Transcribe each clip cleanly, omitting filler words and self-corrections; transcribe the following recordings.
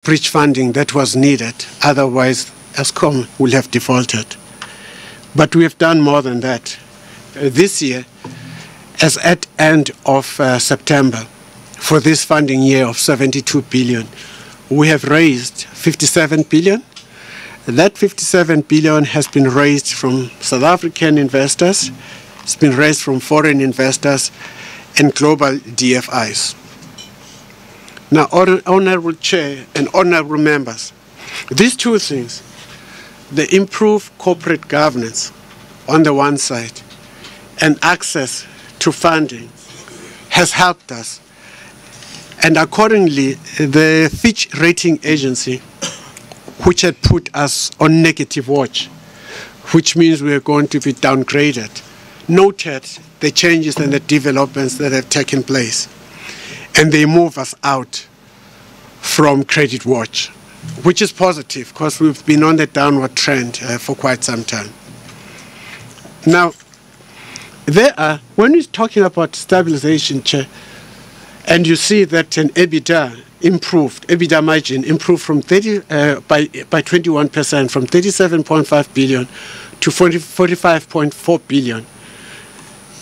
bridge funding that was needed. Otherwise, Eskom will have defaulted. But we have done more than that. This year, as at end of September, for this funding year of 72 billion, we have raised 57 billion. That 57 billion has been raised from South African investors, it's been raised from foreign investors and global DFIs. Now, Honourable Chair and Honourable Members, these two things, the improved corporate governance on the one side and access to funding has helped us. And accordingly, the Fitch rating agency, which had put us on negative watch, which means we are going to be downgraded, noted the changes and the developments that have taken place. And they move us out from credit watch, which is positive because we've been on the downward trend for quite some time. Now, when we're talking about stabilization, Chair, and you see that an EBITDA margin improved from by 21%, from 37.5 billion to 45.4 billion.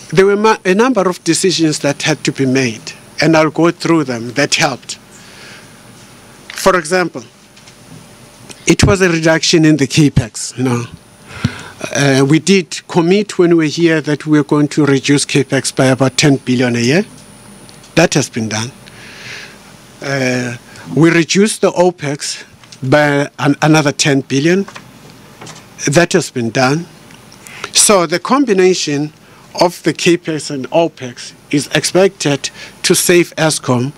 There were a number of decisions that had to be made, and I'll go through them, that helped. For example, it was a reduction in the capex. We did commit when we were here that we were going to reduce capex by about 10 billion a year. That has been done. We reduced the OPEX by another 10 billion. That has been done. So the combination of the capex and OPEX is expected to save Eskom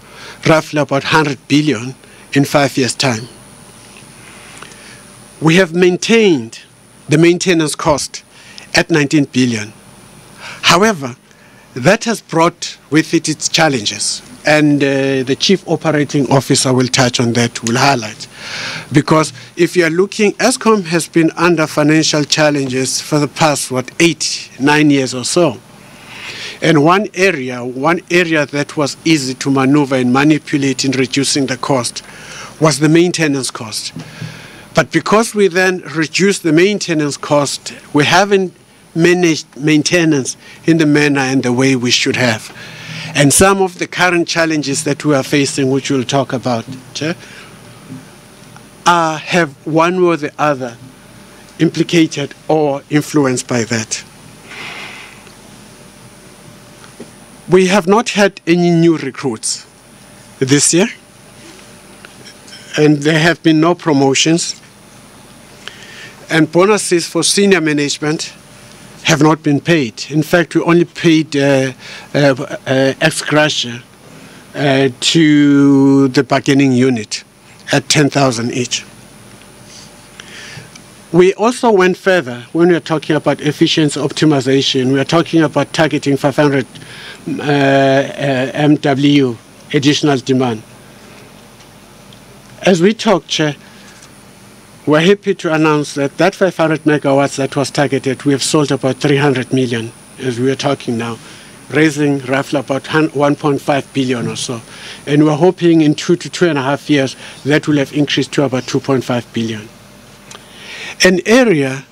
roughly about 100 billion in 5 years' time. We have maintained the maintenance cost at 19 billion. However, that has brought with it its challenges, and the Chief Operating Officer will touch on that, will highlight. Because if you are looking, Eskom has been under financial challenges for the past, 8-9 years or so. And one area that was easy to maneuver and manipulate in reducing the cost was the maintenance cost. But because we then reduced the maintenance cost, we haven't managed maintenance in the manner and the way we should have. And some of the current challenges that we are facing, which we'll talk about, Chair, have one or the other implicated or influenced by that. We have not had any new recruits this year, and there have been no promotions. And bonuses for senior management have not been paid. In fact, we only paid ex gratia to the bargaining unit at 10,000 each. We also went further when we are talking about efficiency optimization. We are talking about targeting 500 MW additional demand. As we talk, Chair, we're happy to announce that 500 megawatts that was targeted, we have sold about 300 million as we are talking now, raising roughly about 1.5 billion or so. And we're hoping in 2 to 2.5 years that will have increased to about 2.5 billion. An area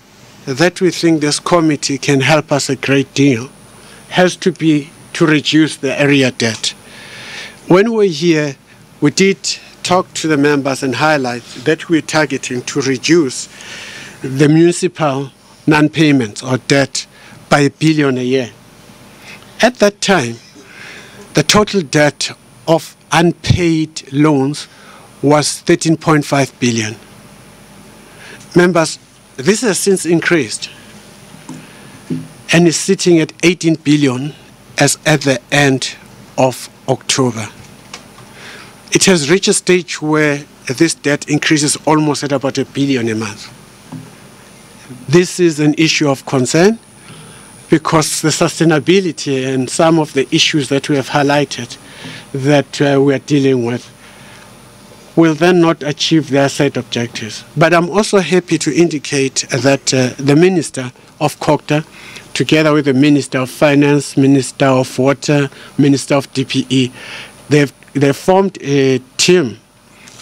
that we think this committee can help us a great deal has to be to reduce the area debt. When we're here, we did talk to the members and highlight that we're targeting to reduce the municipal non-payments or debt by $1 billion a year. At that time, the total debt of unpaid loans was 13.5 billion. Members, this has since increased and is sitting at 18 billion as at the end of October. It has reached a stage where this debt increases almost at about $1 billion a month. This is an issue of concern because the sustainability and some of the issues that we have highlighted that we are dealing with will then not achieve their set objectives. But I'm also happy to indicate that the Minister of COGTA, together with the Minister of Finance, Minister of Water, Minister of DPE, they've formed a team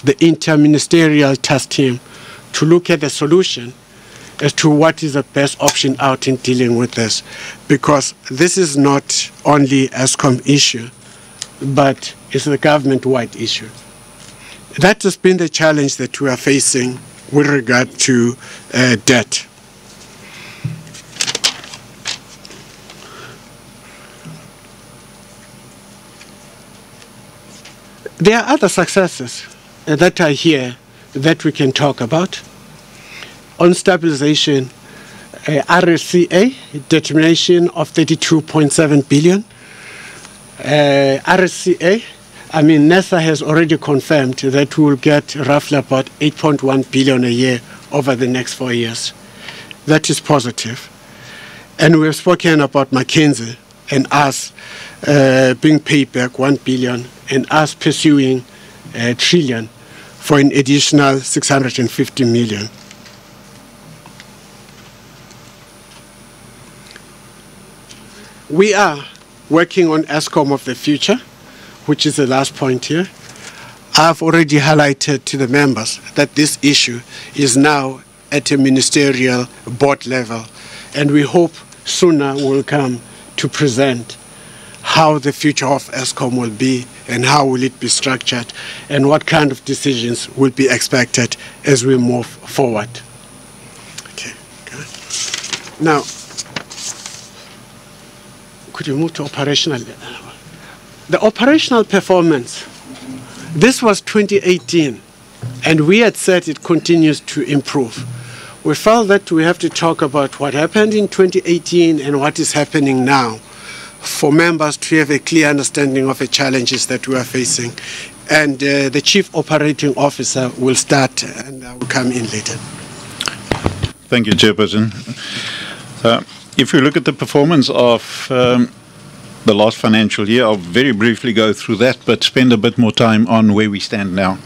the interministerial task team to look at the solution as to what is the best option out in dealing with this, because this is not only Eskom issue, but it's a government-wide issue. That has been the challenge that we are facing with regard to debt. There are other successes that are here that we can talk about. On stabilization, RCA, determination of 32.7 billion. RCA, I mean, NESA has already confirmed that we will get roughly about 8.1 billion a year over the next 4 years. That is positive. And we have spoken about McKinsey and us being paid back 1 billion and us pursuing a trillion for an additional 650 million. We are working on Eskom of the future, which is the last point here. I've already highlighted to the members that this issue is now at a ministerial board level, and we hope sooner will come to present how the future of Eskom will be and how will it be structured and what kind of decisions will be expected as we move forward. Okay. Now, could you move to operational? The operational performance, this was 2018, and we had said it continues to improve. We felt that we have to talk about what happened in 2018 and what is happening now for members to have a clear understanding of the challenges that we are facing. And the Chief Operating Officer will start, and I will come in later. Thank you, Chairperson. If we look at the performance of the last financial year, I'll very briefly go through that, but spend a bit more time on where we stand now.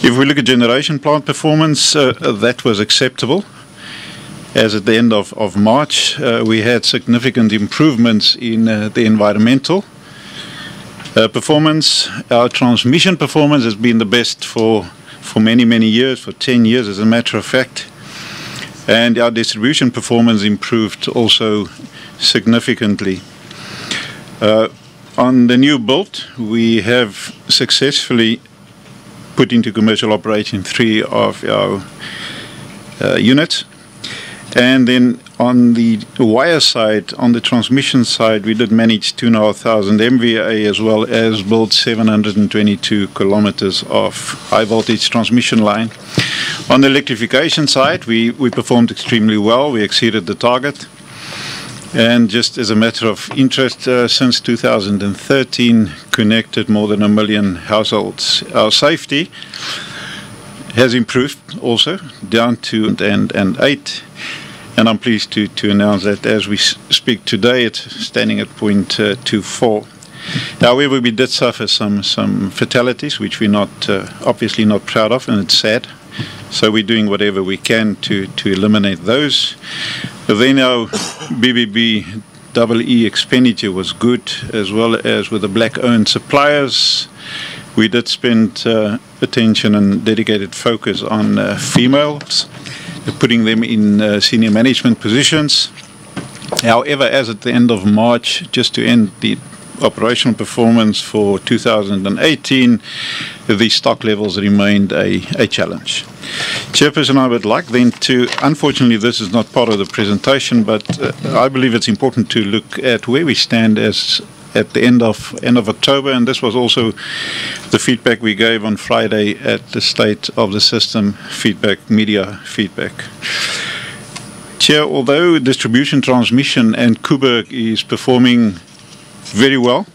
If we look at generation plant performance, that was acceptable. As at the end of March, we had significant improvements in the environmental performance. Our transmission performance has been the best for many, many years, for 10 years as a matter of fact. And our distribution performance improved also significantly. On the new build, we have successfully put into commercial operation 3 of our units. And then on the wire side, on the transmission side, we did manage 2,500 MVA as well as build 722 kilometers of high voltage transmission line. On the electrification side, we performed extremely well. We exceeded the target. And just as a matter of interest, since 2013, connected more than 1 million households. Our safety has improved also, down to 8. And I'm pleased to announce that as we speak today, it's standing at 0.24. However, we did suffer some fatalities, which we're not obviously not proud of, and it's sad. So we're doing whatever we can to eliminate those. Then our BBB EE expenditure was good, as well as with the black-owned suppliers. We did spend attention and dedicated focus on females, putting them in senior management positions. However, as at the end of March, just to end the operational performance for 2018, the stock levels remained a challenge. Chairperson, I would like then to, unfortunately this is not part of the presentation, but I believe it's important to look at where we stand as at the end of October, and this was also the feedback we gave on Friday at the State of the System feedback, media feedback. Chair, although distribution, transmission and Kuberg is performing very well,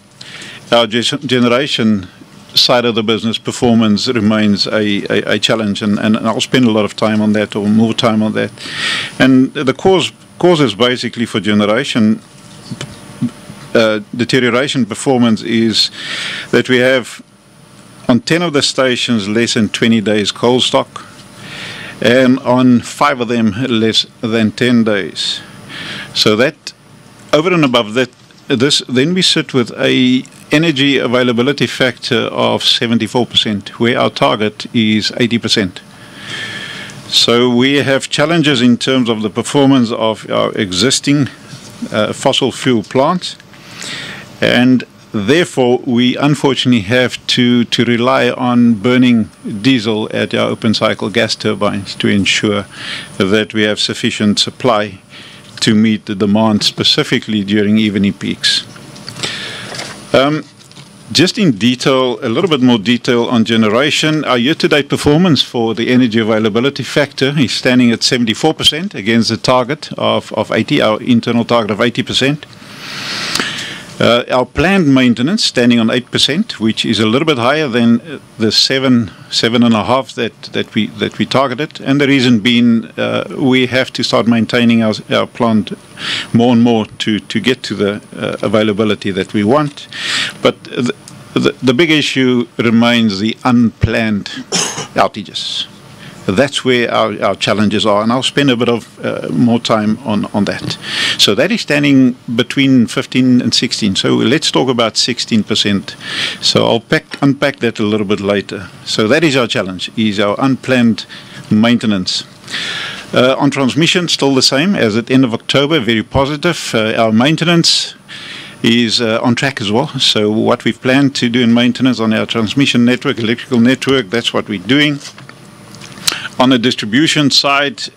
our generation side of the business performance remains a challenge, and I'll spend a lot of time on that, or more time on that. And the cause is basically for generation deterioration performance is that we have on 10 of the stations less than 20 days coal stock, and on 5 of them less than 10 days. So that over and above that, then we sit with a energy availability factor of 74%, where our target is 80%. So we have challenges in terms of the performance of our existing fossil fuel plants, and therefore we unfortunately have to rely on burning diesel at our open cycle gas turbines to ensure that we have sufficient supply to meet the demand, specifically during evening peaks. Just in detail, a little bit more detail on generation. Our year-to-date performance for the energy availability factor is standing at 74% against the target of 80, our internal target of 80%. Our planned maintenance standing on 8%, which is a little bit higher than the 7.5 that we targeted. And the reason being, we have to start maintaining our plant more and more to get to the availability that we want. But the big issue remains the unplanned outages. That's where our challenges are, and I'll spend a bit of more time on that. So that is standing between 15 and 16. So let's talk about 16%. So I'll unpack that a little bit later. So that is our challenge, is our unplanned maintenance. On transmission, still the same as at the end of October, very positive. Our maintenance is on track as well. So what we've planned to do in maintenance on our transmission network, electrical network, that's what we're doing. On the distribution side,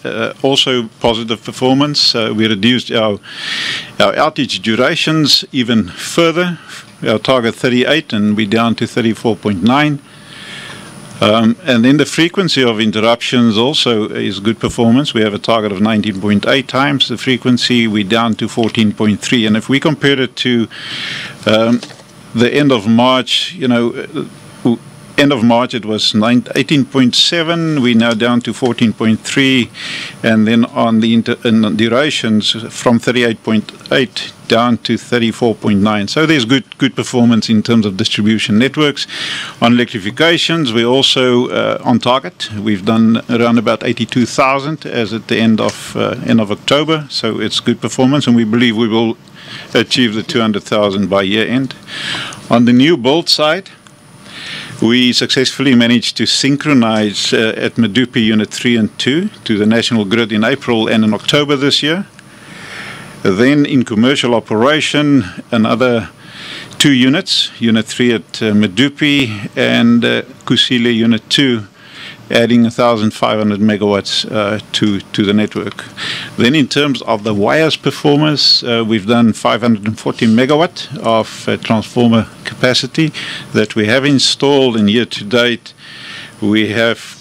also positive performance. We reduced our outage durations even further. Our target 38, and we're down to 34.9. And then the frequency of interruptions also is good performance. We have a target of 19.8 times the frequency. We're down to 14.3. And if we compare it to the end of March, end of March it was 18.7. We're now down to 14.3, and then on the durations from 38.8 down to 34.9. So there's good performance in terms of distribution networks. On electrifications, we're also on target. We've done around about 82,000 as at the end of October. So it's good performance, and we believe we will achieve the 200,000 by year end. On the new build side, we successfully managed to synchronize at Medupi Unit 3 and 2 to the national grid in April and in October this year. Then in commercial operation, another 2 units, Unit 3 at Medupi and Kusile Unit 2, adding 1,500 megawatts to the network. Then in terms of the wires performance, we've done 540 megawatt of transformer capacity that we have installed, and year to date we have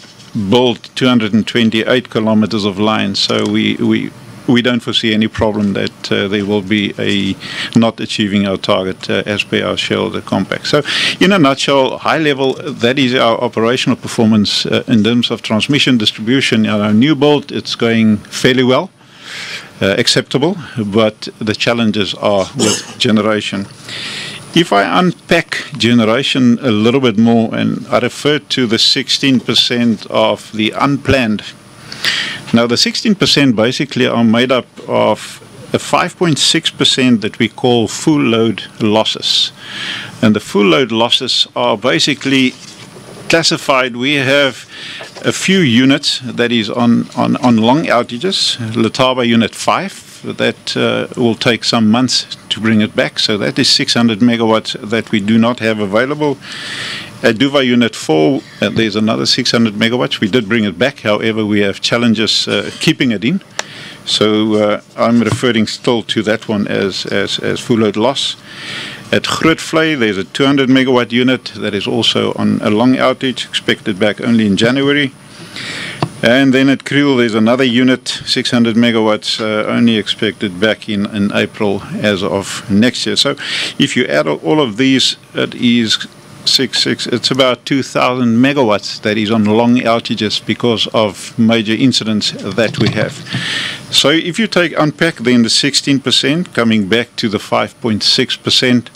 built 228 kilometers of line. So we don't foresee any problem that there will be not achieving our target as per our shareholder compact. So in a nutshell, high level, that is our operational performance in terms of transmission distribution. Our new build, it's going fairly well, acceptable, but the challenges are with generation. If I unpack generation a little bit more, and I refer to the 16% of the unplanned. Now, the 16% basically are made up of a 5.6% that we call full load losses. And the full load losses are basically classified. We have a few units that is on long outages. Letaba Unit 5, that will take some months to bring it back. So that is 600 megawatts that we do not have available. At Duva Unit 4, there's another 600 megawatts. We did bring it back. However, we have challenges keeping it in. So I'm referring still to that one as full load loss. At Grootvlei, there's a 200 megawatt unit that is also on a long outage, expected back only in January. And then at Kriel, there's another unit, 600 megawatts, only expected back in April as of next year. So if you add all of these, it is it's about 2,000 megawatts that is on long outages because of major incidents that we have. So if you unpack then the 16%, coming back to the 5.6%,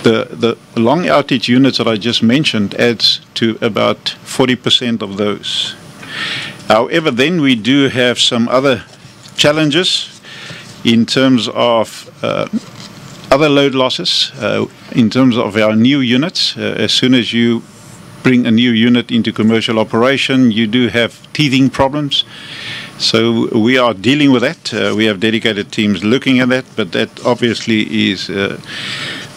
the long outage units that I just mentioned adds to about 40% of those. However, then we do have some other challenges in terms of other load losses, in terms of our new units, as soon as you bring a new unit into commercial operation, you do have teething problems. So we are dealing with that. We have dedicated teams looking at that, but that obviously is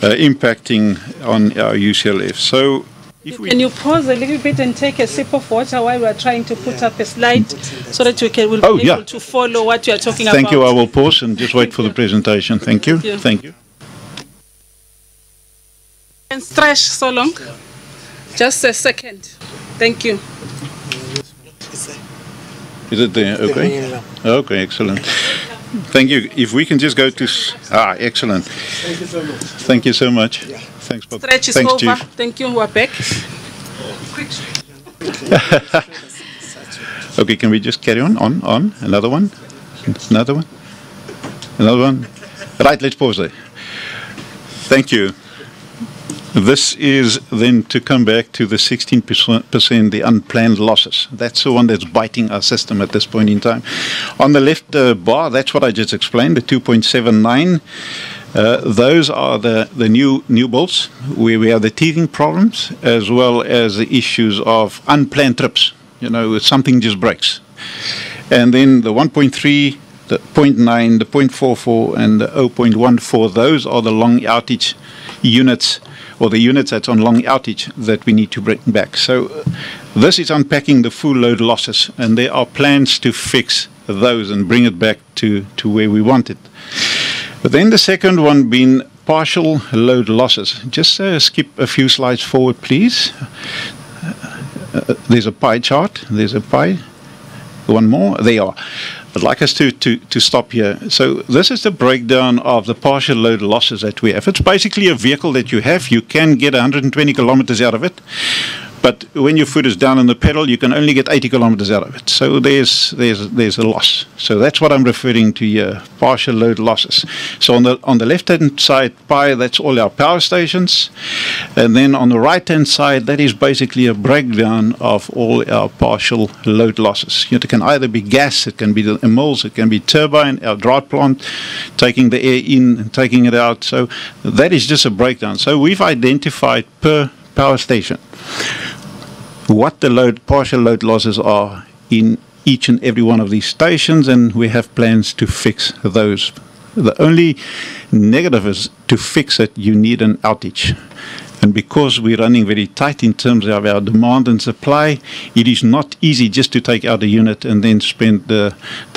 impacting on our UCLF. So can you pause a little bit and take a sip of water while we are trying to put up a slide so that we'll be able to follow what you are talking about? Thank you. I will pause and just wait for the presentation. Thank you. Thank you. And stretch so long. Just a second. Thank you. Is it there? Okay. Okay, excellent. Thank you. If we can just go to... excellent. Thank you so much. Thank you so much. Yeah. Thanks, Bob. Stretch is Thanks, over. Chief. Thank you. We're back. Okay, can we just carry on? On. Another one? Another one? Another one? Right, let's pause there. Thank you. This is then to come back to the 16%, the unplanned losses. That's the one that's biting our system at this point in time. On the left bar, that's what I just explained, the 2.79. Those are the new builds, where we have the teething problems, as well as the issues of unplanned trips. You know, something just breaks. And then the 1.3, the 0.9, the 0.44, and the 0.14, those are the long outage units, or the units that's on long outage that we need to bring back. So this is unpacking the full load losses, and there are plans to fix those and bring it back to where we want it. But then the second one being partial load losses. Just skip a few slides forward, please. There's a pie chart. There's a pie. One more. There you are. I'd like us to stop here. So this is the breakdown of the partial load losses that we have. It's basically a vehicle that you have. You can get 120 kilometers out of it. But when your foot is down on the pedal, you can only get 80 kilometers out of it. So there's a loss. So that's what I'm referring to here, partial load losses. So on the left-hand side pie, that's all our power stations. And then on the right-hand side, that is basically a breakdown of all our partial load losses. It can either be gas, it can be the mills, it can be turbine, our drought plant, taking the air in and taking it out. So that is just a breakdown. So we've identified per power station what the partial load losses are in each and every one of these stations, and we have plans to fix those. The only negative is to fix it, you need an outage. And because we're running very tight in terms of our demand and supply, it is not easy just to take out a unit and then spend the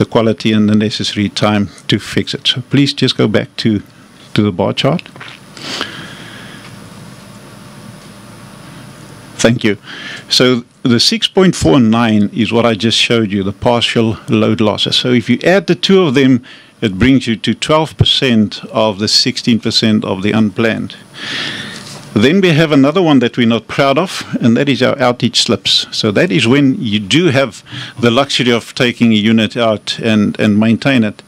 quality and the necessary time to fix it. So please just go back to the bar chart. Thank you. So the 6.49 is what I just showed you, the partial load losses. So if you add the two of them, it brings you to 12% of the 16% of the unplanned. Then we have another one that we're not proud of, and that is our outage slips. So that is when you do have the luxury of taking a unit out and maintain it,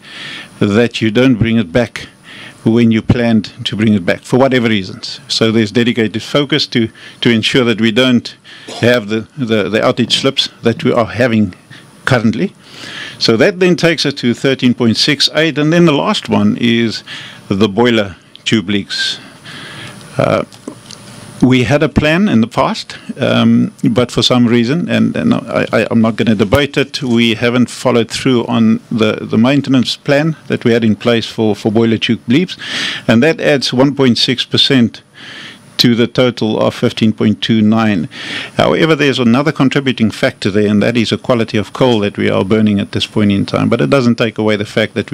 that you don't bring it back when you planned to bring it back, for whatever reasons. So there's dedicated focus to ensure that we don't have the outage slips that we are having currently. So that then takes us to 13.68, and then the last one is the boiler tube leaks. We had a plan in the past, but for some reason, and I'm not going to debate it, we haven't followed through on the maintenance plan that we had in place for boiler tube leaks, and that adds 1.6% to the total of 15.29. However, there's another contributing factor there, and that is the quality of coal that we are burning at this point in time. But it doesn't take away the fact that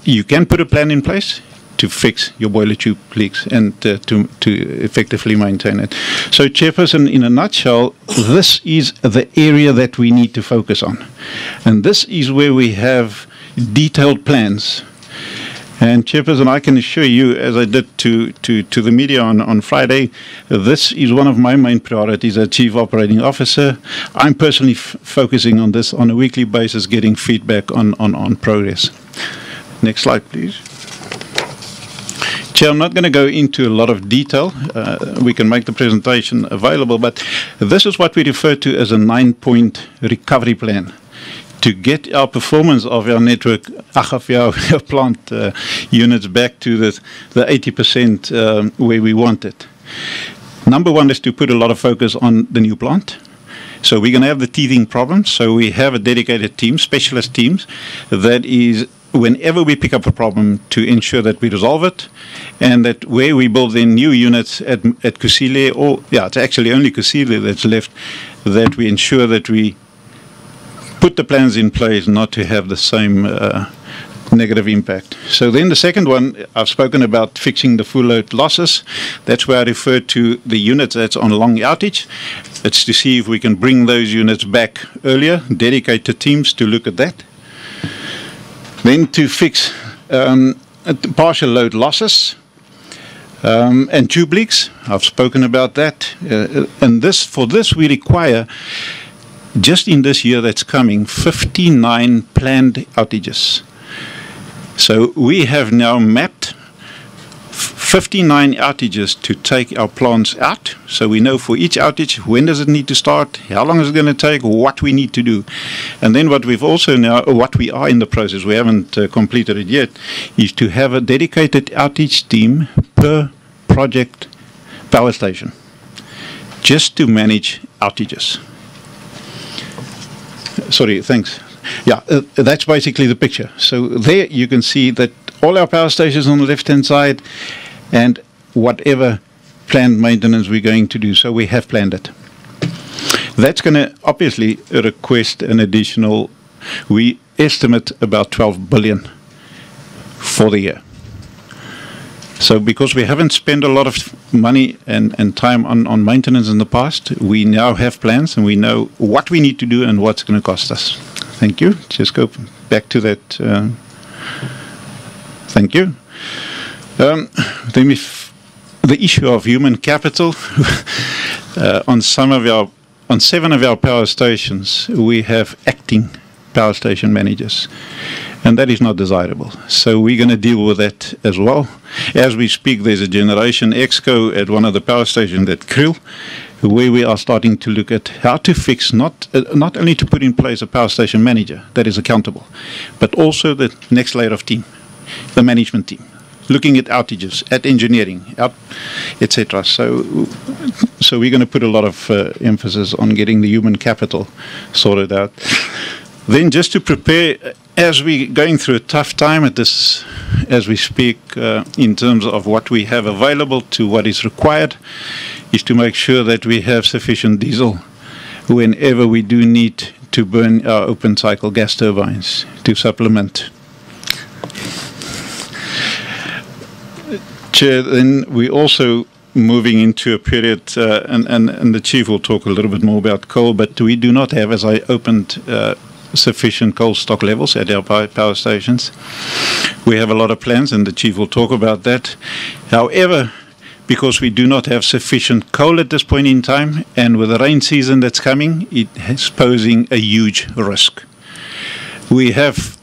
you can put a plan in place to fix your boiler tube leaks and to effectively maintain it. So, Chairperson, in a nutshell, this is the area that we need to focus on. And this is where we have detailed plans. And, Chairperson, I can assure you, as I did to the media on Friday, this is one of my main priorities as Chief Operating Officer. I'm personally focusing on this on a weekly basis, getting feedback on progress. Next slide, please. Chair, I'm not going to go into a lot of detail. We can make the presentation available, but this is what we refer to as a 9-point recovery plan to get our performance of our network, of our plant units back to the 80% where we want it. Number one is to put a lot of focus on the new plant. So we're going to have the teething problems. So we have a dedicated team, specialist teams, that is, whenever we pick up a problem, to ensure that we resolve it, and that where we build in new units at Kusile, or it's actually only Kusile that's left, that we ensure that we put the plans in place not to have the same negative impact. So then the second one, I've spoken about fixing the full load losses. That's where I refer to the units that's on long outage. It's to see if we can bring those units back earlier, dedicated teams to look at that. Then to fix partial load losses and tube leaks. I've spoken about that. And for this we require, just in this year that's coming, 59 planned outages. So we have now mapped 59 outages to take our plants out. So we know for each outage, when does it need to start, how long is it going to take, what we need to do. And then what we've also now, what we are in the process, we haven't completed it yet, is to have a dedicated outage team per project power station, just to manage outages. Sorry, thanks. Yeah, that's basically the picture. So there you can see that all our power stations on the left-hand side and whatever planned maintenance we're going to do. So we have planned it. That's going to obviously request an additional, we estimate about 12 billion for the year. So because we haven't spent a lot of money and time on maintenance in the past, we now have plans and we know what we need to do and what's going to cost us. Thank you. Just go back to that. Thank you. Then the issue of human capital. On 7 of our power stations, we have acting power station managers, and that is not desirable. So we're going to deal with that as well. As we speak, there's a generation exco at one of the power stations at Kriel, where we are starting to look at how to fix, not only to put in place a power station manager that is accountable, but also the next layer of team, the management team, looking at outages, at engineering, etc. So we're going to put a lot of emphasis on getting the human capital sorted out. Then just to prepare, as we're going through a tough time at this, as we speak, in terms of what we have available to what is required, is to make sure that we have sufficient diesel whenever we do need to burn our open cycle gas turbines to supplement. Chair, then we're also moving into a period, and the Chief will talk a little bit more about coal, but we do not have, as I opened, sufficient coal stock levels at our power stations. We have a lot of plans, and the Chief will talk about that. However, because we do not have sufficient coal at this point in time, and with the rain season that's coming, it is posing a huge risk. We have,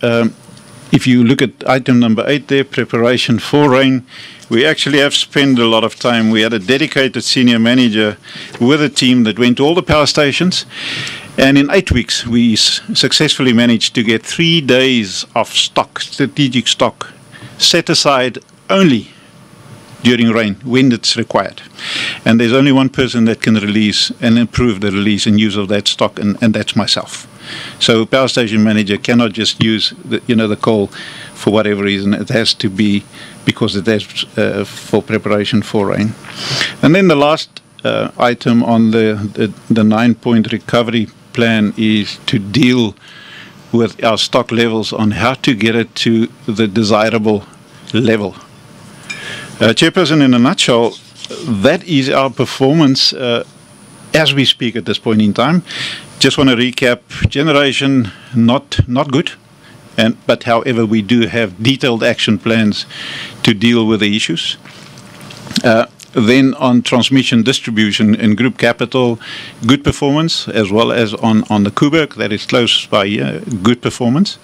if you look at item number 8 there, preparation for rain, we actually have spent a lot of time. We had a dedicated senior manager with a team that went to all the power stations, and in 8 weeks we successfully managed to get 3 days of stock, strategic stock, set aside only during rain when it's required. And there's only one person that can release and improve the release and use of that stock, and that's myself. So power station manager cannot just use the coal for whatever reason. It has to be because it has for preparation for rain. And then the last item on the 9-point recovery plan is to deal with our stock levels on how to get it to the desirable level. Chairperson, in a nutshell, that is our performance as we speak at this point in time. Just want to recap: generation not good, but however we do have detailed action plans to deal with the issues. Then on transmission, distribution and group capital, good performance, as well as on the Kuberg, that is close by good performance.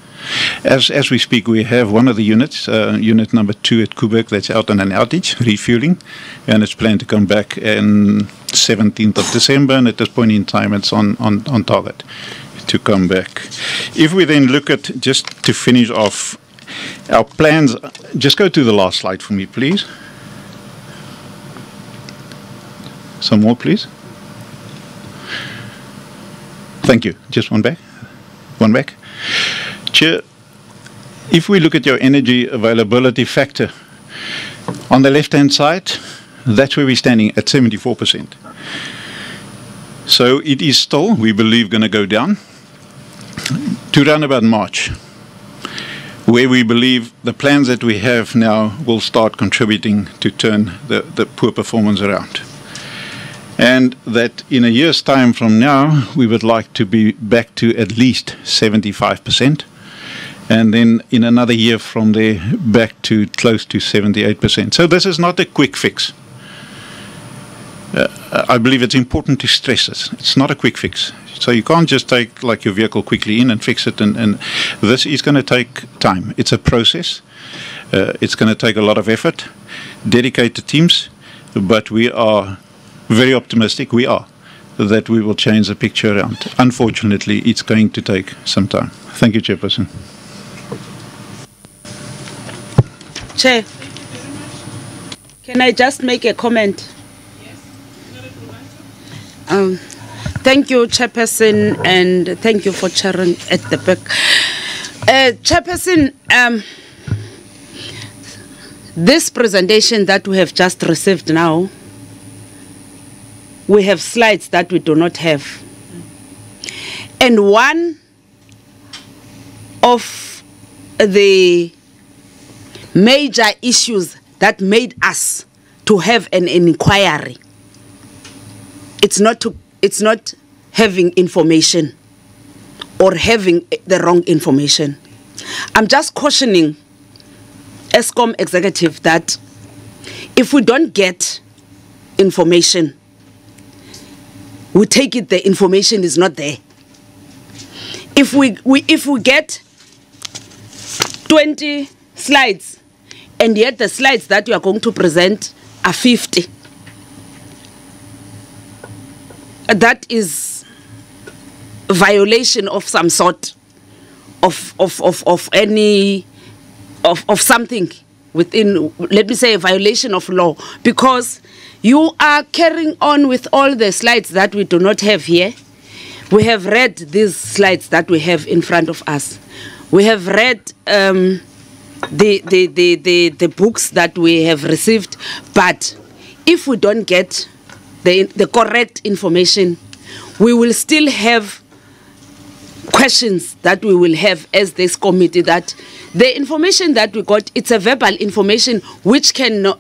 As we speak, we have one of the units, unit number 2 at Kuberg, that's out on an outage, refueling, and it's planned to come back on 17th of December, and at this point in time it's on target to come back. If we then look at, just to finish off, our plans, just go to the last slide for me, please. Some more, please. Thank you. Just one back. One back. Chair, if we look at your energy availability factor, on the left-hand side, that's where we're standing at 74%. So it is still, we believe, going to go down to around about March, where we believe the plans that we have now will start contributing to turn the poor performance around. And that in a year's time from now, we would like to be back to at least 75%. And then in another year from there, back to close to 78%. So this is not a quick fix. I believe it's important to stress this. It's not a quick fix. So you can't just take like your vehicle quickly in and fix it. And this is going to take time. It's a process. It's going to take a lot of effort, dedicated teams. But we are very optimistic, that we will change the picture around. Unfortunately, it's going to take some time. Thank you, Chairperson. Chair, can I just make a comment? Thank you, Chairperson, and thank you for chairing at the back. Chairperson, this presentation that we have just received now, we have slides that we do not have. And one of the major issues that made us to have an inquiry, it's not having information or having the wrong information. I'm just cautioning Eskom executive that if we don't get information, we take it the information is not there. If we get 20 slides and yet the slides that you are going to present are 50, that is a violation of some sort of something within, let me say, a violation of law, because you are carrying on with all the slides that we do not have here. We have read these slides that we have in front of us. We have read the books that we have received, but if we don't get the correct information, we will still have questions that we will have as this committee, that the information that we got, it's a verbal information which cannot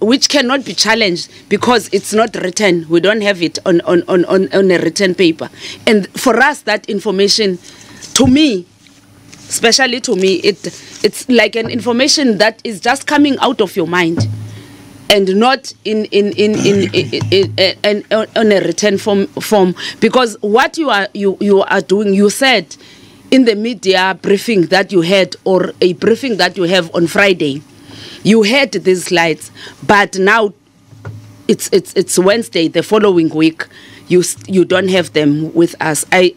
be challenged because it's not written. We don't have it on a written paper. And for us, that information, to me, especially to me, it's like an information that is just coming out of your mind and not on a written form. Because what you are doing, you said in the media briefing that you had, or a briefing that you have on Friday, you had these slides, but now it's Wednesday, the following week, you don't have them with us. I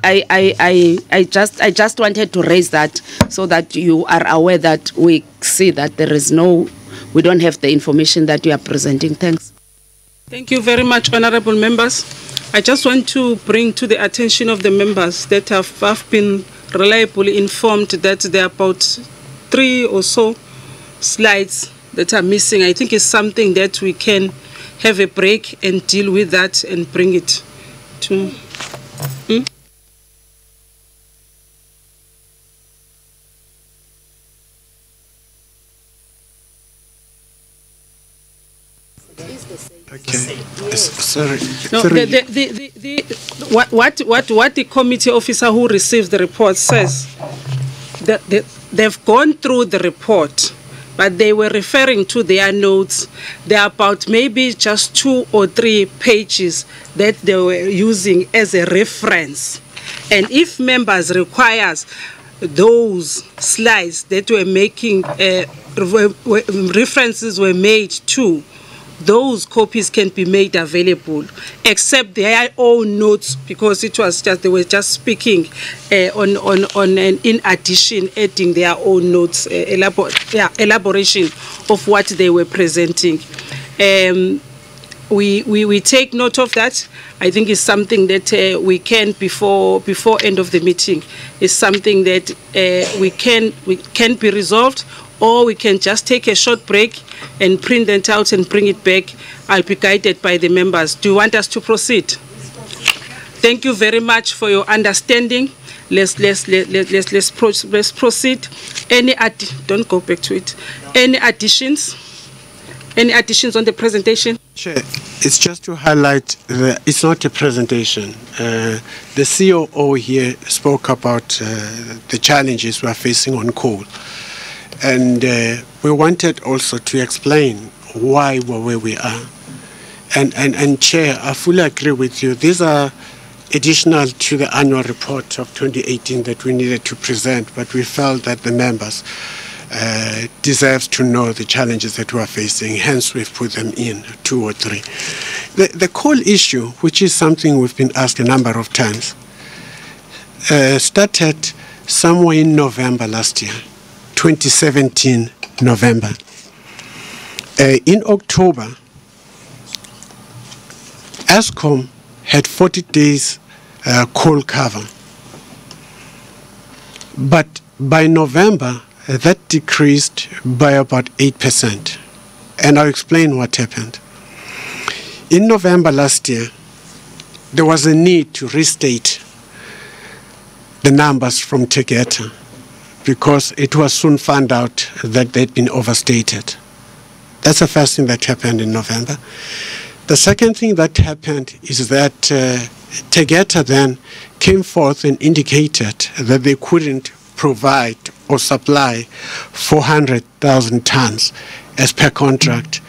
just wanted to raise that so that you are aware that we see that we don't have the information that you are presenting. Thanks. Thank you very much, honorable members. I just want to bring to the attention of the members that have been reliably informed that there are about 3 or so slides that are missing. I think it's something that we can have a break and deal with that and bring it to... Okay. Sorry. No, what the committee officer who receives the report says, that they've gone through the report, but they were referring to their notes. There are about maybe just 2 or 3 pages that they were using as a reference. And if members requires those slides that were making references were made to, those copies can be made available, except their own notes, because it was just, they were just speaking on an in addition, adding their own notes, elaboration of what they were presenting. We take note of that. I think it's something that we can, before end of the meeting, is something that we can be resolved, or we can just take a short break and print that out and bring it back. I'll be guided by the members. Do you want us to proceed? Thank you very much for your understanding. Let's proceed. Don't go back to it. Any additions? Any additions on the presentation? Chair, it's just to highlight that it's not a presentation. The COO here spoke about the challenges we are facing on coal. And we wanted also to explain why we're where we are. And Chair, I fully agree with you. These are additional to the annual report of 2018 that we needed to present, but we felt that the members deserves to know the challenges that we are facing, hence we've put them in, 2 or 3. The coal issue, which is something we've been asked a number of times, started somewhere in November last year, 2017 November. In October, Eskom had 40 days coal cover, but by November, that decreased by about 8%. And I'll explain what happened. In November last year, there was a need to restate the numbers from Tegeta because it was soon found out that they'd been overstated. That's the first thing that happened in November. The second thing that happened is that Tegeta then came forth and indicated that they couldn't provide or supply 400,000 tons as per contract,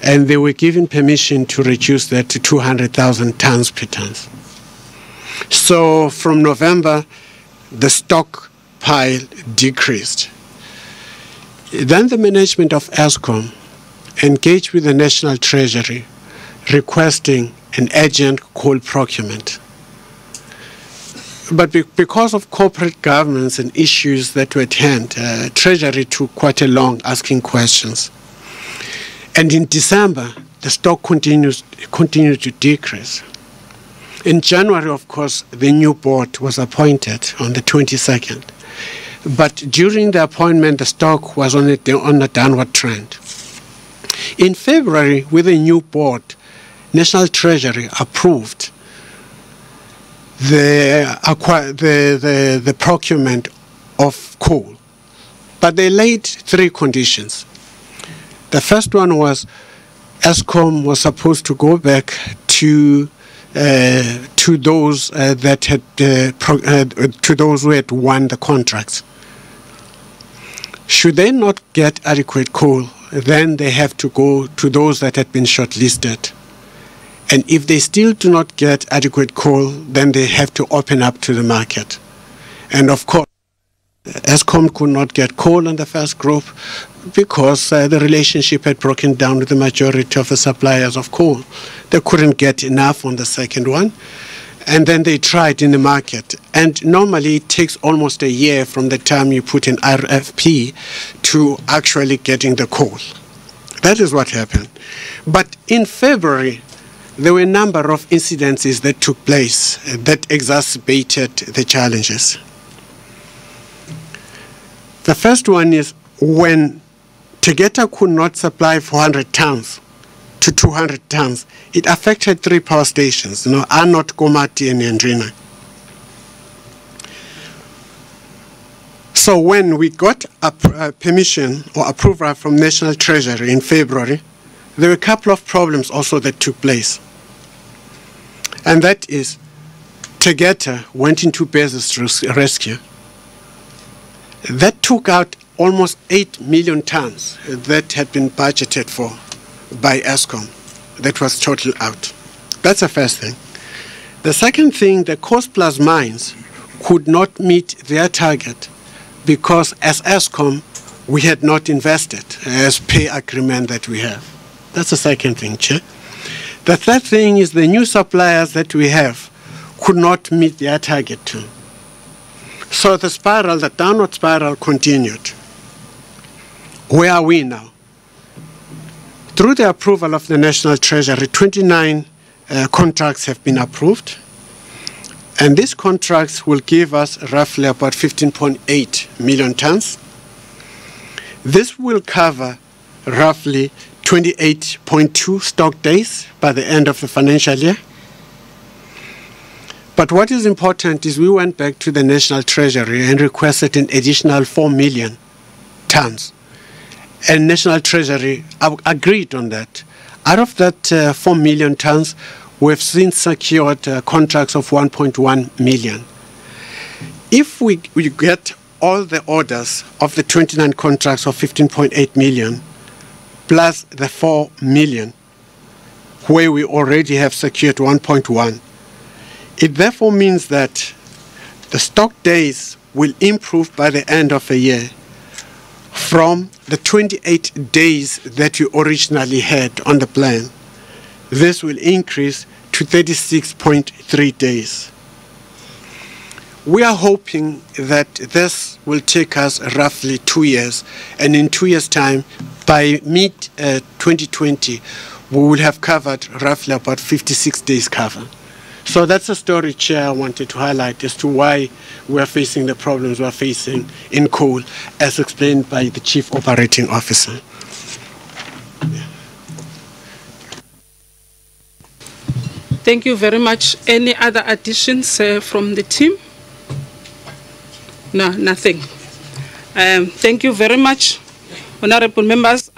and they were given permission to reduce that to 200,000 tons per ton. So from November, the stockpile decreased. Then the management of Eskom engaged with the National Treasury requesting an urgent coal procurement. But because of corporate governance and issues that were at hand, Treasury took quite a long asking questions. And in December, the stock continued to decrease. In January, of course, the new board was appointed on the 22nd. But during the appointment, the stock was on a downward trend. In February, with a new board, National Treasury approved the procurement of coal. But they laid 3 conditions. The first one was Eskom was supposed to go back to those that had to those who had won the contracts. Should they not get adequate coal, then they have to go to those that had been shortlisted. And if they still do not get adequate coal, then they have to open up to the market. And of course, Eskom could not get coal in the first group because the relationship had broken down with the majority of the suppliers of coal. They couldn't get enough on the second one. And then they tried in the market. And normally it takes almost a year from the time you put an RFP to actually getting the coal. That is what happened. But in February, there were a number of incidences that took place that exacerbated the challenges. The first one is when Tegeta could not supply 400 tons to 200 tons, it affected 3 power stations, Arnott, Komati, and Andrina. So when we got a permission or approval from National Treasury in February, there were a couple of problems also that took place. And that is, Tegeta went into business rescue. That took out almost 8 million tons that had been budgeted for by Eskom. That was total out. That's the first thing. The second thing, the cost plus mines could not meet their target because as Eskom, we had not invested as pay agreement that we have. That's the second thing, Chair. The third thing is the new suppliers that we have could not meet their target too. So the spiral, the downward spiral continued. Where are we now? Through the approval of the National Treasury, 29 contracts have been approved. And these contracts will give us roughly about 15.8 million tons. This will cover roughly 28.2 stock days by the end of the financial year. But what is important is we went back to the National Treasury and requested an additional 4 million tons. And National Treasury agreed on that. Out of that 4 million tons, we've since secured contracts of 1.1 million. If we get all the orders of the 29 contracts of 15.8 million, plus the 4 million, where we already have secured 1.1, it therefore means that the stock days will improve by the end of the year from the 28 days that you originally had on the plan. This will increase to 36.3 days. We are hoping that this will take us roughly 2 years, and in 2 years' time, by mid-2020, we will have covered roughly about 56 days cover. So that's a story, Chair, I wanted to highlight as to why we are facing the problems we are facing in coal, as explained by the Chief Operating Officer. Thank you very much. Any other additions from the team? No, nothing. Thank you very much, honorable members.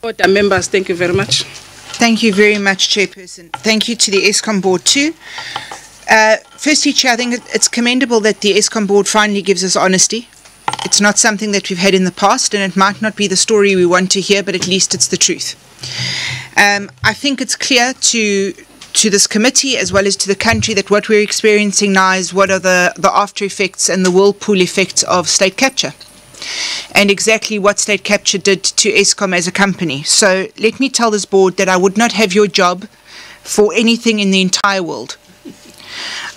Order, members, thank you very much. Thank you very much, Chairperson. Thank you to the Eskom Board too. Firstly, Chair, I think it's commendable that the Eskom Board finally gives us honesty. It's not something that we've had in the past, and it might not be the story we want to hear, but at least it's the truth. I think it's clear to this committee as well as to the country that what we're experiencing now is what are the after effects and the whirlpool effects of state capture, and exactly what state capture did to Eskom as a company. So let me tell this board that I would not have your job for anything in the entire world.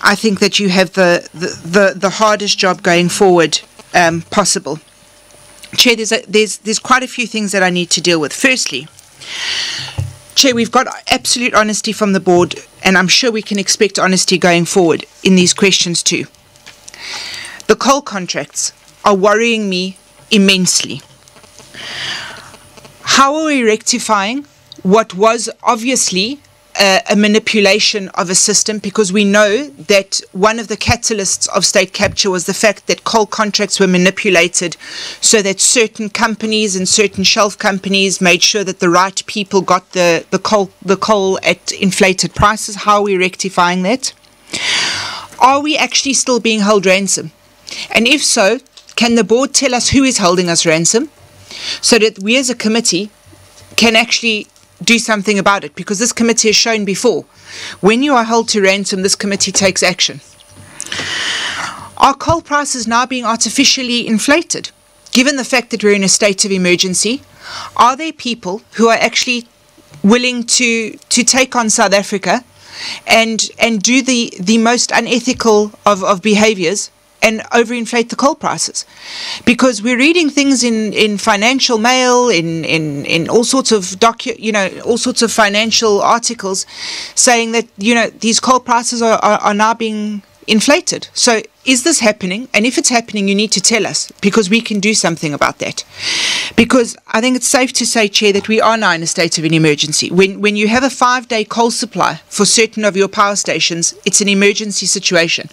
I think that you have the hardest job going forward possible. Chair, there's quite a few things that I need to deal with. Firstly, Chair, we've got absolute honesty from the board, and I'm sure we can expect honesty going forward in these questions too. The coal contracts are worrying me immensely. How are we rectifying what was obviously a manipulation of a system, because we know that one of the catalysts of state capture was the fact that coal contracts were manipulated so that certain companies and certain shelf companies made sure that the right people got the coal at inflated prices. How are we rectifying that? Are we actually still being held ransom? And if so, can the board tell us who is holding us ransom so that we as a committee can actually do something about it, because this committee has shown before, when you are held to ransom, this committee takes action. Are coal prices now being artificially inflated? Given the fact that we're in a state of emergency, are there people who are actually willing to take on South Africa and do the most unethical of behaviors and overinflate the coal prices? Because we're reading things in Financial Mail, in all sorts of all sorts of financial articles saying that these coal prices are now being inflated. So is this happening? And if it's happening, you need to tell us, because we can do something about that. Because I think it's safe to say, Chair, that we are now in a state of an emergency. When you have a 5-day coal supply for certain of your power stations, it's an emergency situation.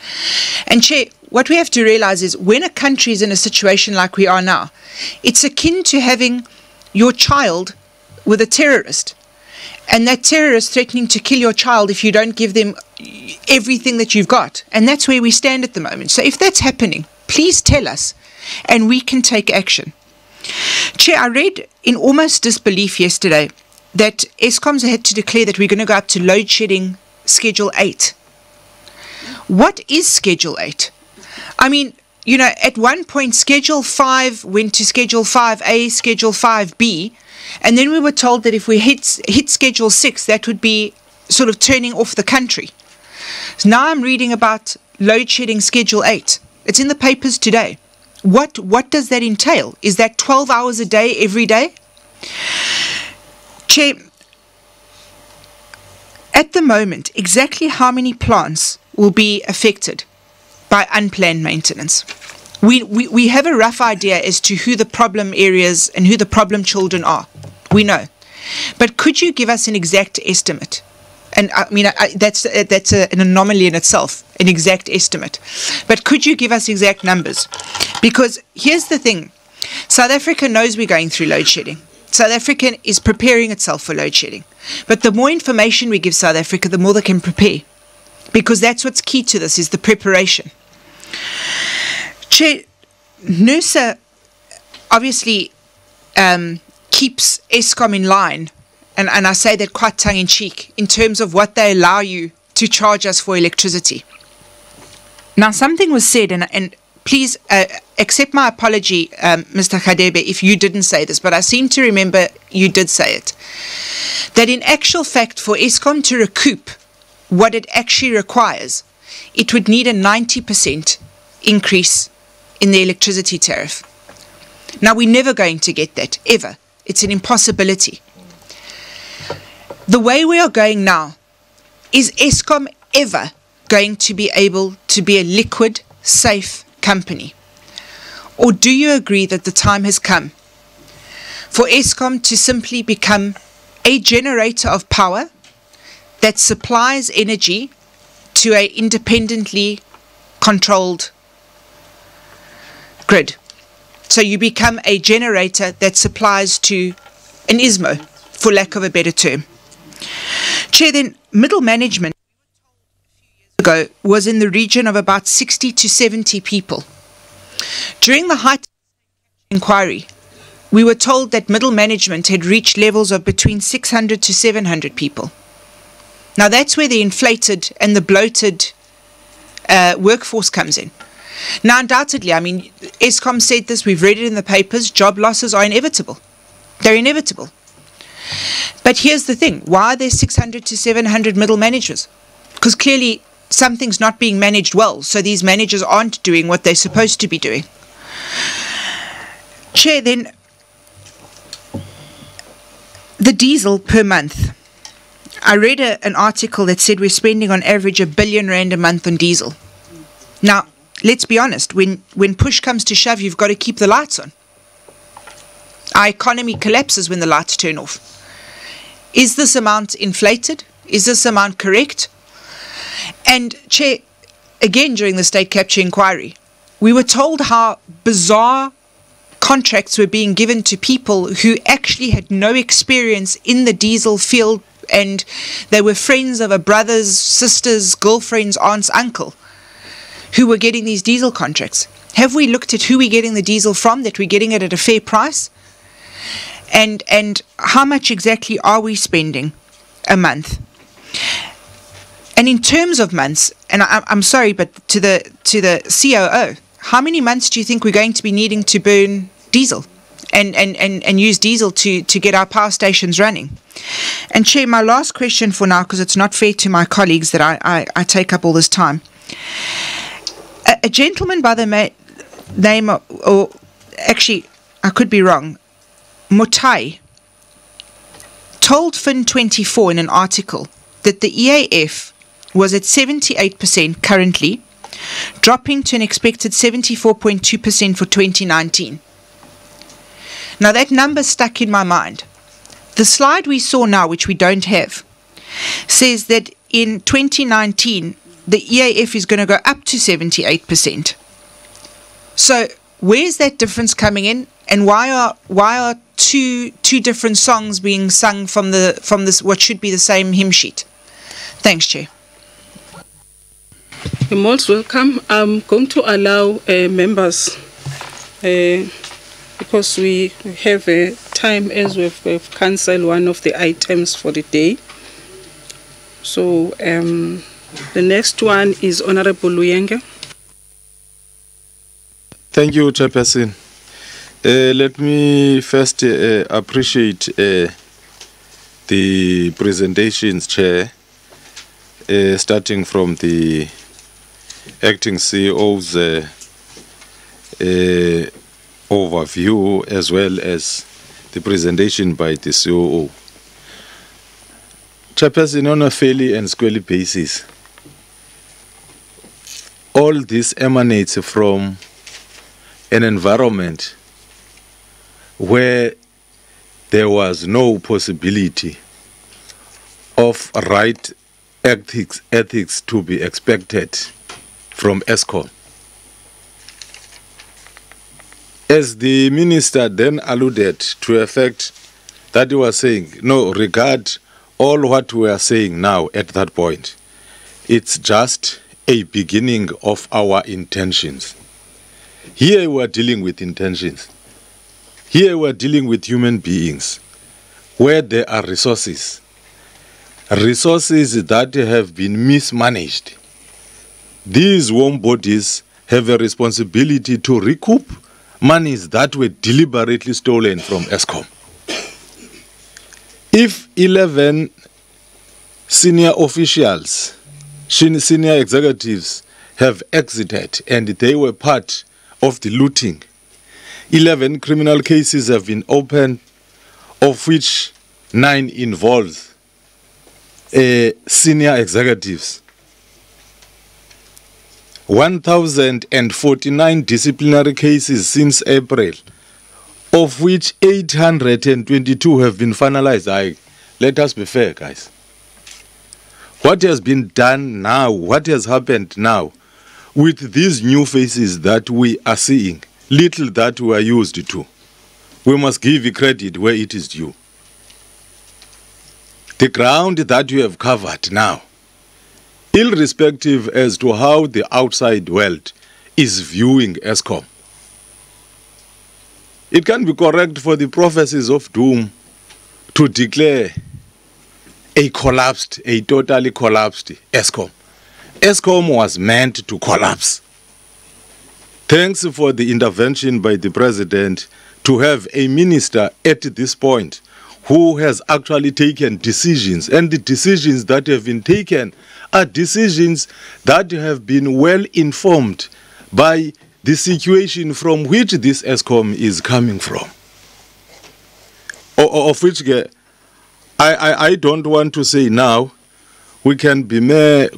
And Chair, what we have to realize is when a country is in a situation like we are now, it's akin to having your child with a terrorist, and that terrorist threatening to kill your child if you don't give them everything that you've got. And that's where we stand at the moment. So if that's happening, please tell us, and we can take action. Chair, I read in almost disbelief yesterday that Eskom's had to declare that we're going to go up to load shedding Schedule 8. What is Schedule 8? I mean, at one point, Schedule 5 went to Schedule 5A, Schedule 5B, and then we were told that if we hit Schedule 6, that would be sort of turning off the country. So now I'm reading about load shedding Schedule 8. It's in the papers today. What does that entail? Is that 12 hours a day, every day? Chair, at the moment, exactly how many plants will be affected by unplanned maintenance? We have a rough idea as to who the problem areas and who the problem children are. We know. But could you give us an exact estimate? And I mean, that's an anomaly in itself, an exact estimate. But could you give us exact numbers? Because here's the thing. South Africa knows we're going through load shedding. South Africa is preparing itself for load shedding. But the more information we give South Africa, the more they can prepare. Because that's what's key to this, is the preparation. Chair, NERSA obviously keeps Eskom in line, and I say that quite tongue-in-cheek, in terms of what they allow you to charge us for electricity. Now, something was said, and please accept my apology, Mr. Khadebe, if you didn't say this, but I seem to remember you did say it, that in actual fact, for Eskom to recoup what it actually requires, it would need a 90% increase in the electricity tariff. Now, we're never going to get that, ever. It's an impossibility. The way we are going now, is Eskom ever going to be able to be a liquid, safe company? Or do you agree that the time has come for Eskom to simply become a generator of power that supplies energy to an independently controlled grid? So you become a generator that supplies to an ISMO, for lack of a better term. Chair, then middle management ago was in the region of about 60 to 70 people. During the height inquiry, we were told that middle management had reached levels of between 600 to 700 people. Now that's where the inflated and the bloated workforce comes in. Now, undoubtedly, I mean, Eskom said this, we've read it in the papers, job losses are inevitable. They're inevitable. But here's the thing, why are there 600 to 700 middle managers? Because clearly something's not being managed well, so these managers aren't doing what they're supposed to be doing. Chair, then, the diesel per month. I read an article that said we're spending on average R1 billion a month on diesel. Now, let's be honest, when push comes to shove, you've got to keep the lights on. Our economy collapses when the lights turn off. Is this amount inflated? Is this amount correct? And Chair, again during the state capture inquiry, we were told how bizarre contracts were being given to people who actually had no experience in the diesel field, and they were friends of a brother's, sister's, girlfriend's, aunt's, uncle, who were getting these diesel contracts. Have we looked at who we're getting the diesel from, that we're getting it at a fair price? And how much exactly are we spending a month? And in terms of months, and I'm sorry, but to the COO, how many months do you think we're going to be needing to burn diesel and use diesel to get our power stations running? And Chair, my last question for now, because it's not fair to my colleagues that I take up all this time. A gentleman by the name of, or actually, I could be wrong, Mutai, told Fin24 in an article that the EAF was at 78% currently, dropping to an expected 74.2% for 2019. Now that number stuck in my mind. The slide we saw now, which we don't have, says that in 2019, the EAF is going to go up to 78%. So where's that difference coming in, and why are two different songs being sung from this what should be the same hymn sheet? Thanks, Chair. You're most welcome. I'm going to allow members, because we have a time as we've cancelled one of the items for the day. So the next one is Honorable Luyenge. Thank you, Chairperson. Let me first appreciate the presentations, Chair, starting from the acting CEO's overview, as well as the presentation by the COO. Chairperson, on a fairly and squarely basis, all this emanates from an environment where there was no possibility of right ethics to be expected from Eskom. As the minister then alluded to a fact that he was saying, no, regard all what we are saying now at that point, it's just a beginning of our intentions. Here we are dealing with intentions. Here we are dealing with human beings where there are resources that have been mismanaged. These warm bodies have a responsibility to recoup monies that were deliberately stolen from Eskom. If 11 senior officials, senior executives have exited and they were part of the looting, 11 criminal cases have been opened, of which 9 involve senior executives. 1,049 disciplinary cases since April, of which 822 have been finalized. Let us be fair, guys. What has been done now, what has happened now, with these new faces that we are seeing, little that we are used to, we must give you credit where it is due. The ground that you have covered now, irrespective as to how the outside world is viewing Eskom, it can be correct for the prophecies of doom to declare a totally collapsed Eskom. Eskom was meant to collapse. Thanks for the intervention by the President to have a minister at this point who has actually taken decisions, and the decisions that have been taken are decisions that have been well informed by the situation from which this Eskom is coming from. Of which I don't want to say now. We can be more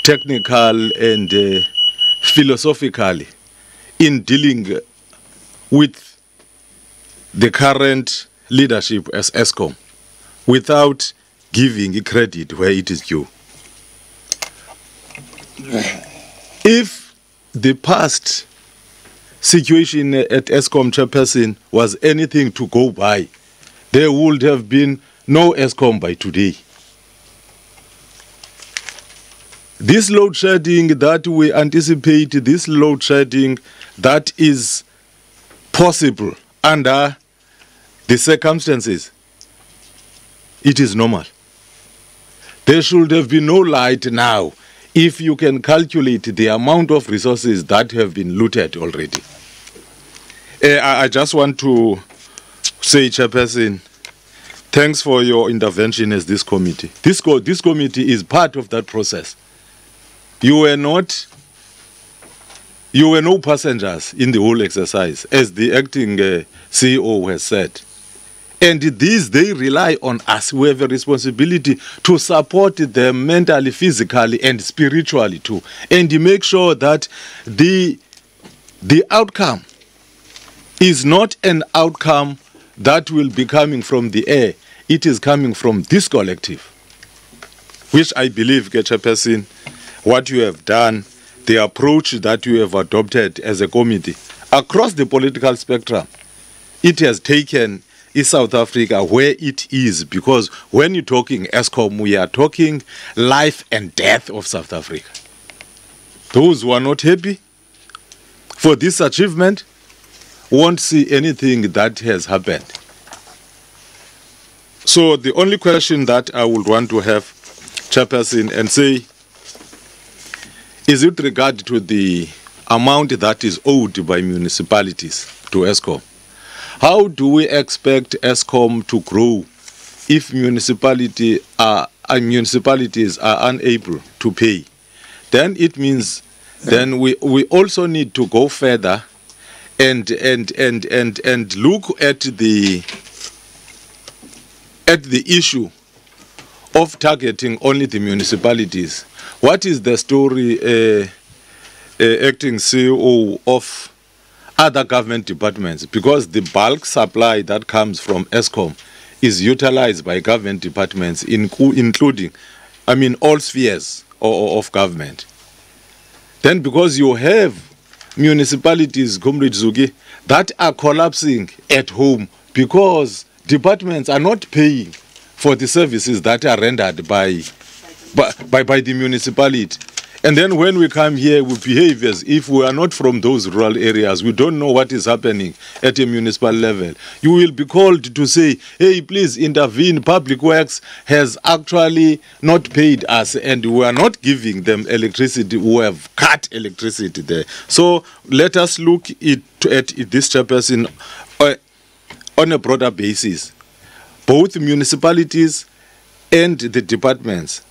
technical and philosophically in dealing with the current leadership as Eskom without giving credit where it is due. If the past situation at Eskom, Chairperson, was anything to go by, there would have been no Eskom by today. This load shedding that we anticipate, this load shedding that is possible under the circumstances, it is normal. There should have been no light now if you can calculate the amount of resources that have been looted already. I just want to say, Chairperson, thanks for your intervention as this committee. This committee is part of that process. You were no passengers in the whole exercise, as the acting CEO has said. And they rely on us. We have a responsibility to support them mentally, physically, and spiritually too. And to make sure that the outcome is not an outcome that will be coming from the air. It is coming from this collective, which I believe, Chairperson, what you have done, the approach that you have adopted as a committee across the political spectrum, it has taken South Africa where it is, because when you're talking Eskom, we are talking life and death of South Africa. Those who are not happy for this achievement won't see anything that has happened. So the only question that I would want to have, Chairperson, and say, is with regard to the amount that is owed by municipalities to Eskom. How do we expect Eskom to grow if municipalities are unable to pay? Then it means then we also need to go further and look at the issue of targeting only the municipalities. What is the story, acting CEO, of other government departments? Because the bulk supply that comes from Eskom is utilized by government departments, including, all spheres of government. Then because you have municipalities, Comrade Zuki, that are collapsing at home because departments are not paying for the services that are rendered by the municipality. And then when we come here, we behave as if we are not from those rural areas. We don't know what is happening at a municipal level. You will be called to say, hey, please intervene. Public Works has actually not paid us, and we are not giving them electricity. We have cut electricity there. So let us look at this, Chairperson, on a broader basis. Both municipalities and the departments.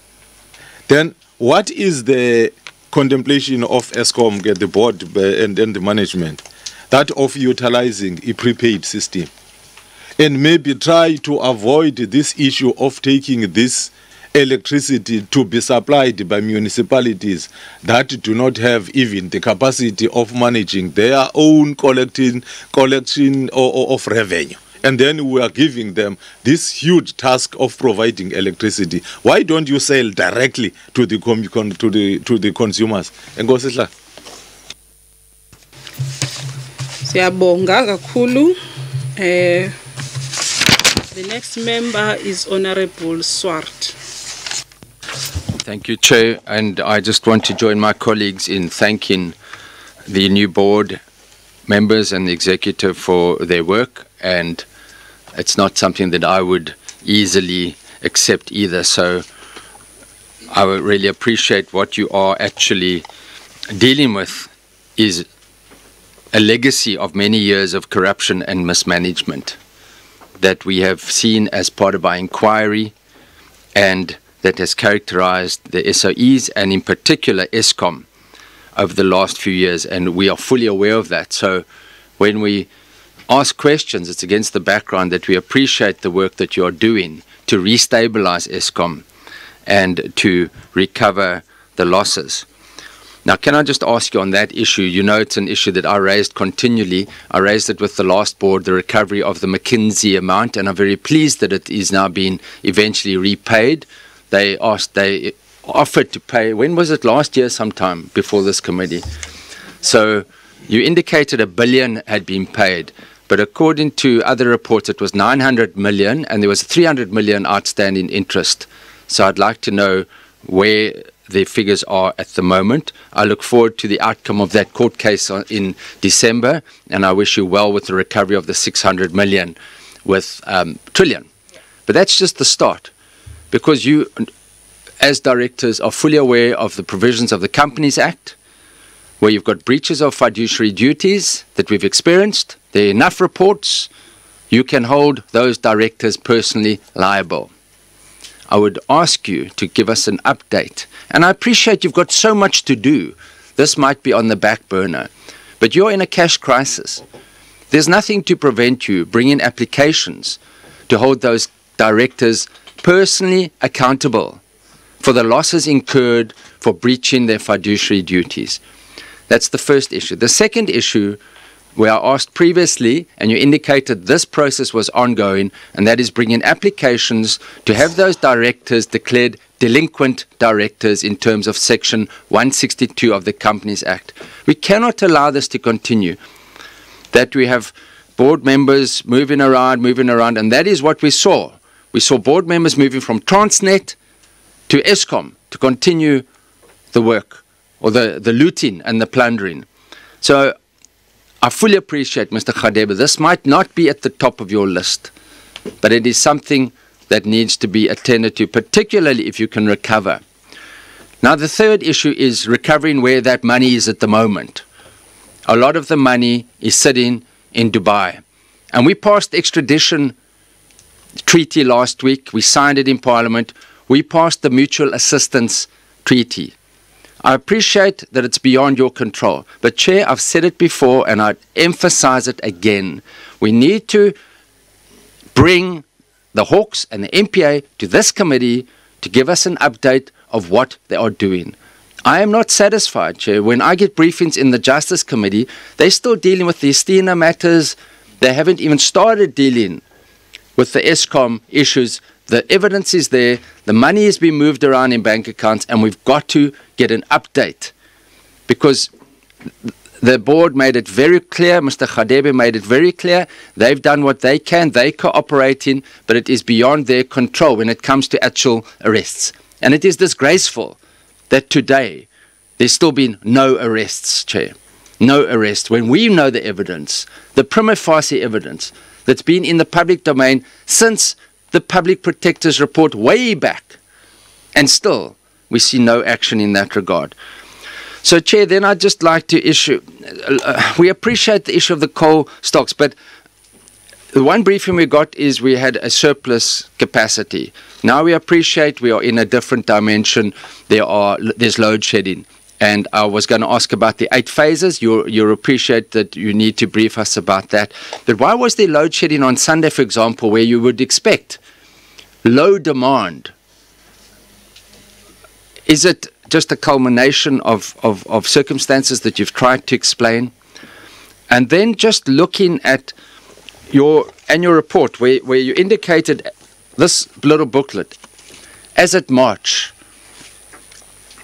Then what is the contemplation of Eskom, the board and the management, that of utilizing a prepaid system? And maybe try to avoid this issue of taking this electricity to be supplied by municipalities that do not have even the capacity of managing their own collection of revenue. And then we are giving them this huge task of providing electricity. Why don't you sell directly to the consumers? Siyabonga kakhulu. The next member is Honorable Swart. Thank you, Chair. And I just want to join my colleagues in thanking the new board members and the executive for their work. And it's not something that I would easily accept either. So I would really appreciate what you are actually dealing with is a legacy of many years of corruption and mismanagement that we have seen as part of our inquiry, and that has characterized the SOEs and in particular Eskom over the last few years, and we are fully aware of that. So when we ask questions, it's against the background that we appreciate the work that you are doing to restabilize Eskom and to recover the losses. Now, can I just ask you on that issue? You know, it's an issue that I raised continually. I raised it with the last board, the recovery of the McKinsey amount, and I'm very pleased that it is now being eventually repaid. They offered to pay, when was it, last year sometime before this committee? So you indicated $1 billion had been paid. But according to other reports, it was 900 million, and there was 300 million outstanding interest. So I'd like to know where their figures are at the moment. I look forward to the outcome of that court case in December, and I wish you well with the recovery of the 600 million with trillion. But that's just the start, because you, as directors, are fully aware of the provisions of the Companies Act, where you've got breaches of fiduciary duties that we've experienced. There are enough reports. You can hold those directors personally liable. I would ask you to give us an update. And I appreciate you've got so much to do. This might be on the back burner. But you're in a cash crisis. There's nothing to prevent you bringing applications to hold those directors personally accountable for the losses incurred for breaching their fiduciary duties. That's the first issue. The second issue, where I asked previously, and you indicated this process was ongoing, and that is bringing applications to have those directors declared delinquent directors in terms of Section 162 of the Companies Act. We cannot allow this to continue, that we have board members moving around, and that is what we saw. We saw board members moving from Transnet to Eskom to continue the work, or the looting and the plundering. So I fully appreciate, Mr. Radebe, this might not be at the top of your list, but it is something that needs to be attended to, particularly if you can recover. Now, the third issue is recovering where that money is at the moment. A lot of the money is sitting in Dubai. And we passed the extradition treaty last week. We signed it in Parliament. We passed the mutual assistance treaty. I appreciate that it's beyond your control. But, Chair, I've said it before and I'd emphasize it again. We need to bring the Hawks and the MPA to this committee to give us an update of what they are doing. I am not satisfied, Chair. When I get briefings in the Justice Committee, they're still dealing with the Estina matters. They haven't even started dealing with the Eskom issues. The evidence is there, the money has been moved around in bank accounts, and we've got to get an update. Because the board made it very clear, Mr. Radebe made it very clear, they've done what they can, they're cooperating, but it is beyond their control when it comes to actual arrests. And it is disgraceful that today there's still been no arrests, Chair. No arrests, when we know the evidence, the prima facie evidence that's been in the public domain since the Public Protector's report way back, and still we see no action in that regard. So, Chair, then I'd just like to issue, we appreciate the issue of the coal stocks, but the one briefing we got is we had a surplus capacity. Now we appreciate we are in a different dimension. There's load shedding. And I was going to ask about the 8 phases. You'll appreciate that you need to brief us about that. But why was there load shedding on Sunday, for example, where you would expect low demand? Is it just a culmination of circumstances that you've tried to explain? And then just looking at your annual report, where you indicated this little booklet, as at March,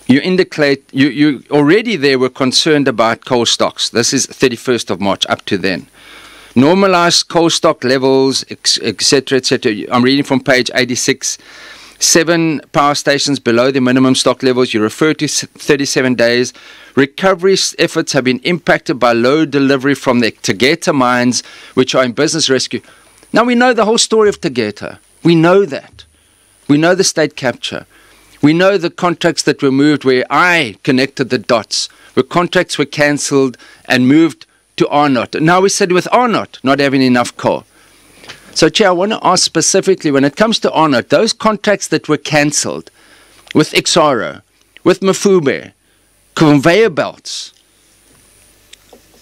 you indicate you already there were concerned about coal stocks. This is 31st of March up to then. Normalized coal stock levels, etc., etc. I'm reading from page 86. 7 power stations below the minimum stock levels. You refer to 37 days. Recovery efforts have been impacted by low delivery from the Tegeta mines, which are in business rescue. Now we know the whole story of Tegeta. We know that. We know the state capture. We know the contracts that were moved where I connected the dots, where contracts were cancelled and moved to Arnott. Now we said with Arnott not having enough coal. So, Chair, I want to ask specifically, when it comes to Arnott, those contracts that were cancelled with Exaro, with Mafube, conveyor belts,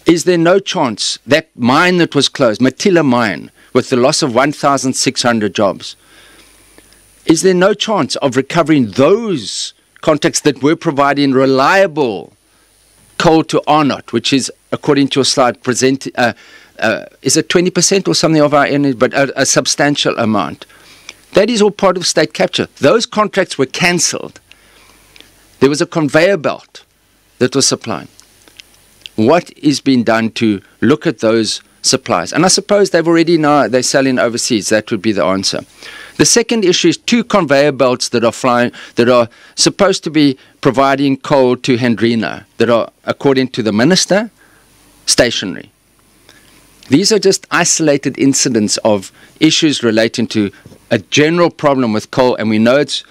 is there no chance that mine that was closed, Matila mine, with the loss of 1,600 jobs, is there no chance of recovering those contracts that were providing reliable coal to Arnott, which is, according to your slide, is it 20% or something of our energy, but a substantial amount? That is all part of state capture. Those contracts were cancelled. There was a conveyor belt that was supplying. What is being done to look at those suppliers. And I suppose they've already now, they're selling overseas. That would be the answer. The second issue is 2 conveyor belts that are flying, that are supposed to be providing coal to Hendrina, that are, according to the minister, stationary. These are just isolated incidents of issues relating to a general problem with coal, and we know it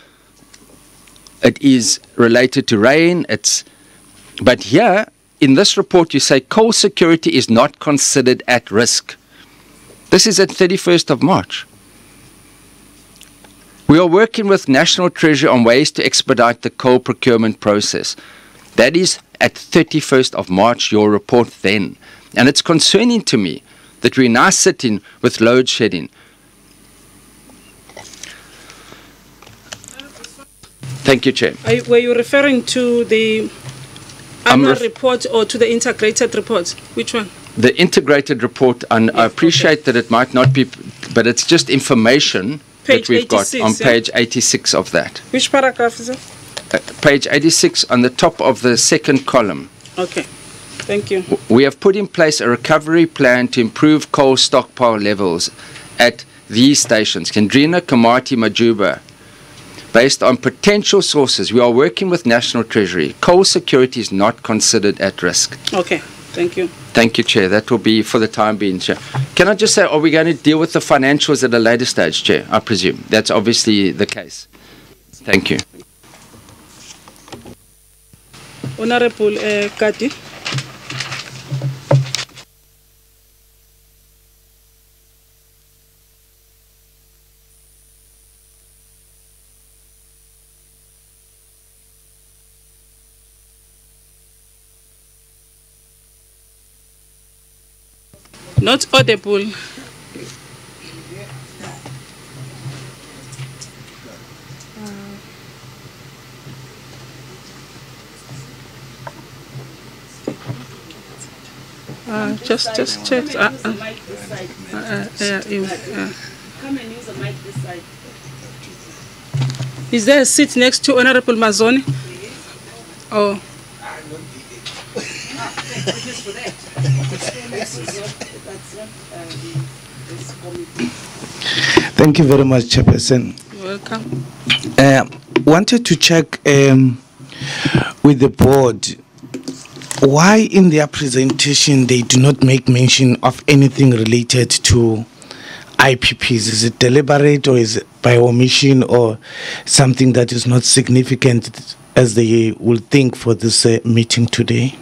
is related to rain. But here, in this report, you say coal security is not considered at risk. This is at 31st of March. We are working with National Treasury on ways to expedite the coal procurement process. That is at 31st of March, your report then. And it's concerning to me that we're now sitting with load shedding. Thank you, Chair. Were you referring to the annual report or to the integrated report? Which one? The integrated report, and yes, I appreciate that it might not be, but it's just information page that we've 86, got on page 86 of that. Which paragraph is it? Page 86 on the top of the second column. Okay, thank you. We have put in place a recovery plan to improve coal stockpile levels at these stations, Hendrina, Komati, Majuba. Based on potential sources, we are working with National Treasury. Coal security is not considered at risk. Okay, thank you. Thank you, Chair. That will be for the time being, Chair. Can I just say, are we going to deal with the financials at a later stage, Chair? I presume. That's obviously the case. Thank you. Honorable Kati. Not audible. Just check. Come and use the mic this side. Is there a seat next to Honorable Mazoni? Oh. Thank you very much, Chairperson. You're welcome. Wanted to check with the board why in their presentation they do not make mention of anything related to IPPs. Is it deliberate or is it by omission or something that is not significant as they will think for this meeting today?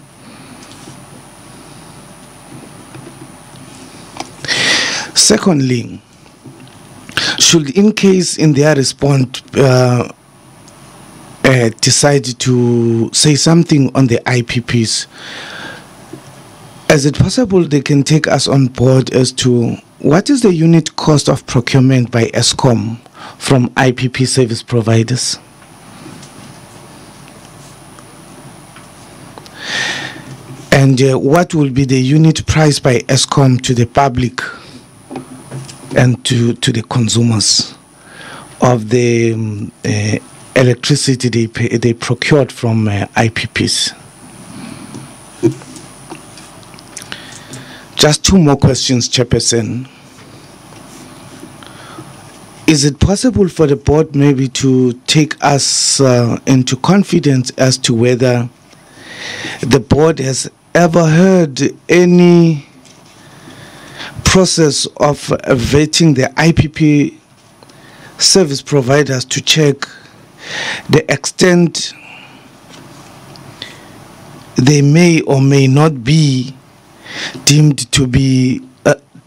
Secondly, should in case in their response decide to say something on the IPPs, is it possible they can take us on board as to what is the unit cost of procurement by Eskom from IPP service providers? And what will be the unit price by Eskom to the public and to the consumers of the electricity they procured from IPPs? Just 2 more questions, Chairperson. Is it possible for the board maybe to take us into confidence as to whether the board has ever heard any process of vetting the IPP service providers to check the extent they may or may not be deemed to be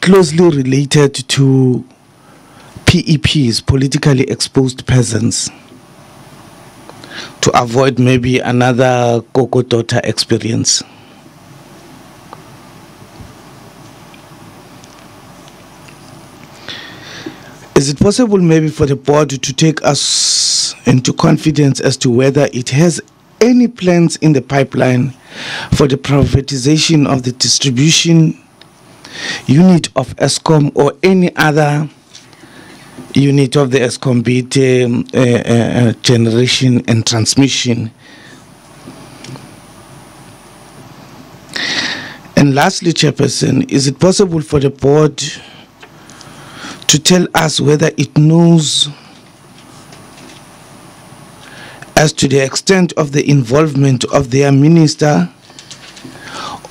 closely related to PEPs, politically exposed persons, to avoid maybe another Coco daughter experience? Is it possible maybe for the board to take us into confidence as to whether it has any plans in the pipeline for the privatization of the distribution unit of Eskom or any other unit of the Eskom, be it generation and transmission? And lastly, Chairperson, is it possible for the board to tell us whether it knows as to the extent of the involvement of their minister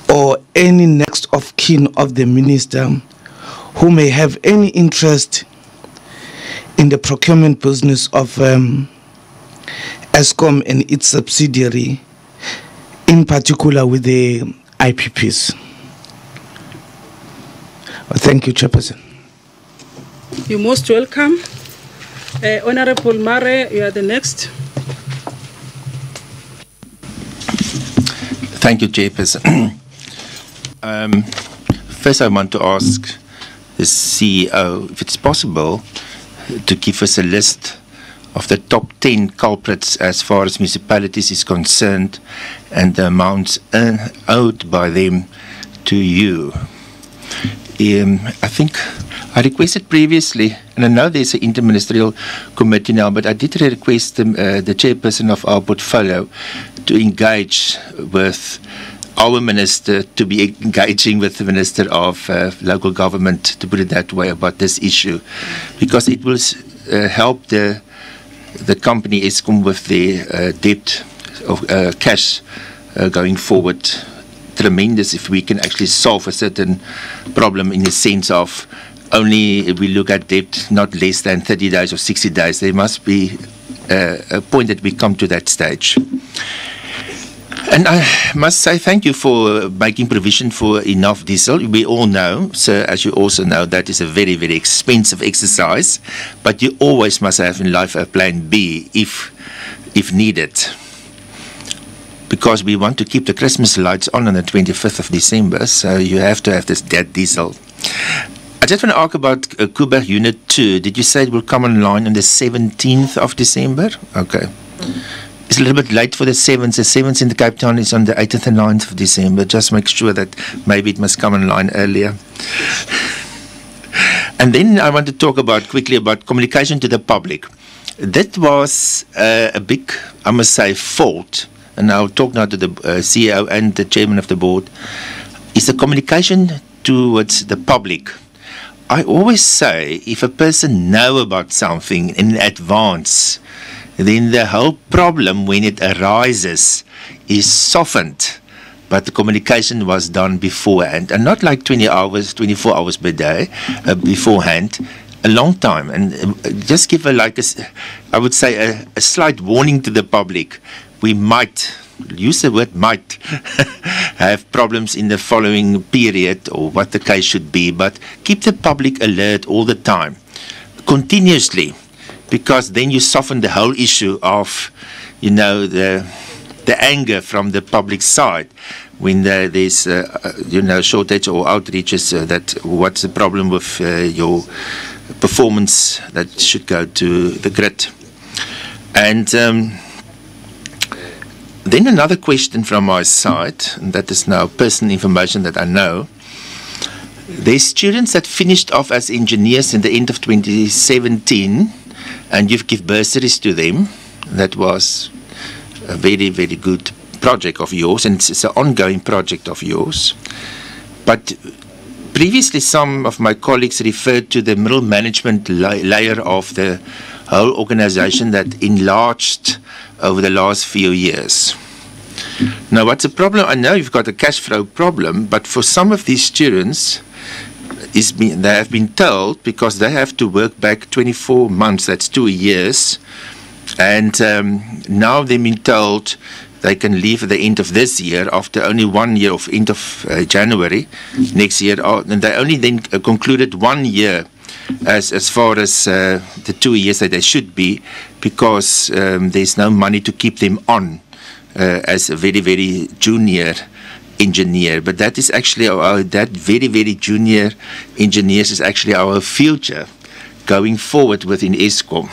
or any next of kin of the minister who may have any interest in the procurement business of Eskom and its subsidiary, in particular with the IPPs? Thank you, Chairperson. You're most welcome. Honorable Mare, you are the next. Thank you, Chairperson. First, I want to ask the CEO if it's possible to give us a list of the top 10 culprits as far as municipalities is concerned and the amounts owed by them to you. I think I requested previously, and I know there's an interministerial committee now, but I did request the chairperson of our portfolio to engage with our minister, to be engaging with the Minister of Local Government, to put it that way, about this issue, because it will help the company Eskom with their debt of cash going forward. Tremendous if we can actually solve a certain problem in the sense of only if we look at debt not less than 30 days or 60 days. There must be a point that we come to that stage. And I must say thank you for making provision for enough diesel. We all know, sir, as you also know, that is a very, very expensive exercise, but you always must have in life a plan B if needed, because we want to keep the Christmas lights on the 25th of December, so you have to have that diesel. I just want to ask about Kuba Unit 2. Did you say it will come online on the 17th of December? Okay. It's a little bit late for the 7th. The 7th in the Cape Town is on the 8th and 9th of December. Just make sure that maybe it must come online earlier. And then I want to talk quickly about communication to the public. That was a big, I must say, fault. And I'll talk now to the CEO and the chairman of the board. Is the communication towards the public. I always say, if a person knows about something in advance, then the whole problem when it arises is softened. But the communication was done beforehand, and not like 20 hours, 24 hours per day beforehand, a long time. And just give I would say a slight warning to the public. We might, use the word might, have problems in the following period, or what the case should be, but keep the public alert all the time, continuously, because then you soften the whole issue of, the anger from the public side when there's, shortage or outreaches that what's the problem with your performance that should go to the grid. And then another question from my side, and that is now personal information that I know. There's students that finished off as engineers in the end of 2017, and you've given bursaries to them. That was a very, very good project of yours, and it's an ongoing project of yours. But previously, some of my colleagues referred to the middle management layer of the whole organization that enlarged over the last few years. Now, what's the problem? I know you've got a cash flow problem, but for some of these students, they have been told, because they have to work back 24 months, that's 2 years, and now they've been told they can leave at the end of this year after only 1 year, of end of January next year, and they only then concluded 1 year as far as the 2 years that they should be, because there's no money to keep them on as a very, very junior engineer. But that is actually that very, very junior engineers is actually our future going forward within Eskom.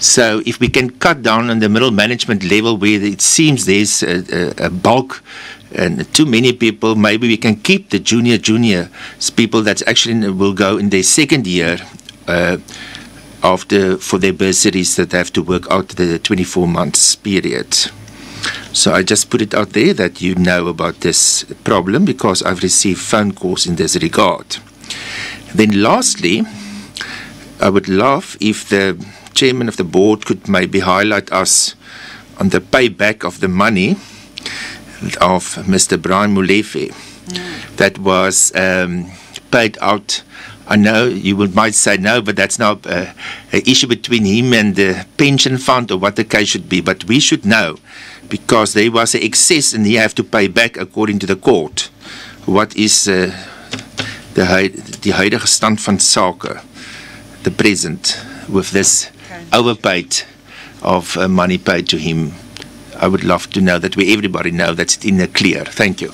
So if we can cut down on the middle management level where it seems there's a bulk and too many people, maybe we can keep the junior people that actually will go in their second year for their bursaries that have to work out the 24 months period. So I just put it out there that you know about this problem because I've received phone calls in this regard. Then lastly, I would love if the chairman of the board could maybe highlight us on the payback of the money of Mr. Brian Molefe that was paid out. I know you might say no, but that's now an issue between him and the pension fund or what the case should be. But we should know because there was an excess and he have to pay back according to the court. What is die huidige stand van sake, the present, with this overpaid of money paid to him? I would love to know that everybody know that's in the clear. Thank you.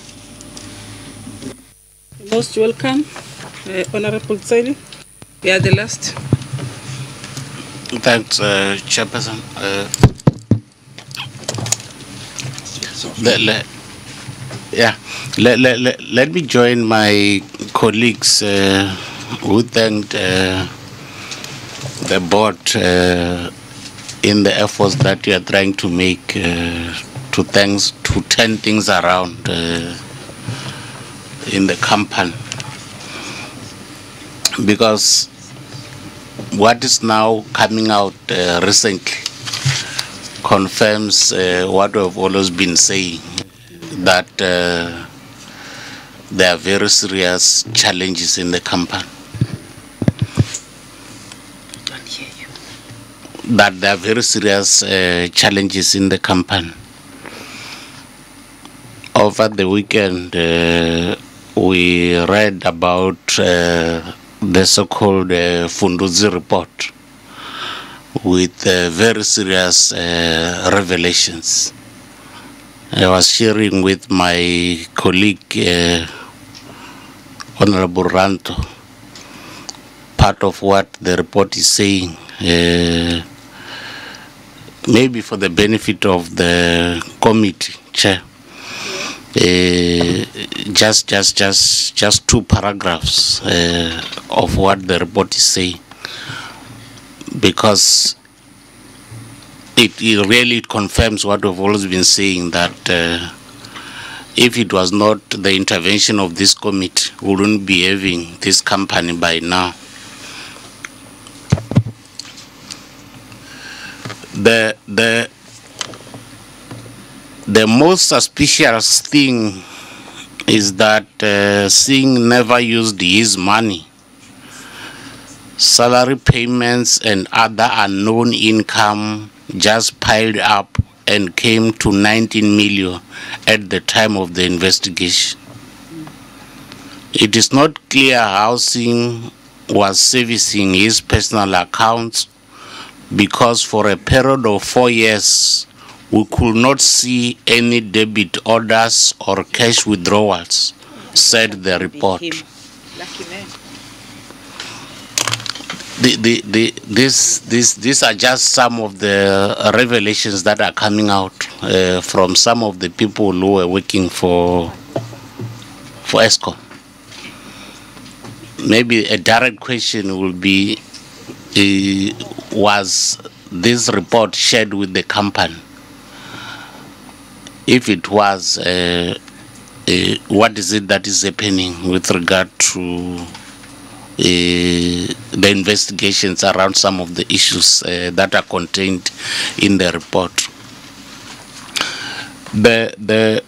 Most welcome, Honorable Tseli. You are the last. Thanks, Chairperson. Let me join my colleagues who thanked the board in the efforts that you are trying to make to turn things around in the company. Because what is now coming out recently confirms what we've always been saying, that there are very serious challenges in the company. That there are very serious challenges in the company. Over the weekend, we read about the so-called Funduzi report with very serious revelations. I was sharing with my colleague, Honorable Ranto, part of what the report is saying. Maybe for the benefit of the committee chair, just 2 paragraphs of what the report is saying, because it really confirms what we've always been saying, that if it was not the intervention of this committee, we wouldn't be having this company by now. The most suspicious thing is that Singh never used his money. Salary payments and other unknown income just piled up and came to 19 million at the time of the investigation. It is not clear how Singh was servicing his personal accounts, because for a period of 4 years, we could not see any debit orders or cash withdrawals, said the report. These are just some of the revelations that are coming out from some of the people who were working for Eskom. Maybe a direct question will be, was this report shared with the company? If it was, what is it that is happening with regard to the investigations around some of the issues that are contained in the report? The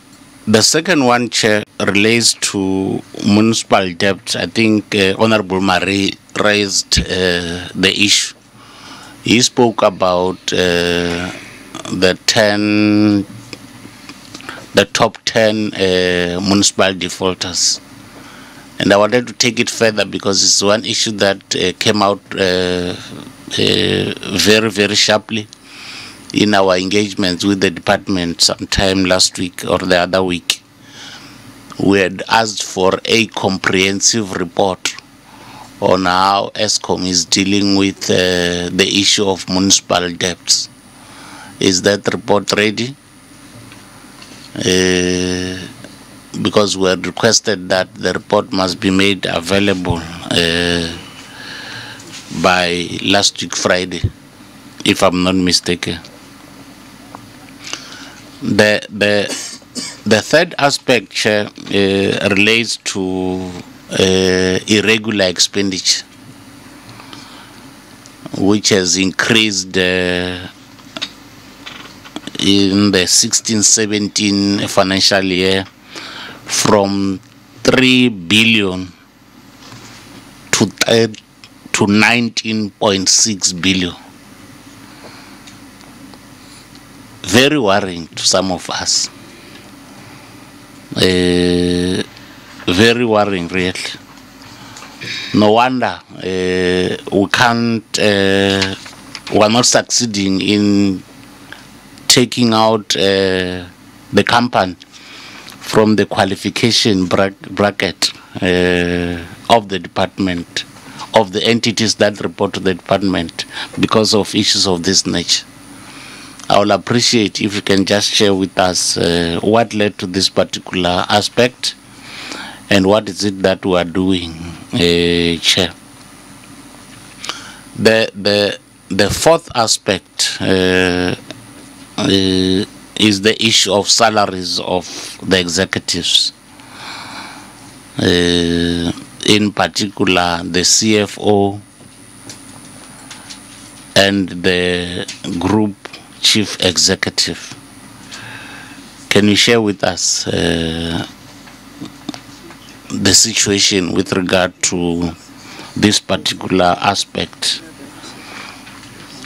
second one, Chair, relates to municipal debt. I think Honorable Marie raised the issue. He spoke about the top 10 municipal defaulters. And I wanted to take it further because it's one issue that came out very, very sharply in our engagements with the department sometime last week or the other week. We had asked for a comprehensive report on how Eskom is dealing with the issue of municipal debts. Is that report ready? Because we had requested that the report must be made available by last week Friday, if I'm not mistaken. The third aspect, Chair, relates to irregular expenditure, which has increased in the 16-17 financial year from 3 billion to 19.6 billion. Very worrying to some of us. Very worrying, really. No wonder we can't, we're not succeeding in taking out the company from the qualification bracket of the department, of the entities that report to the department because of issues of this nature. I will appreciate if you can just share with us what led to this particular aspect and what is it that we are doing, Chair. The fourth aspect is the issue of salaries of the executives, in particular the CFO and the group chief executive. Can you share with us the situation with regard to this particular aspect,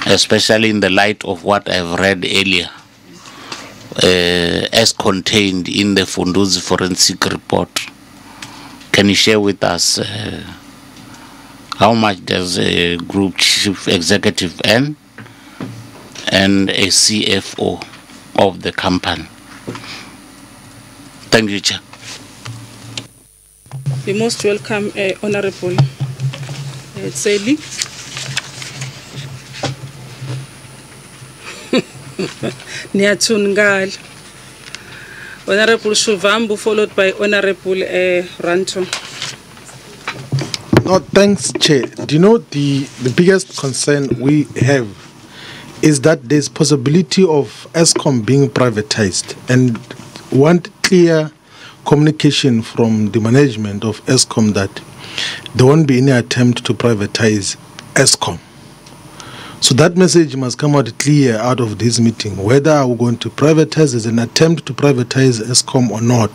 especially in the light of what I've read earlier as contained in the Funduzi forensic report? Can you share with us how much does a group chief executive earn and a CFO of the company? Thank you, Chair. You're most welcome, Honorable Tseli. Niyathungal. Honorable Shuvambu, followed by Honorable Ranto. No, thanks, Chair. Do you know the biggest concern we have is that there's possibility of Eskom being privatized, and want clear communication from the management of Eskom that there won't be any attempt to privatize Eskom. So that message must come out clear out of this meeting, whether we're going to privatize as an attempt to privatize Eskom or not.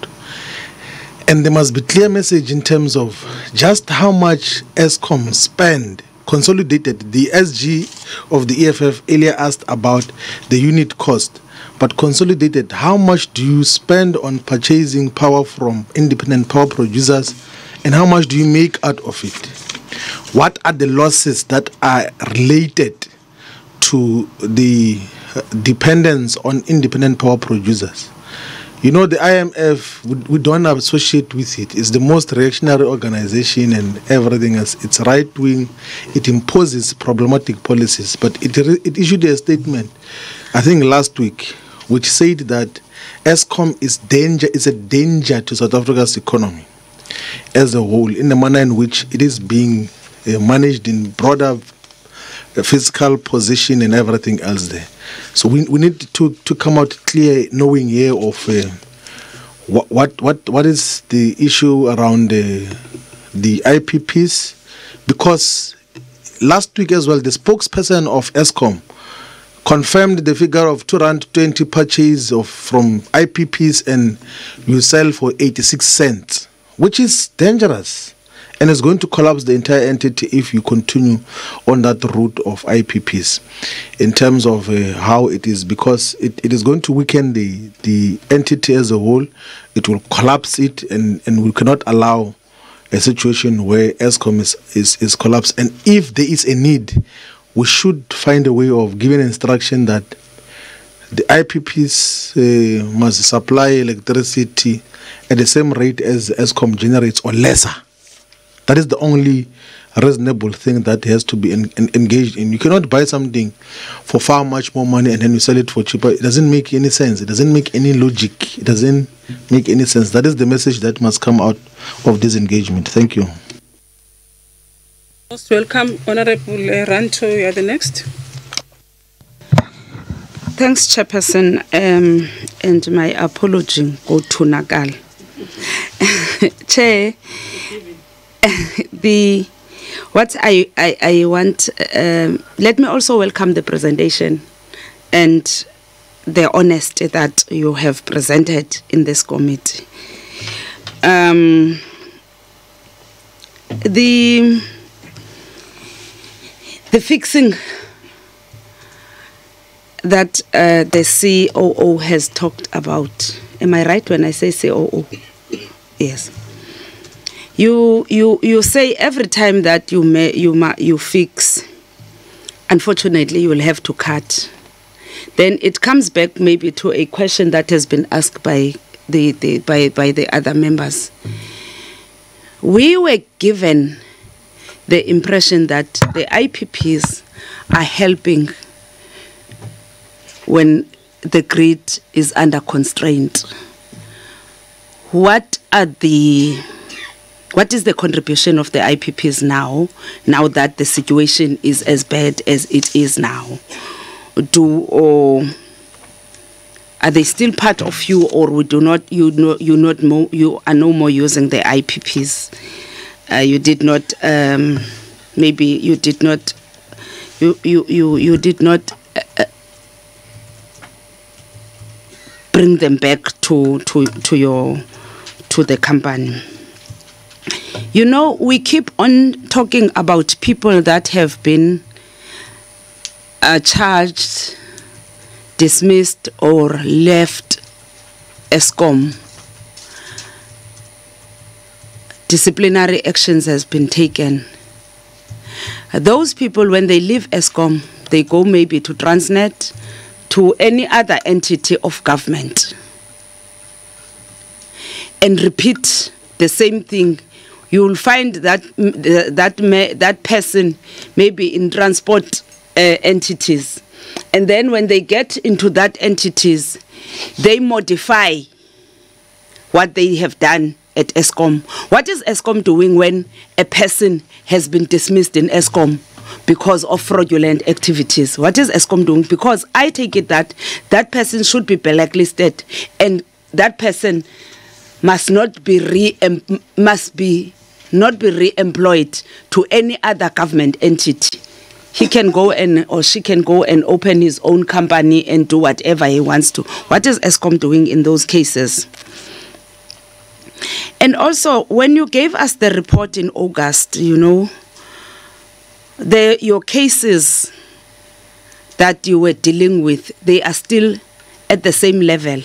And there must be clear message in terms of just how much Eskom spend consolidated. The SG of the EFF earlier asked about the unit cost, but consolidated, how much do you spend on purchasing power from independent power producers and how much do you make out of it? What are the losses that are related to the dependence on independent power producers? You know, the IMF, we don't associate with it. It's the most reactionary organization and everything else. It's right-wing. It imposes problematic policies. But it issued a statement, I think last week, which said that Eskom is a danger to South Africa's economy as a whole, in the manner in which it is being managed in broader fiscal position and everything else there. So we need to come out clear, knowing here of what is the issue around the IPPs, because last week as well the spokesperson of Eskom confirmed the figure of R2.20 purchase from IPPs and you sell for 86 cents, which is dangerous. And it's going to collapse the entire entity if you continue on that route of IPPs in terms of how it is, because it is going to weaken the entity as a whole. It will collapse it, and we cannot allow a situation where Eskom is collapsed. And if there is a need, we should find a way of giving instruction that the IPPs must supply electricity at the same rate as Eskom generates or lesser. That is the only reasonable thing that has to be engaged in. You cannot buy something for far much more money and then you sell it for cheaper. It doesn't make any sense. It doesn't make any logic. It doesn't make any sense. That is the message that must come out of this engagement. Thank you. Most welcome, Honorable Ranto. You are the next. Thanks, Chairperson, and my apology go to Nagal. Chair, what I want, let me also welcome the presentation and the honesty that you have presented in this committee. The fixing that the COO has talked about. Am I right when I say COO? Yes. You say every time that you fix, unfortunately you will have to cut. Then it comes back maybe to a question that has been asked by the other members. We were given the impression that the IPPs are helping when the grid is under constraint. What is the contribution of the IPPs now that the situation is as bad as it is now? Are they still part of you, or you are no more using the IPPs? You did not. Maybe you did not. You did not bring them back to the company. You know, we keep on talking about people that have been charged, dismissed, or left Eskom. Disciplinary actions has been taken. Those people, when they leave Eskom, they go maybe to Transnet, to any other entity of government, and repeat the same thing. You will find that that person maybe in transport entities, and then when they get into that entities, they modify what they have done at Eskom. What is Eskom doing when a person has been dismissed in Eskom because of fraudulent activities? What is Eskom doing? Because I take it that that person should be blacklisted, and that person must not be re-employed to any other government entity. He can go or she can go and open his own company and do whatever he wants to. What is Eskom doing in those cases? And also, when you gave us the report in August, you know, your cases that you were dealing with, they are still at the same level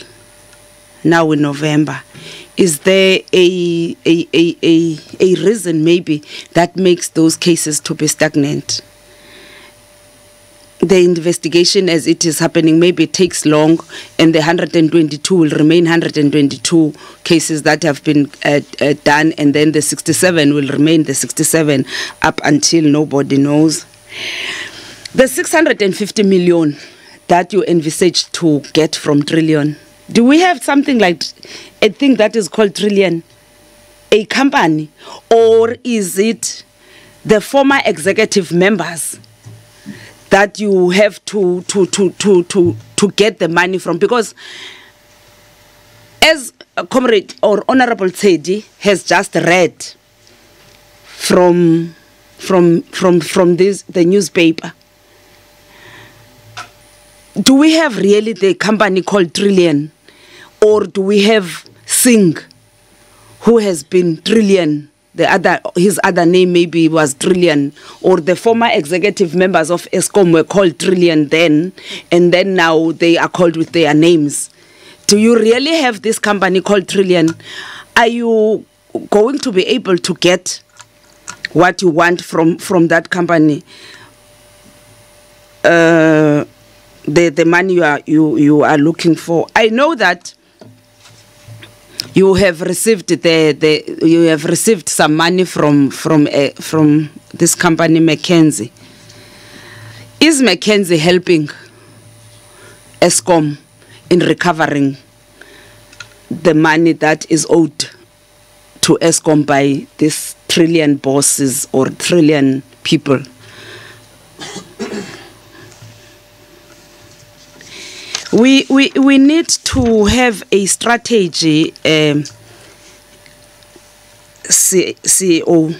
now in November. Is there a reason maybe that makes those cases to be stagnant? The investigation as it is happening maybe takes long, and the 122 will remain 122 cases that have been done, and then the 67 will remain the 67 up until nobody knows. The 650 million that you envisage to get from Trillion, do we have something like a thing that is called Trillion, a company, or is it the former executive members that you have to get the money from? Because as Comrade or Honorable Tedi has just read from the newspaper, do we have really the company called Trillion, or do we have Singh, who has been Trillion? His other name maybe was Trillion, or the former executive members of Eskom were called Trillion then, and then now they are called with their names. Do you really have this company called Trillion? Are you going to be able to get what you want from that company? The money you are looking for. I know that you have received you have received some money from this company McKinsey. Is McKinsey helping Eskom in recovering the money that is owed to Eskom by these Trillion bosses or Trillion people? We need to have a strategy, CEO,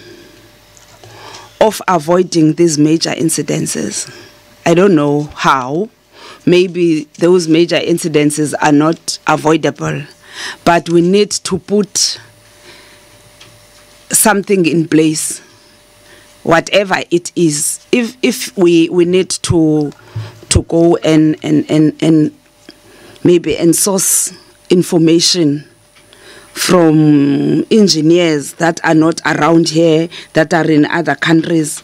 of avoiding these major incidences. I don't know how. Maybe those major incidences are not avoidable, but we need to put something in place, whatever it is. If we need to go and maybe source information from engineers that are not around here, that are in other countries,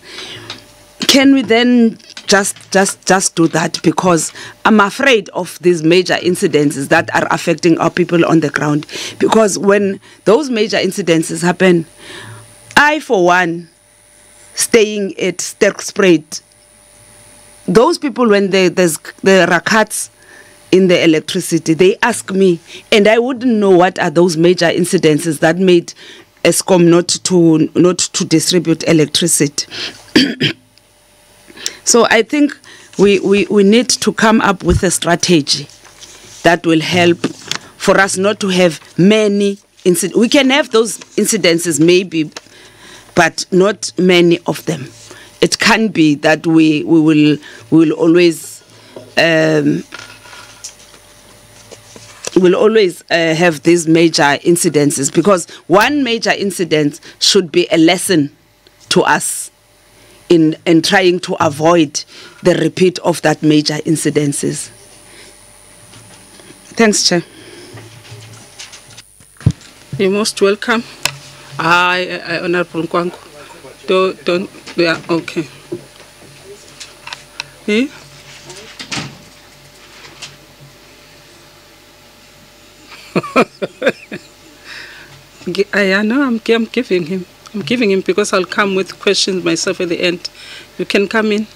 can we then just do that? Because I'm afraid of these major incidences that are affecting our people on the ground. Because when those major incidences happen, I, for one, staying at Sterkspruit, those people, when there are cuts in the electricity, they ask me, and I wouldn't know what are those major incidences that made Eskom not to distribute electricity. So I think we need to come up with a strategy that will help for us not to have many incidents. We can have those incidences maybe, but not many of them. It can be that we will always have these major incidences, because one major incident should be a lesson to us in trying to avoid the repeat of that major incidences. Thanks, Chair. You're most welcome. Honorable Nkwangu. Don't, yeah, okay. Eh? I know, I'm giving him. I'm giving him because I'll come with questions myself at the end. You can come in.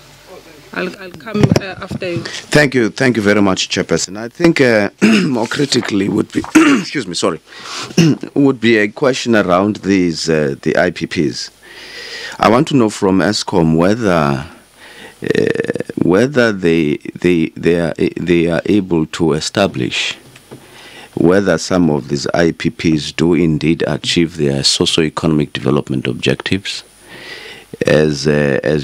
I'll come after you. Thank you very much, Chairperson. I think more critically would be, excuse me, sorry, would be a question around these the IPPs. I want to know from Eskom whether they are able to establish whether some of these IPPs do indeed achieve their socio-economic development objectives. As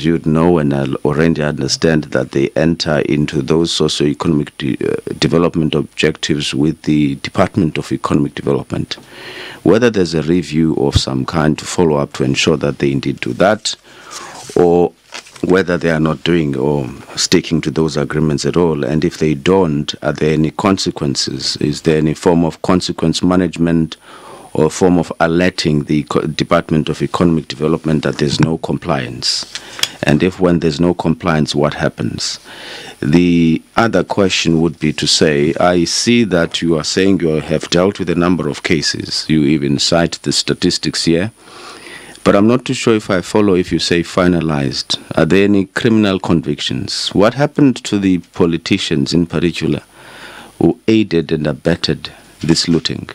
you'd know and I already understand that they enter into those socio-economic development objectives with the Department of Economic Development. Whether there's a review of some kind to follow up to ensure that they indeed do that, or whether they are not doing or sticking to those agreements at all. And if they don't, are there any consequences? Is there any form of consequence management or a form of alerting the Department of Economic Development that there's no compliance? And if when there's no compliance, what happens? The other question would be to say, I see that you are saying you have dealt with a number of cases. You even cite the statistics here. But I'm not too sure if I follow if you say finalized. Are there any criminal convictions? What happened to the politicians in particular who aided and abetted this looting?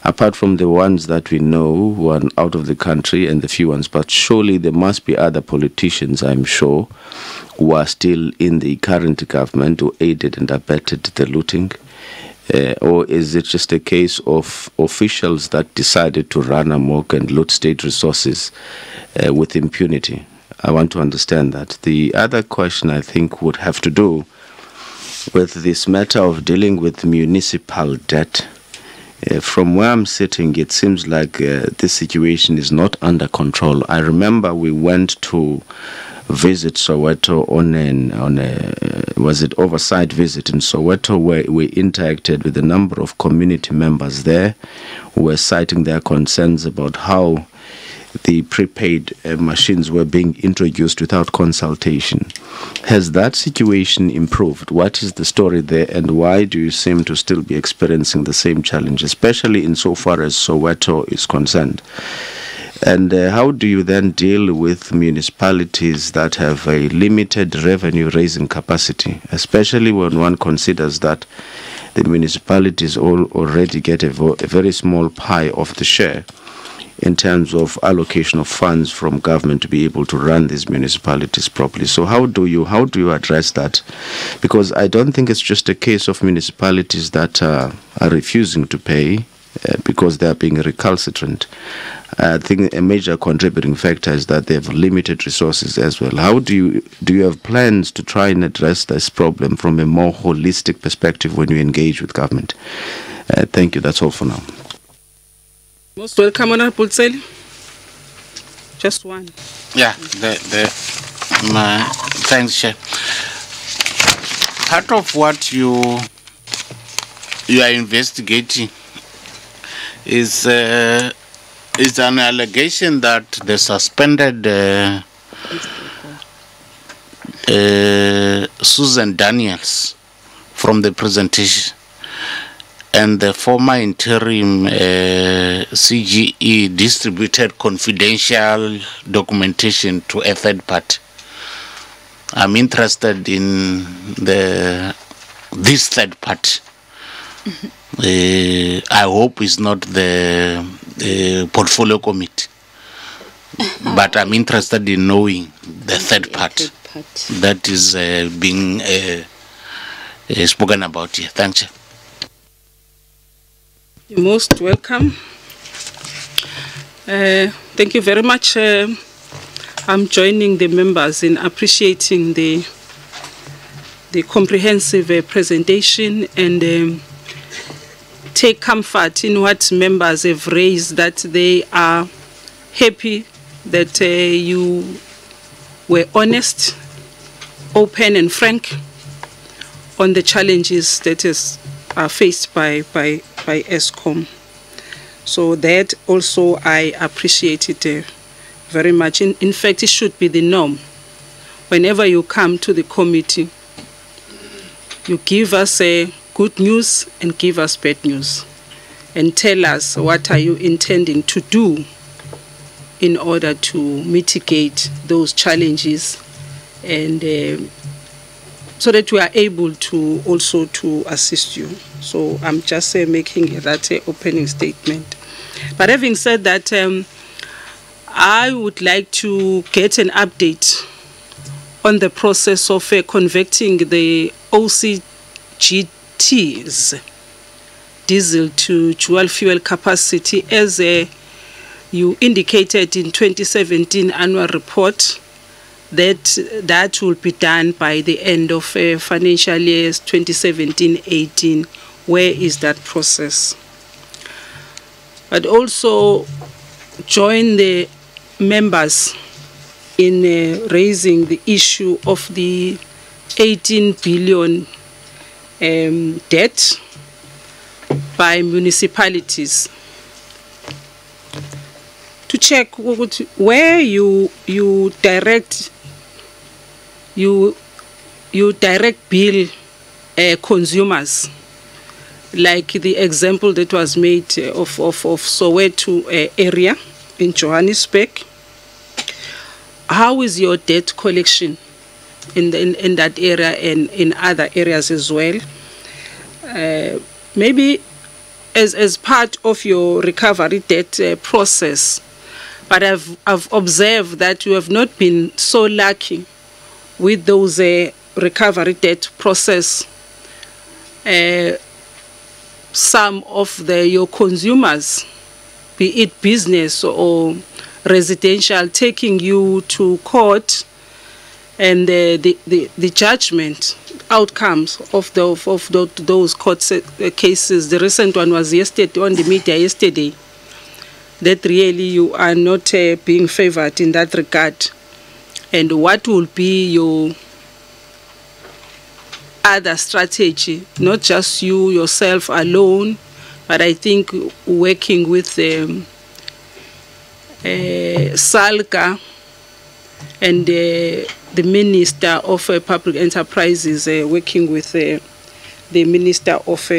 Apart from the ones that we know who are out of the country and the few ones, but surely there must be other politicians, I'm sure, who are still in the current government who aided and abetted the looting. Or is it just a case of officials that decided to run amok and loot state resources with impunity? I want to understand that. The other question I think would have to do with this matter of dealing with municipal debt. From where I'm sitting, it seems like this situation is not under control. I remember we went to visit Soweto on a was it oversight visit in Soweto, where we interacted with a number of community members there who were citing their concerns about how the prepaid machines were being introduced without consultation. Has that situation improved? What is the story there, and why do you seem to still be experiencing the same challenge, especially insofar as Soweto is concerned? And how do you then deal with municipalities that have a limited revenue-raising capacity, especially when one considers that the municipalities all already get a very small pie of the share in terms of allocation of funds from government to be able to run these municipalities properly. So how do you address that? Because I don't think it's just a case of municipalities that are refusing to pay because they are being recalcitrant. I think a major contributing factor is that they have limited resources as well. How do you have plans to try and address this problem from a more holistic perspective when you engage with government? Thank you. That's all for now. Most welcome, Honorable Tseli. Just one. Yeah, thanks, Chair. Part of what you are investigating is an allegation that the suspended Susan Daniels from the presentation and the former interim CGE distributed confidential documentation to a third party. I'm interested in this third party. I hope it's not the portfolio committee, but I'm interested in knowing the third party that is being spoken about here. Thanks, Chair. You're most welcome. Thank you very much. I'm joining the members in appreciating the comprehensive presentation and take comfort in what members have raised, that they are happy that you were honest, open and frank on the challenges that are faced by Eskom. So that also I appreciate it very much. In fact, it should be the norm. Whenever you come to the committee, you give us good news and give us bad news, and tell us what are you intending to do in order to mitigate those challenges, and so that we are able to also to assist you. So I'm just making that opening statement. But having said that, I would like to get an update on the process of converting the OCGT's diesel to dual fuel capacity, as you indicated in 2017 annual report, that will be done by the end of financial years 2017-18. Where is that process? But also join the members in raising the issue of the 18 billion debt by municipalities, to check where you direct bill consumers, like the example that was made of Soweto area in Johannesburg. How is your debt collection in that area and in other areas as well? Maybe as part of your recovery debt process, but I've observed that you have not been so lucky with those recovery debt process. Some of your consumers, be it business or residential, taking you to court, and the judgment outcomes of those court cases. The recent one was yesterday, on the media yesterday, that really you are not being favored in that regard. And what will be your other strategy, not just you yourself alone, but I think working with SALGA and the Minister of Public Enterprises, working with the Minister of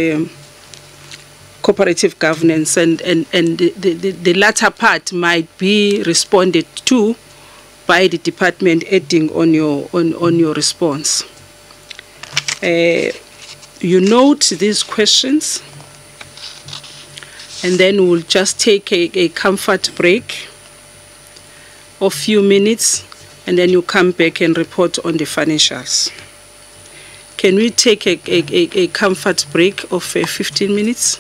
Cooperative Governance, and the latter part might be responded to by the department adding on your response. You note these questions, and then we'll just take a comfort break of few minutes, and then you come back and report on the financials. Can we take a comfort break of 15 minutes?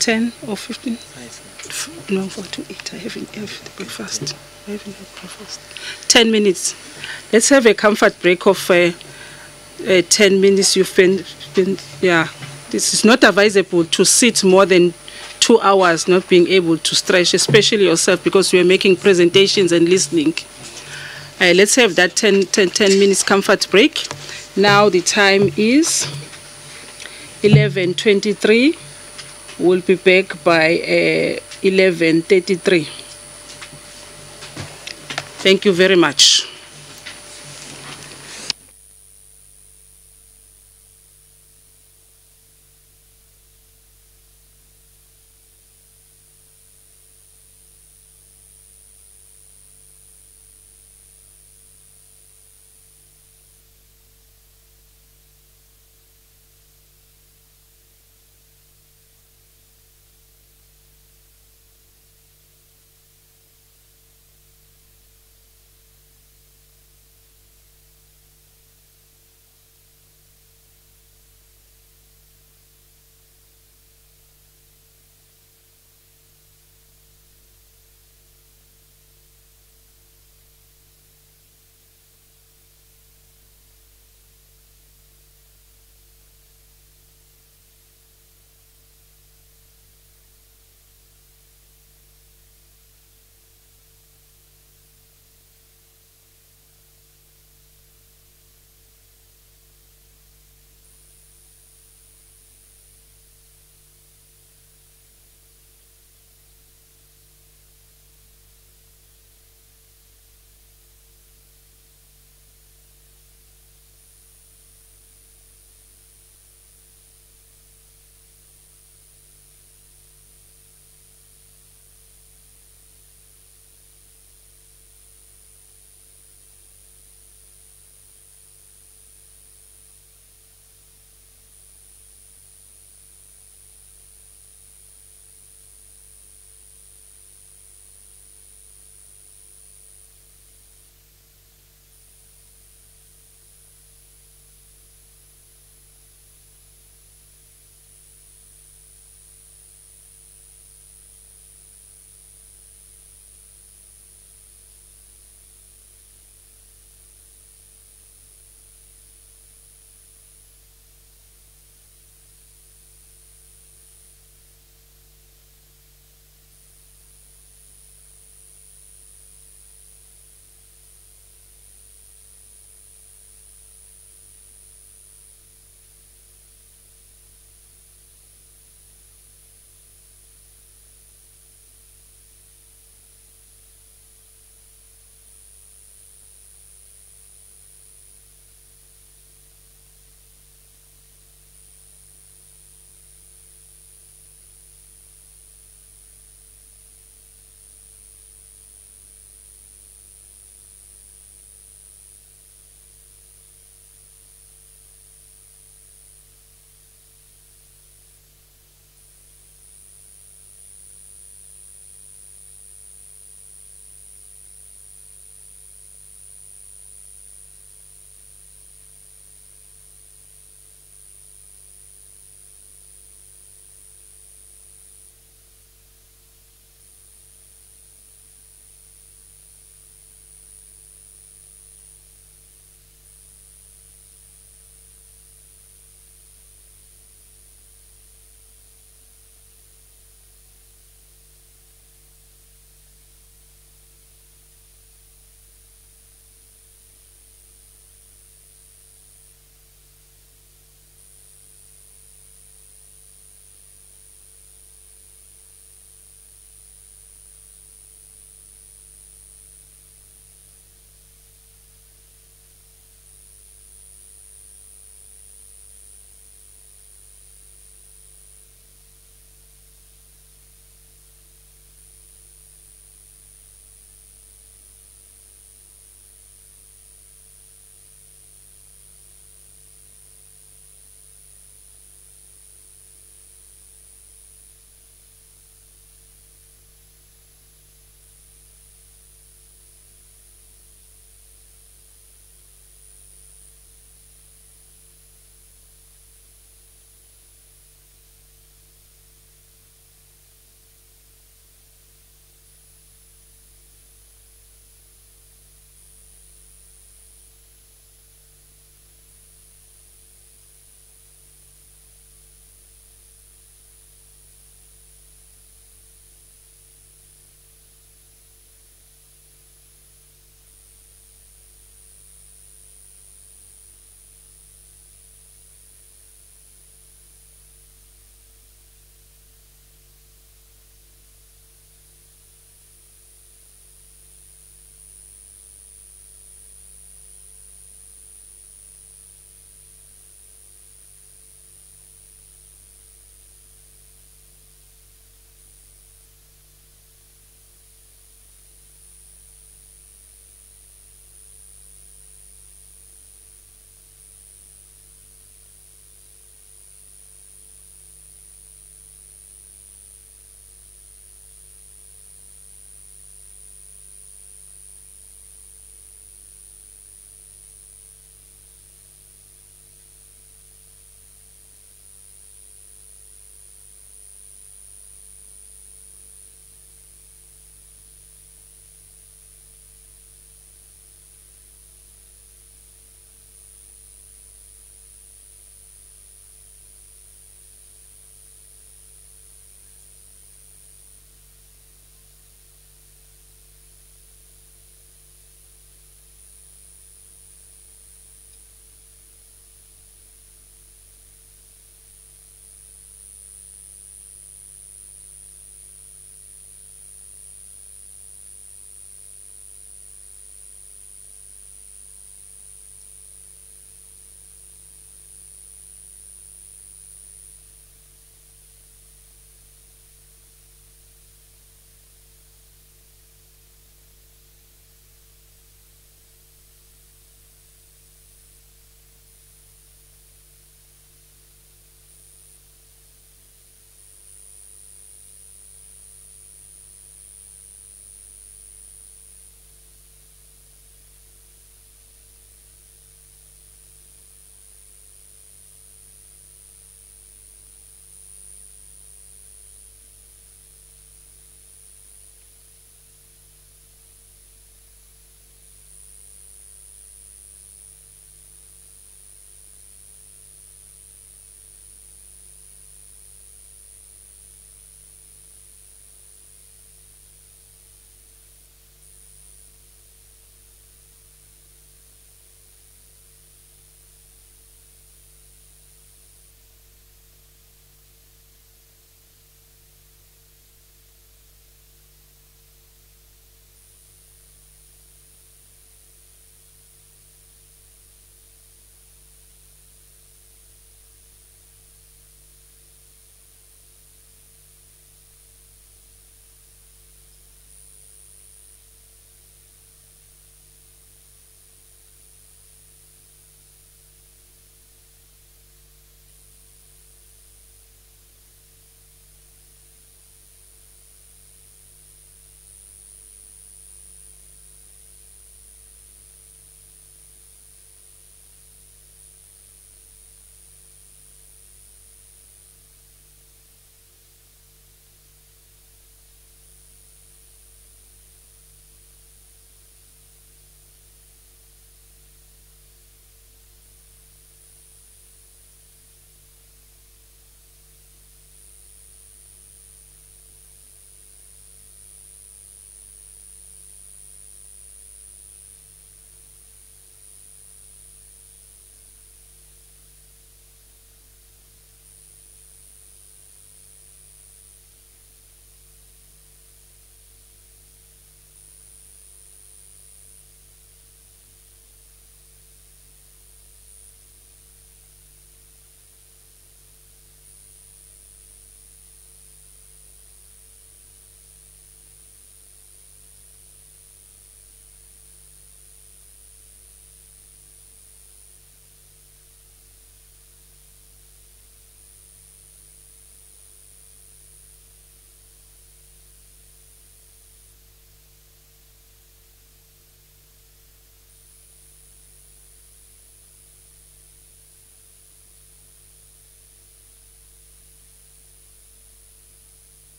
10 or 15? No, for to eat. I haven't had breakfast. 10 minutes. Let's have a comfort break of 10 minutes. You've been, yeah. This is not advisable to sit more than 2 hours, not being able to stretch, especially yourself, because we are making presentations and listening. Let's have that 10 minutes comfort break. Now the time is 11:23. We'll be back by 11:33. Thank you very much.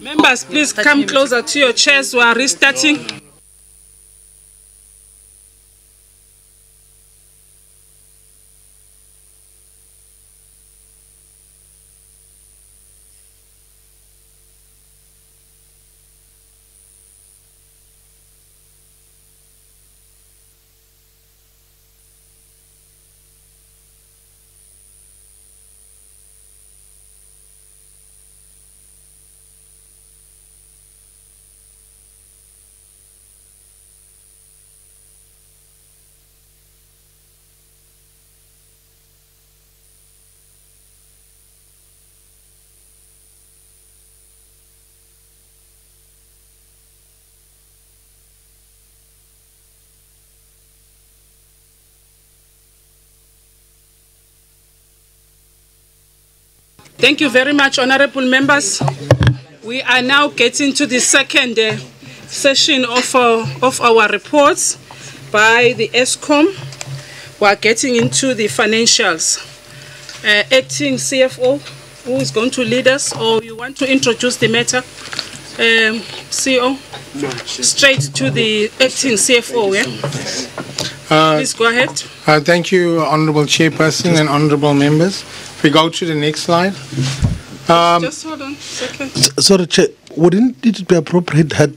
Members, please come closer to your chairs. We are restarting. Thank you very much, honorable members. We are now getting to the second session of our reports by the Eskom. We are getting into the financials. Acting CFO, who is going to lead us, or you want to introduce the matter? CEO? Straight to the acting CFO, yeah? Please go ahead. Thank you, Honourable Chairperson and Honourable Members. If we go to the next slide. Just hold on a second. Sorry, Chair, wouldn't it be appropriate that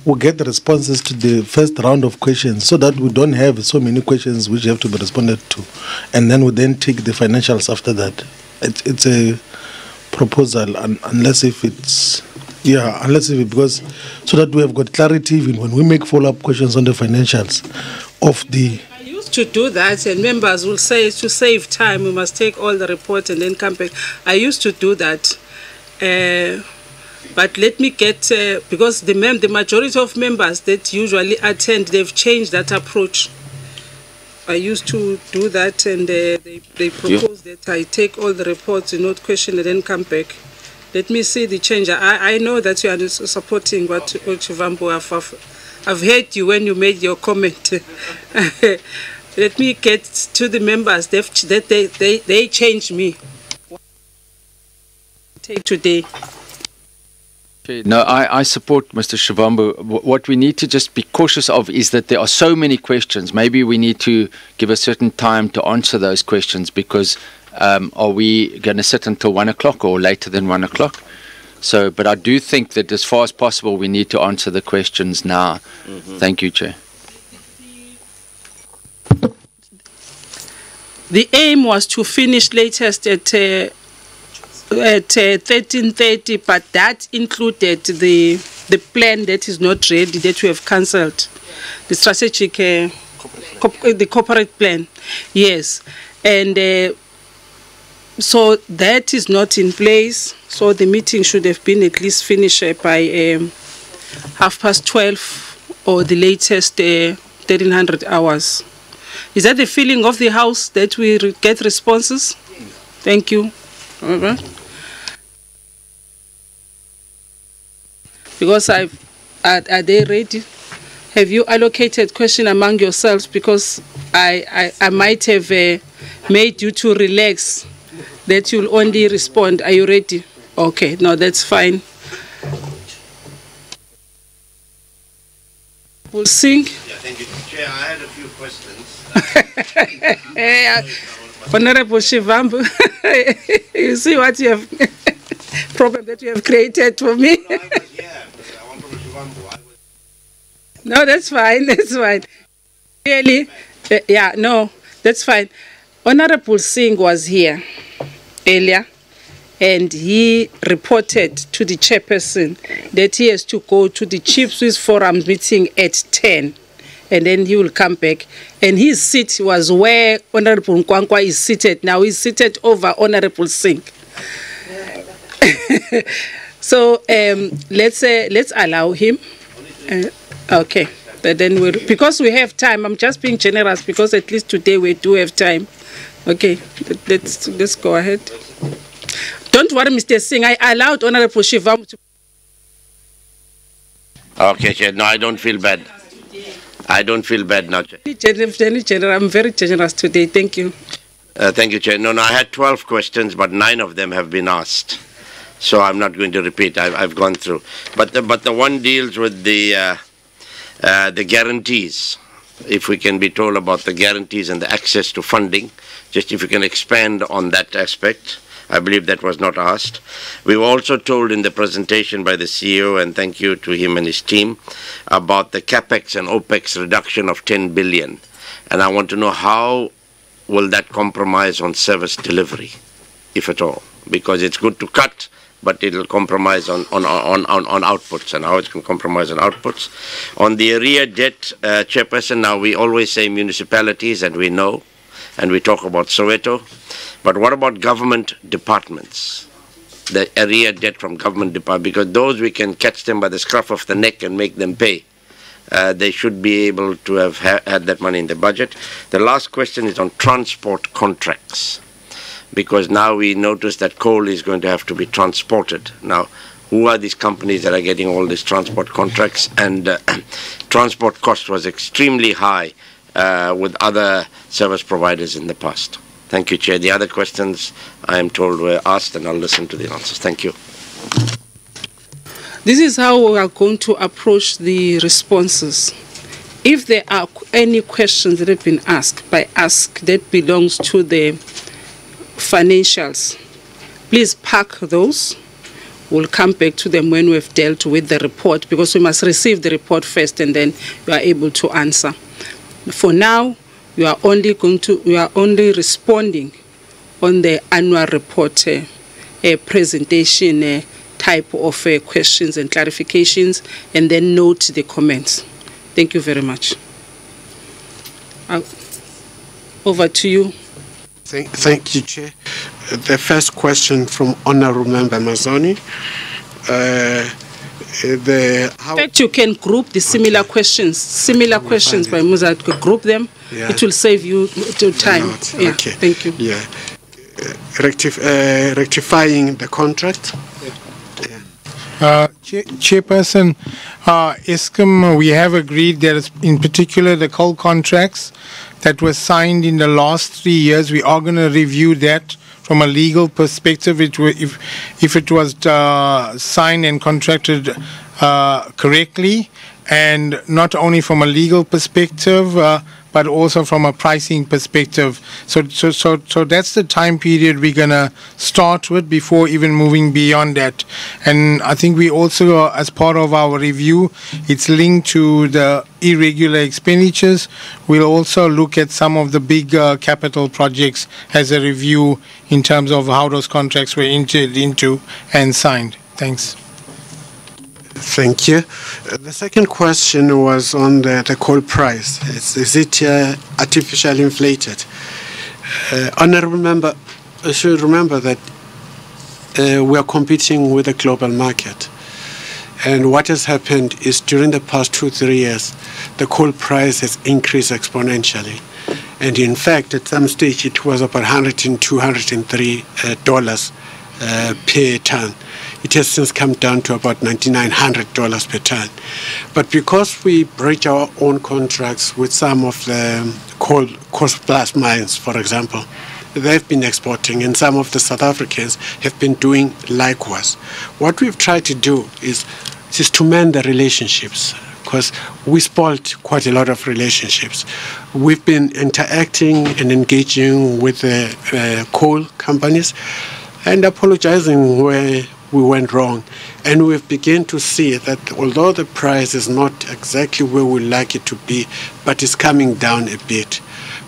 we get the responses to the first round of questions so that we don't have so many questions which have to be responded to, and then we then take the financials after that? It's a proposal, unless if it's, yeah, unless if it, because so that we have got clarity even when we make follow-up questions on the financials of the. To do that, and members will say to save time we must take all the reports and then come back. I used to do that, but let me get because the majority of members that usually attend, they've changed that approach. I used to do that, and they propose that I take all the reports, not question, and then come back. Let me see the change. I know that you are supporting what Chivambo I've heard you when you made your comment. Let me get to the members. They changed me. Take today. Okay. No, I support Mr. Shivambu. What we need to just be cautious of is that there are so many questions. Maybe we need to give a certain time to answer those questions, because are we going to sit until 1 o'clock or later than 1 o'clock? So, but I do think that as far as possible, we need to answer the questions now. Thank you, Chair. The aim was to finish latest at 13:30, but that included the plan that is not ready, that we have cancelled, the strategic, the corporate plan. Yes, and so that is not in place. So the meeting should have been at least finished by 12:30 or the latest 1300 hours. Is that the feeling of the House, that we get responses? Thank you. Because are they ready? Have you allocated question among yourselves? Because I might have made you to relax, that you'll only respond. Are you ready? Okay, no, that's fine. We'll sing. Yeah, thank you. Chair, I had a few questions. Honorable Shivambu, you see what you have problem that you have created for me. No, I was here. Honorable Shivambu, no, that's fine. That's fine. Really, yeah, no, that's fine. Honorable Singh was here earlier, and he reported to the chairperson that he has to go to the Chief Swiss Forum meeting at 10, and then he will come back. And his seat was where Honorable Nkwankwa is seated. Now he's seated over Honorable Singh. So let's allow him. Okay, but then we'll, because we have time. I'm just being generous because at least today we do have time. Okay, let's go ahead. Don't worry, Mr. Singh. I allowed Honorable Shivam to. Okay, Chair. No, I don't feel bad. I don't feel bad now, Chair. I'm very generous today. Thank you. Thank you, Chair. No, I had 12 questions, but 9 of them have been asked. So I'm not going to repeat. I've gone through. But the one deals with the guarantees. If we can be told about the guarantees and the access to funding, just if you can expand on that aspect. I believe that was not asked. We were also told in the presentation by the CEO, and thank you to him and his team, about the capex and opex reduction of 10 billion. And I want to know how will that compromise on service delivery, if at all? Because it's good to cut, but it'll compromise on outputs, and how it can compromise on outputs. On the arrear debt, Chairperson, now we always say municipalities, and we know, and we talk about Soweto. But what about government departments? The arrear debt from government departments, because those we can catch them by the scruff of the neck and make them pay. They should be able to have had that money in the budget. The last question is on transport contracts, because now we notice that coal is going to have to be transported. Now, who are these companies that are getting all these transport contracts? And transport cost was extremely high with other service providers in the past. Thank you, Chair. The other questions, I am told, were asked, and I'll listen to the answers. Thank you. This is how we are going to approach the responses. If there are any questions that have been asked by us that belongs to the financials, please park those. We'll come back to them when we've dealt with the report, because we must receive the report first and then you are able to answer. For now, we are only responding on the annual report presentation type of questions and clarifications, and then note the comments. Thank you very much. Over to you. Thank you, Chair. The first question from Honourable Member Mazzoni. In fact, you can group the similar questions by Muzat. Group them. Yeah. It will save you time. Yeah. Okay. Thank you. Yeah. Rectifying the contract. Chairperson, Eskom, we have agreed that in particular the coal contracts that were signed in the last 3 years, we are going to review that from a legal perspective. If it was signed and contracted correctly, and not only from a legal perspective, but also from a pricing perspective. So that's the time period we're going to start with before even moving beyond that. And I think we also, as part of our review, it's linked to the irregular expenditures. We'll also look at some of the big capital projects as a review in terms of how those contracts were entered into and signed. Thanks. Thank you. The second question was on the coal price. Is it artificially inflated? Honourable Member, I should remember that we are competing with the global market. And what has happened is during the past 2-3 years, the coal price has increased exponentially. And in fact, at some stage, it was about $102, $103 per ton. It has since come down to about $9,900 per ton. But because we breach our own contracts with some of the coal cost-plus mines, for example, they've been exporting, and some of the South Africans have been doing likewise. What we've tried to do is to mend the relationships, because we spoiled quite a lot of relationships. We've been interacting and engaging with the coal companies and apologizing where we went wrong. And we've begun to see that although the price is not exactly where we like it to be, but it's coming down a bit.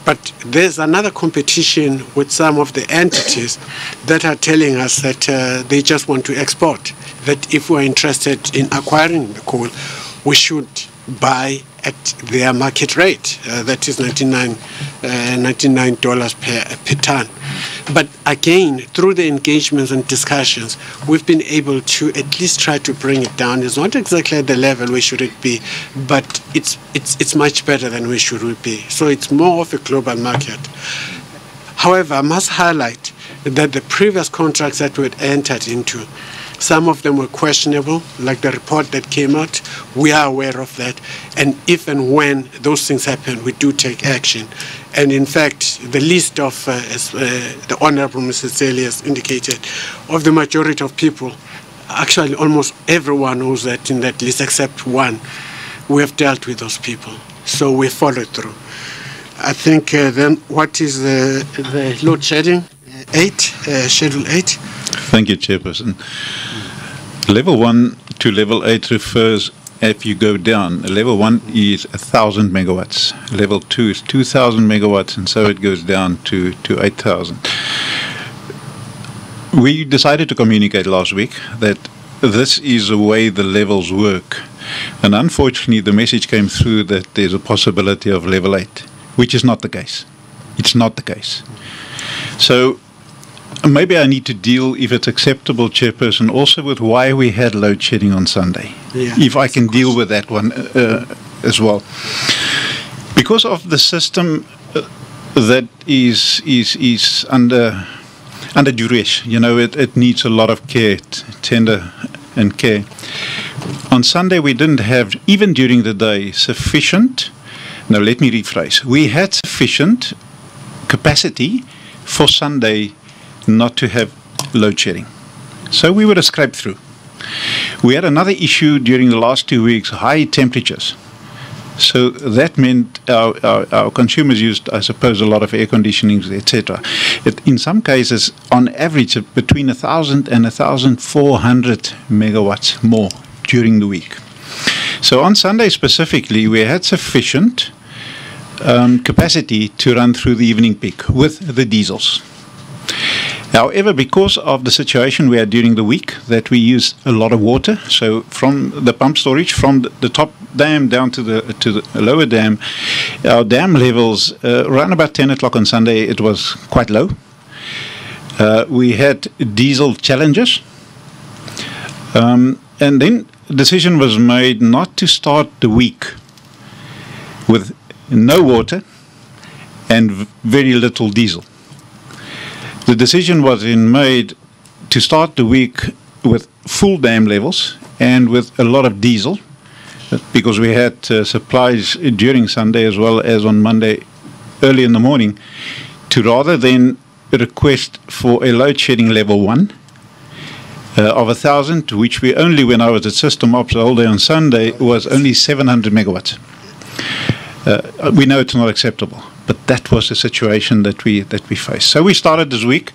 But there's another competition with some of the entities that are telling us that they just want to export, that if we're interested in acquiring the coal, we should buy at their market rate, that is $99 per ton. But again, through the engagements and discussions, we've been able to at least try to bring it down. It's not exactly at the level we should it be, but it's much better than we should be. So it's more of a global market. However, I must highlight that the previous contracts that we had entered into, Some of them were questionable, like the report that came out. We are aware of that. And if and when those things happen, we do take action. And in fact, the list of, as the Honorable Mrs. Sally has indicated, of the majority of people, actually almost everyone who's in that list except one, we have dealt with those people. So we followed through. I think then what is the load shedding? 8, Schedule 8. Thank you, Chairperson. Level 1 to level 8 refers, if you go down, level 1 is 1,000 megawatts, level 2 is 2,000 megawatts, and so it goes down to 8,000. We decided to communicate last week that this is the way the levels work. And unfortunately, the message came through that there's a possibility of level 8, which is not the case. It's not the case. So maybe I need to deal, if it's acceptable, Chairperson, also with why we had load shedding on Sunday. Yeah, if I can deal with that one as well. Because of the system that is under duress, you know, it needs a lot of care, tender and care. On Sunday we didn't have, even during the day, sufficient, no, let me rephrase, we had sufficient capacity for Sunday not to have load shedding. So we would have scraped through. We had another issue during the last 2 weeks, high temperatures. So that meant our consumers used, I suppose, a lot of air conditioning, etc. In some cases, on average, between 1,000 and 1,400 megawatts more during the week. So on Sunday specifically, we had sufficient capacity to run through the evening peak with the diesels. However, because of the situation we had during the week, that we used a lot of water, so from the pump storage, from the top dam down to the lower dam, our dam levels, around about 10 o'clock on Sunday, it was quite low. We had diesel challenges. And then a decision was made not to start the week with no water and very little diesel. The decision was made to start the week with full dam levels and with a lot of diesel, because we had supplies during Sunday as well as on Monday early in the morning, to rather than request for a load shedding level 1 of 1,000, which we only, when I was at System Ops the whole day on Sunday, was only 700 megawatts. We know it's not acceptable, but that was the situation that we faced. So we started this week,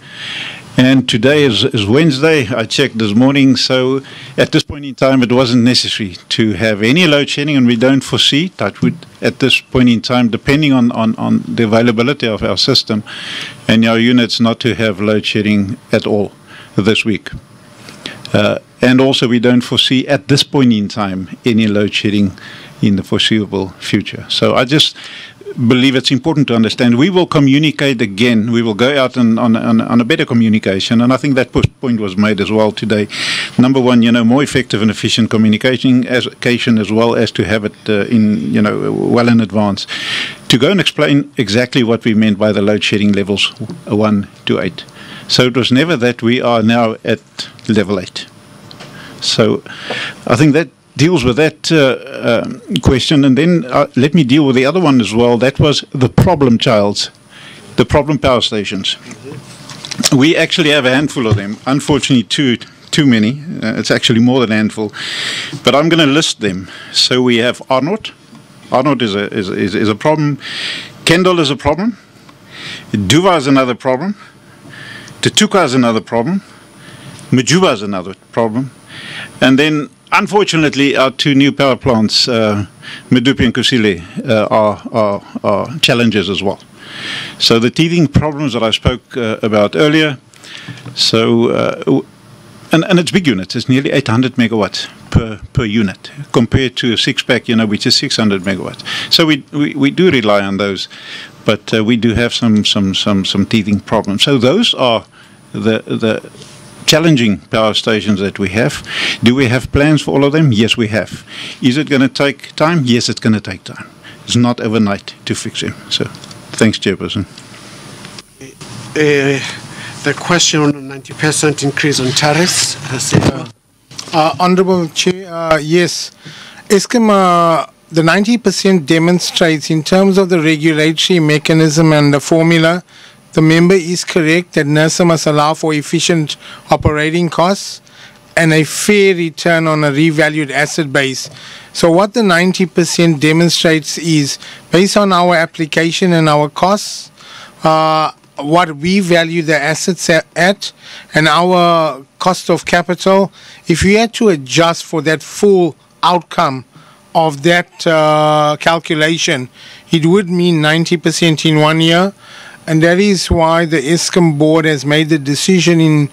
and today is Wednesday. I checked this morning, so at this point in time, it wasn't necessary to have any load shedding, and we don't foresee that would, at this point in time, depending on the availability of our system and our units, not to have load shedding at all this week. And also, we don't foresee at this point in time any load shedding in the foreseeable future. So I just believe it's important to understand. We will communicate again. We will go out on a better communication, and I think that point was made as well today. Number one, more effective and efficient communication as well as to have it well in advance, to go and explain exactly what we meant by the load shedding levels 1 to 8. So it was never that we are now at level 8. So I think that deals with that question, and then let me deal with the other one as well. That was the problem childs, the problem power stations. We actually have a handful of them. Unfortunately, too many. It's actually more than a handful, but I'm going to list them. So we have Arnold. Arnold is a problem. Kendall is a problem. Duva is another problem. Tetuka is another problem. Majuba is another problem. And then, unfortunately, our 2 new power plants, Medupi and Kusile, are challenges as well. So the teething problems that I spoke about earlier, so and it's big units. It's nearly 800 megawatts per unit compared to a 6-pack, which is 600 megawatts. So we do rely on those, but we do have some teething problems. So those are the challenging power stations that we have. Do we have plans for all of them? Yes, we have. Is it going to take time? Yes, it's going to take time. It's not overnight to fix them. So, thanks, Chairperson. The question on 90% increase on tariffs. Honorable Chair, yes. Eskom, the 90% demonstrates in terms of the regulatory mechanism and the formula. The member is correct that NERSA must allow for efficient operating costs and a fair return on a revalued asset base. So what the 90% demonstrates is, based on our application and our costs, what we value the assets at, and our cost of capital, if we had to adjust for that full outcome of that calculation, it would mean 90% in 1 year. And that is why the Eskom board has made the decision in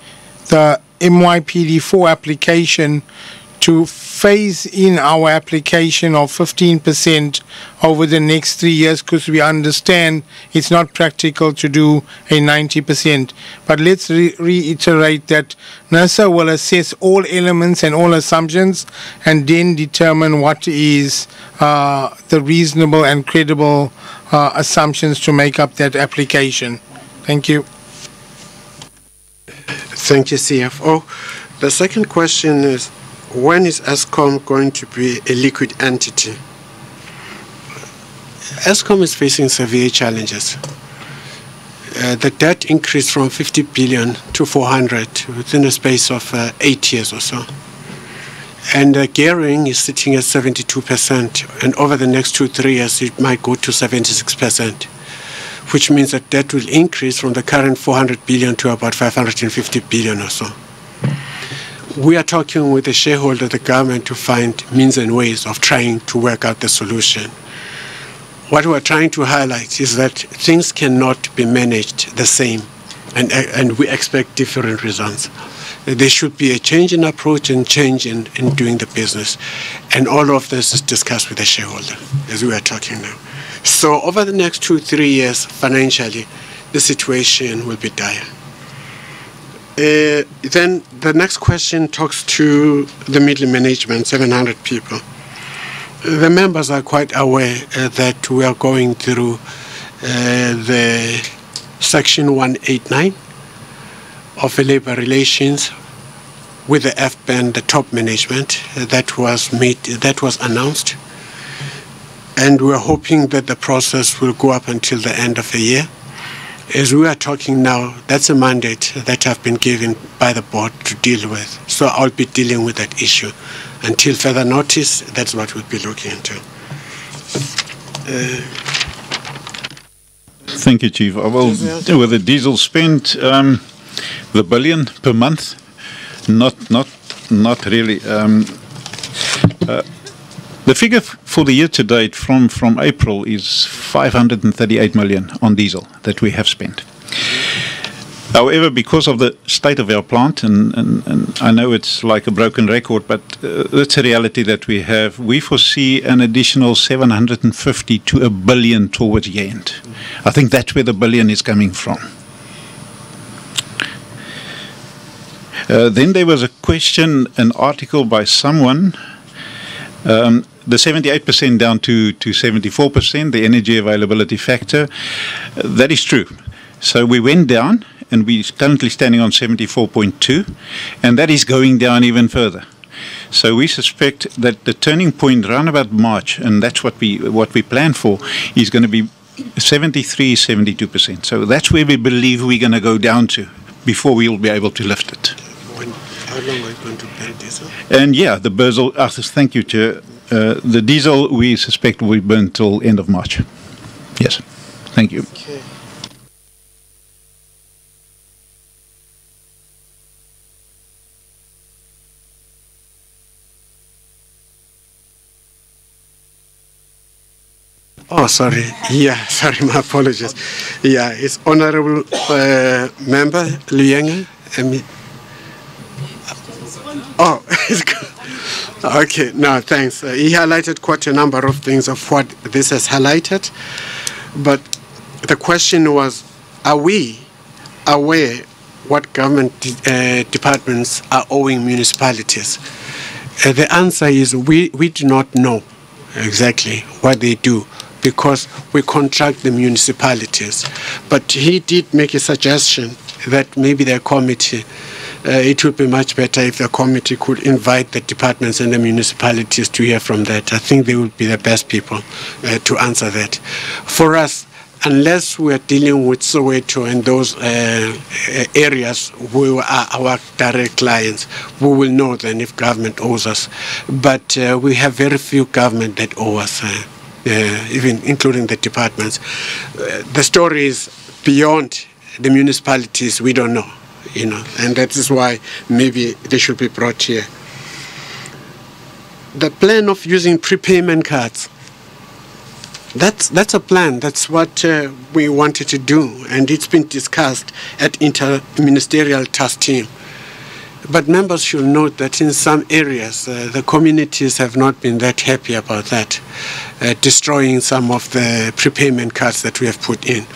the MYPD4 application to phase in our application of 15% over the next 3 years, because we understand it's not practical to do a 90%. But let's reiterate that NERSA will assess all elements and all assumptions and then determine what is the reasonable and credible assumptions to make up that application. Thank you. Thank you, CFO. The second question is, when is Eskom going to be a liquid entity? Eskom is facing severe challenges. The debt increased from 50 billion to 400 within a space of 8 years or so. And gearing is sitting at 72%, and over the next 2-3 years it might go to 76%, which means that debt will increase from the current 400 billion to about 550 billion or so. We are talking with the shareholder, the government, to find means and ways of trying to work out the solution. What we're trying to highlight is that things cannot be managed the same, and we expect different results. There should be a change in approach and change in doing the business. And all of this is discussed with the shareholder as we are talking now. So over the next 2-3 years, financially, the situation will be dire. Then the next question talks to the middle management, 700 people. The members are quite aware that we are going through the Section 189 of the labor relations with the FBAN, the top management, that was announced. And we are hoping that the process will go up until the end of the year. As we are talking now, that's a mandate that I've been given by the board to deal with. So I'll be dealing with that issue. Until further notice, that's what we'll be looking into. Thank you, Chief. Well, with the diesel spend, the billion per month, not really. The figure for the year to date from April is 538 million on diesel that we have spent. However, because of the state of our plant, and I know it's like a broken record, but that's a reality that we have, we foresee an additional 750 to $1 billion towards the end. I think that's where the billion is coming from. Then there was a question, an article by someone, the 78% down to 74%, the energy availability factor. That is true. So we went down, and we're currently standing on 74.2, and that is going down even further. So we suspect that the turning point around about March, and that's what we plan for, is going to be 73, 72%. So that's where we believe we're going to go down to before we'll be able to lift it. How long are you going to pay diesel? And yeah, the diesel, thank you, Chair. The diesel we suspect will be burned till end of March. Yes. Thank you. Okay. Oh, sorry. Yeah, sorry, my apologies. Yeah, it's Honorable Member Luyenge. Oh, it's good. Okay, no, thanks. He highlighted quite a number of things of what this has highlighted. But the question was, are we aware what government departments are owing municipalities? The answer is we do not know exactly what they do, because we contract the municipalities. But he did make a suggestion that maybe the committee it would be much better if the committee could invite the departments and the municipalities to hear from that. I think they would be the best people to answer that. For us, unless we are dealing with Soweto and those areas who are our direct clients, we will know then if government owes us. But we have very few government that owe us, even including the departments. The story is beyond the municipalities, we don't know, and that is why maybe they should be brought here. The plan of using prepayment cards, that's a plan. That's what we wanted to do, and it's been discussed at inter-ministerial task team. But members should note that in some areas, the communities have not been that happy about that, destroying some of the prepayment cards that we have put in.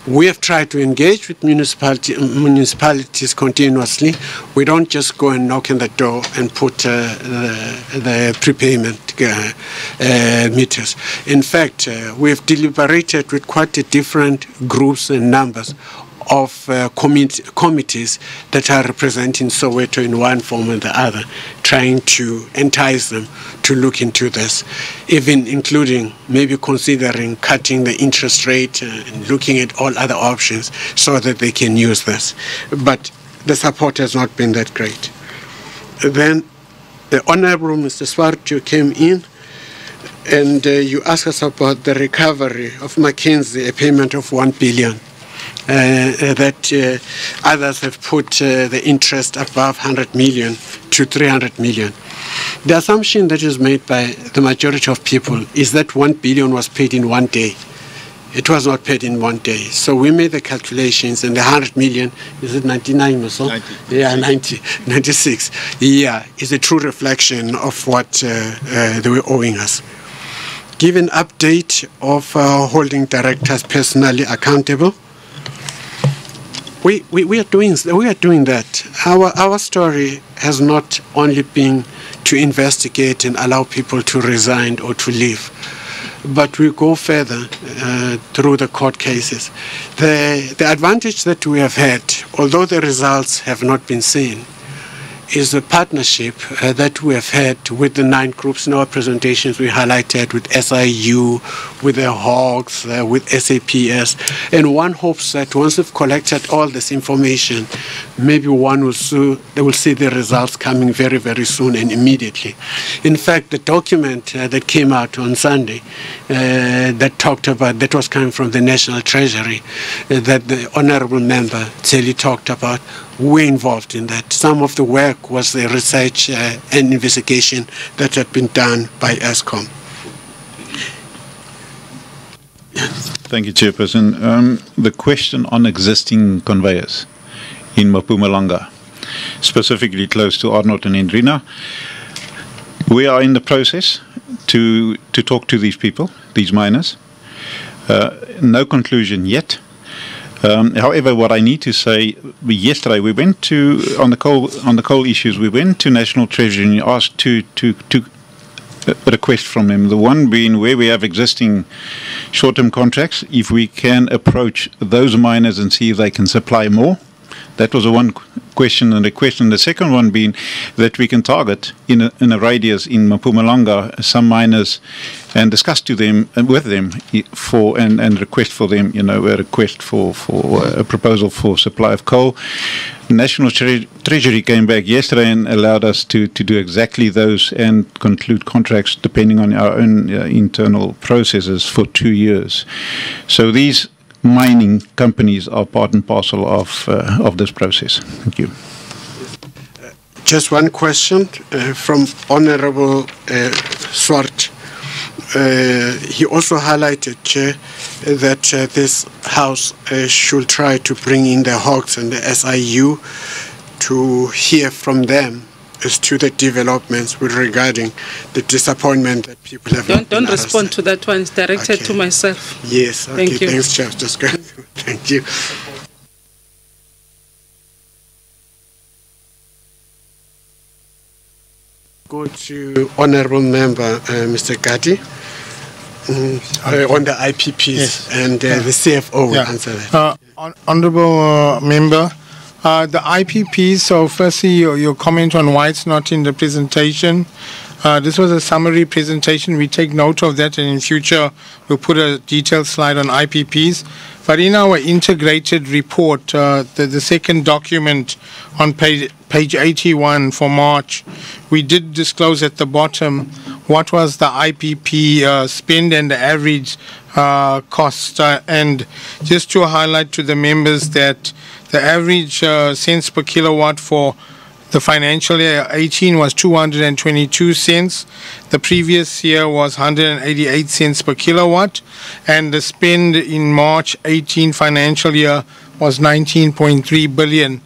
We have tried to engage with municipalities continuously. We don't just go and knock on the door and put the prepayment meters. In fact, we have deliberated with quite a different groups and numbers of committees that are representing Soweto in one form or the other, trying to entice them to look into this, even including maybe considering cutting the interest rate and looking at all other options so that they can use this. But the support has not been that great. Then the Honorable Mr. Swartjo came in and you asked us about the recovery of McKinsey, a payment of 1 billion. That others have put the interest above 100 million to 300 million. The assumption that is made by the majority of people is that 1 billion was paid in one day. It was not paid in one day. So we made the calculations, and the 100 million, is it 99 or so? 90. Yeah, 96. Yeah, is a true reflection of what they were owing us. Give an update of holding directors personally accountable. We are doing that. Our story has not only been to investigate and allow people to resign or to leave, but we go further through the court cases. The advantage that we have had, although the results have not been seen, is the partnership that we have had with the 9 groups. In our presentations we highlighted with SIU, with the Hawks, with SAPS, and one hopes that once we've collected all this information, maybe they will see the results coming very, very soon and immediately. In fact, the document that came out on Sunday that was coming from the National Treasury, that the Honourable Member Tseli talked about, we're involved in that. Some of the work was the research and investigation that had been done by Eskom. Thank you, Chairperson. The question on existing conveyors in Mpumalanga, specifically close to Arnold and Indrina, we are in the process to talk to these people, these miners. No conclusion yet. However, what I need to say, yesterday we went to on the coal issues. We went to National Treasury and asked to request from them. The one being where we have existing short-term contracts, if we can approach those miners and see if they can supply more. That was the one question and the question. The second one being that we can target in a radius in Mpumalanga some miners and discuss to them and with them and request for them, a request for a proposal for supply of coal. National Treasury came back yesterday and allowed us to do exactly those and conclude contracts depending on our own internal processes for 2 years. So these mining companies are part and parcel of this process. Thank you. Just one question from Honourable Swart. He also highlighted, Chair, that this House should try to bring in the Hawks and the SIU to hear from them as to the developments with regarding the disappointment that people have. Don't respond to that one. It's directed to myself. Yes. Okay. Thank you. Thanks, Chair. Just go. Thank you. Go to Honourable Member Mr. Gatti on the IPPs, yes. And the CFO will answer that. Honourable Member, The IPPs, so firstly, your comment on why it's not in the presentation. This was a summary presentation. We take note of that, and in future, we'll put a detailed slide on IPPs. But in our integrated report, the second document on page 81 for March, we did disclose at the bottom what was the IPP spend and the average cost. And just to highlight to the members that the average cents per kilowatt for the financial year 18 was 222 cents. The previous year was 188 cents per kilowatt. And the spend in March 18 financial year was 19.3 billion.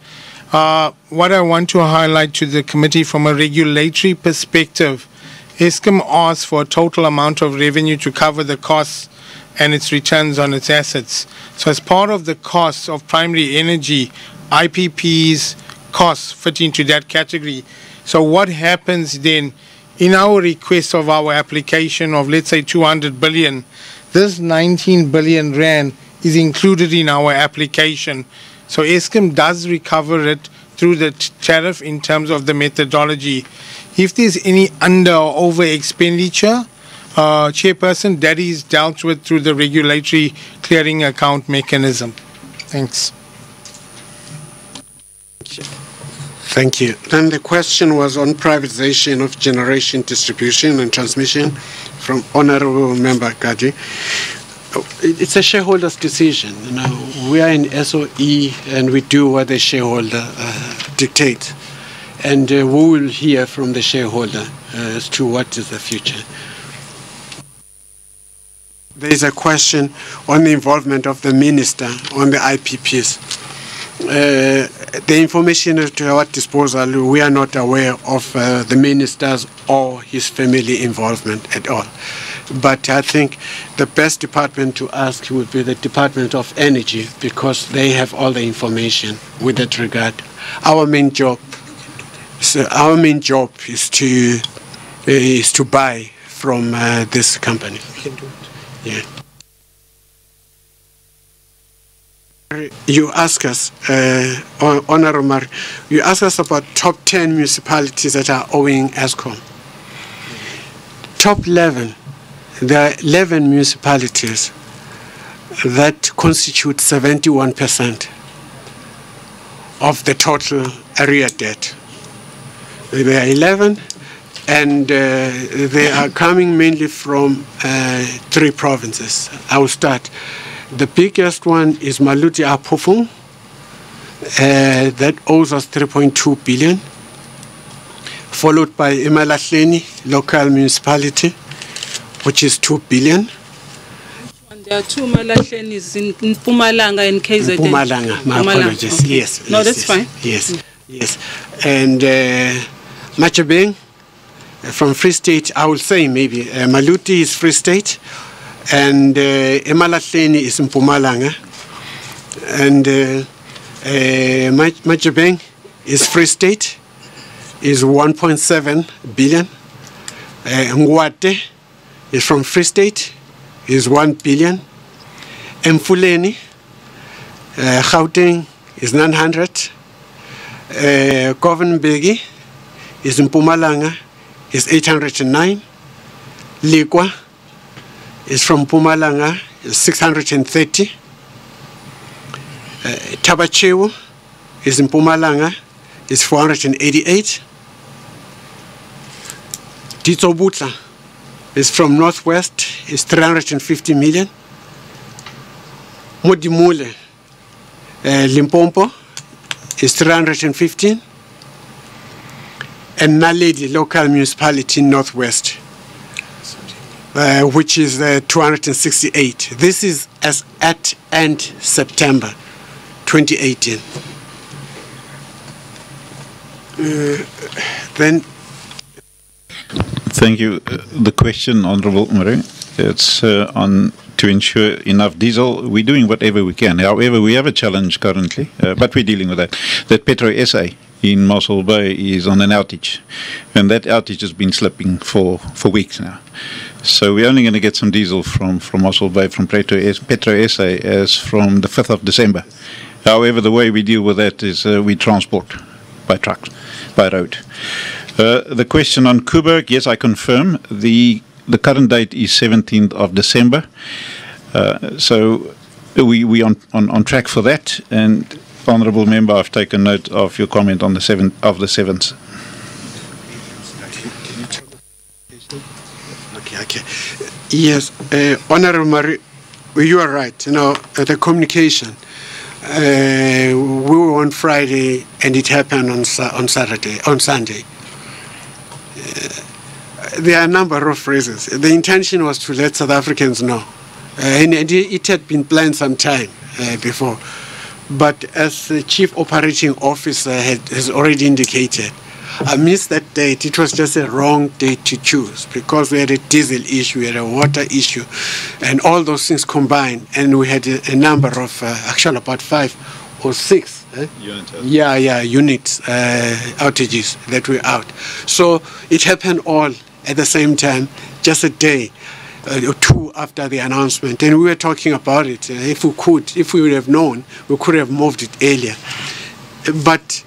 What I want to highlight to the committee from a regulatory perspective, Eskom asked for a total amount of revenue to cover the costs and its returns on its assets. So as part of the costs of primary energy, IPPs costs fit into that category. So what happens then in our request of our application of, let's say, 200 billion, this 19 billion rand is included in our application. So Eskom does recover it through the tariff in terms of the methodology. If there's any under or over expenditure, Chairperson, that is dealt with through the regulatory clearing account mechanism. Thanks. Thank you. Then the question was on privatization of generation, distribution and transmission from Honorable Member Kaji. It's a shareholder's decision. You know, we are in SOE and we do what the shareholder dictates. And we will hear from the shareholder as to what is the future. There is a question on the involvement of the minister on the IPPs. The information at our disposal, we are not aware of the minister's or his family involvement at all. But I think the best department to ask would be the Department of Energy, because they have all the information with that regard. Our main job is to buy from this company. Yeah. You ask us, Honorable, you ask us about top 10 municipalities that are owing Eskom. Top 11, there are 11 municipalities that constitute 71% of the total area debt. There are 11, and they are coming mainly from 3 provinces. I will start. The biggest one is Maluti Apofung, that owes us 3.2 billion, followed by Imalahleni local municipality, which is 2 billion. And there are 2 Malahlenis in Mpumalanga and KZN. Mpumalanga, my apologies. Okay. Yes. No, yes, that's fine. Yes, yes. And Machabeng from Free State, I will say maybe. Maluti is Free State. And Imalahleni is in Mpumalanga, and Machabeng is Free State, is 1.7 billion. Ngwate is from Free State, is 1 billion. Mfuleni, Gauteng is 900. Govenbegi is in Mpumalanga, is 809. Likwa is from Mpumalanga, 630. Tabachewu is in Mpumalanga, is 488. Ditsobutla is from Northwest, is 350 million. Modimule, Limpopo, is 315. And Naledi, local municipality in Northwest, which is 268. This is as at end September 2018. Then. Thank you. The question, Honourable Murray, it's on to ensure enough diesel. We're doing whatever we can. However, we have a challenge currently, but we're dealing with that. That Petro SA in Mossel Bay is on an outage, and that outage has been slipping for weeks now. So we're only going to get some diesel from Mossel Bay, from Petro SA as from the 5th of December. However, the way we deal with that is we transport by truck, by road. The question on Kuberg, yes, I confirm. The current date is 17th of December. So we on track for that. And Honourable Member, I've taken note of your comment on the 7th. Okay. Yes, Honourable Marie, you are right. The communication. We were on Friday, and it happened on Sunday. There are a number of reasons. The intention was to let South Africans know, and it had been planned some time before. But as the Chief Operating Officer has already indicated, I missed that date. It was just a wrong date to choose because we had a diesel issue, we had a water issue, and all those things combined. And we had a number of, actually about 5 or 6 units outages that were out. So it happened all at the same time, just a day or two after the announcement. And we were talking about it. If we would have known, we could have moved it earlier. But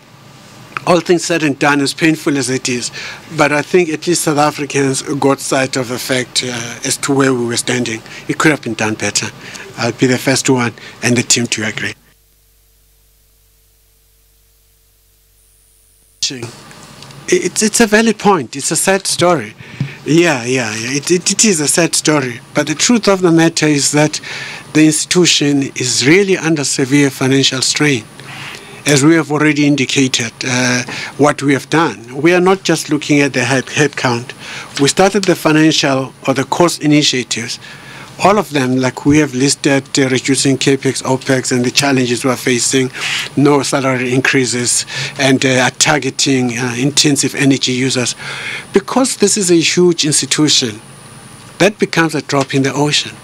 all things said and done, as painful as it is, but I think at least South Africans got sight of the fact as to where we were standing. It could have been done better. I'll be the first one and the team to agree. It's a valid point. It's a sad story. Yeah. It is a sad story. But the truth of the matter is that the institution is really under severe financial strain. As we have already indicated, what we have done, we are not just looking at the head count. We started the financial or the cost initiatives, all of them, like we have listed, reducing CAPEX, OPEX, and the challenges we are facing, no salary increases, and targeting intensive energy users. Because this is a huge institution, that becomes a drop in the ocean.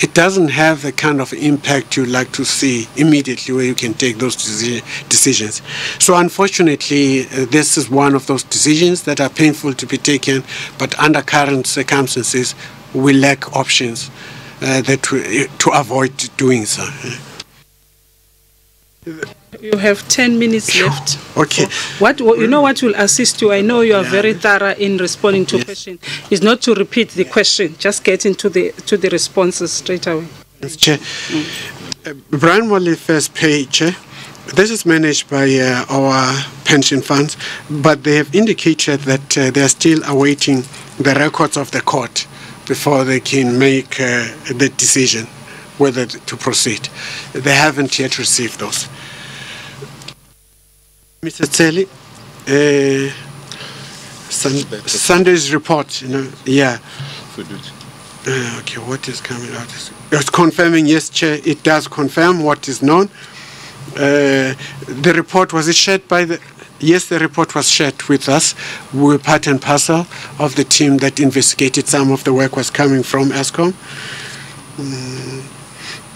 It doesn't have the kind of impact you like to see immediately where you can take those decisions. So unfortunately, this is one of those decisions that are painful to be taken, but under current circumstances, we lack options to avoid doing so. You have 10 minutes left. Okay. What will assist you? I know you are very thorough in responding to questions. Is not to repeat the question, just get into the responses straight away. Chair, Brian Molly first page. This is managed by our pension funds, but they have indicated that they are still awaiting the records of the court before they can make the decision whether to proceed. They haven't yet received those. Mr. Tseli, Sunday's report, yeah. Okay, what is coming out? It's confirming, yes, Chair, it does confirm what is known. The report, was it shared by the... Yes, the report was shared with us. We were part and parcel of the team that investigated. Some of the work was coming from Eskom.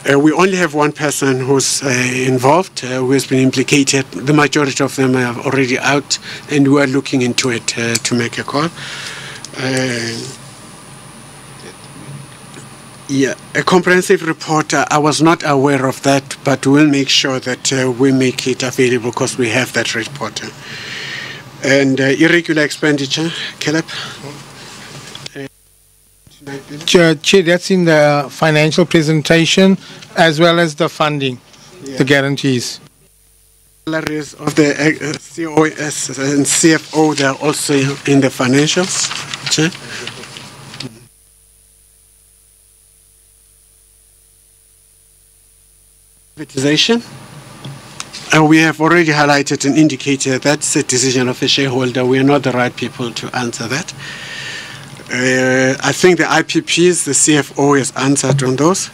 We only have one person who's involved, who has been implicated. The majority of them are already out, and we are looking into it to make a call. Yeah, a comprehensive report, I was not aware of that, but we'll make sure that we make it available because we have that report. And irregular expenditure, Caleb? Chair, that's in the financial presentation as well as the funding, the guarantees. Salaries of the COS and CFO, they are also in the financials, Chair. Privatization. We have already highlighted and indicated that's a decision of a shareholder. We are not the right people to answer that. I think the IPPs, the CFO has answered on those.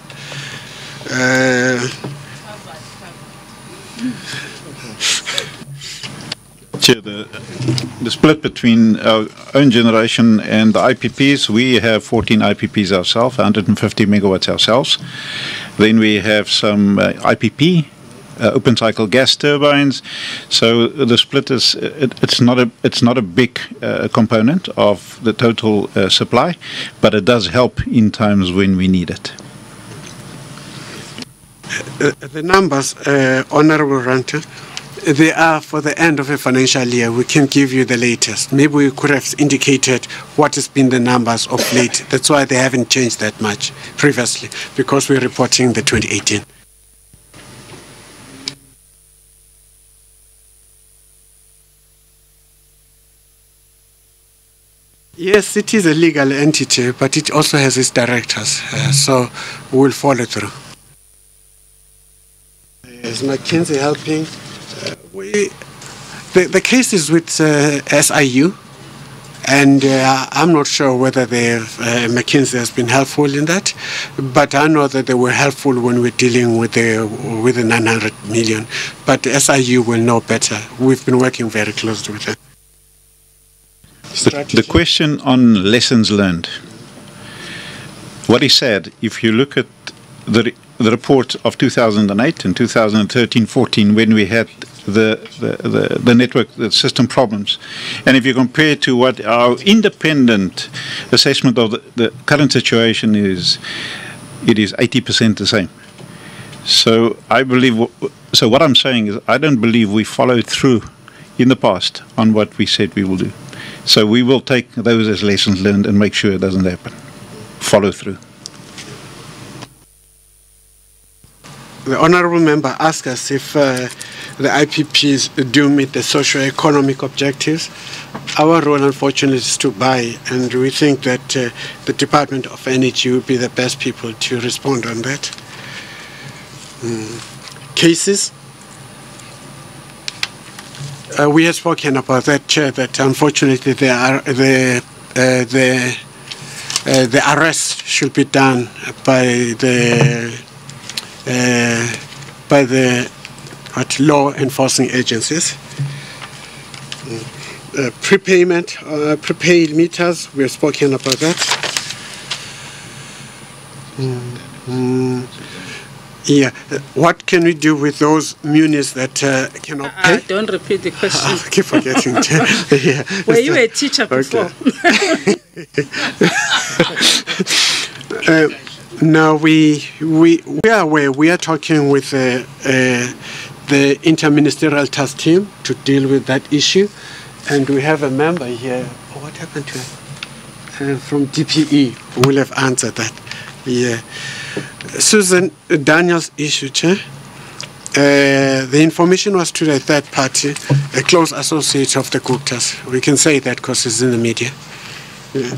Chair, the split between our own generation and the IPPs, we have 14 IPPs ourselves, 150 megawatts ourselves. Then we have some IPP, open cycle gas turbines. So the split is it's not a big component of the total supply, but it does help in times when we need it. The numbers, Honorable Ranter, they are for the end of a financial year. We can give you the latest. Maybe we could have indicated what has been the numbers of late. That's why they haven't changed that much previously, because we're reporting the 2018. Yes, it is a legal entity, but it also has its directors, so we'll follow through. Is McKinsey helping? The case is with SIU, and I'm not sure whether McKinsey has been helpful in that, but I know that they were helpful when we're dealing with the 900 million. But SIU will know better. We've been working very closely with them. The question on lessons learned. What is said, if you look at the report of 2008 and 2013-14, when we had the network, the system problems, and if you compare to what our independent assessment of the current situation is, it is 80% the same. So I believe, so what I'm saying is I don't believe we followed through in the past on what we said we will do. So we will take those as lessons learned and make sure it doesn't happen. Follow through. The Honourable Member asked us if the IPPs do meet the socio-economic objectives. Our role, unfortunately, is to buy, and we think that the Department of Energy will be the best people to respond on that. Cases. We have spoken about that, Chair, that unfortunately the arrest should be done by the law enforcing agencies. Prepayment, prepaid meters, we have spoken about that. Yeah, what can we do with those munis that cannot pay? Don't repeat the question. I keep forgetting. Yeah. Were you a teacher before? No, we are aware. We are talking with the interministerial task team to deal with that issue, and we have a member here. Oh, what happened to her? From DPE who will have answered that. Yeah. Susan Daniel's issue, Chair. The information was to the third party, a close associate of the Guptas. We can say that because it's in the media. Yeah.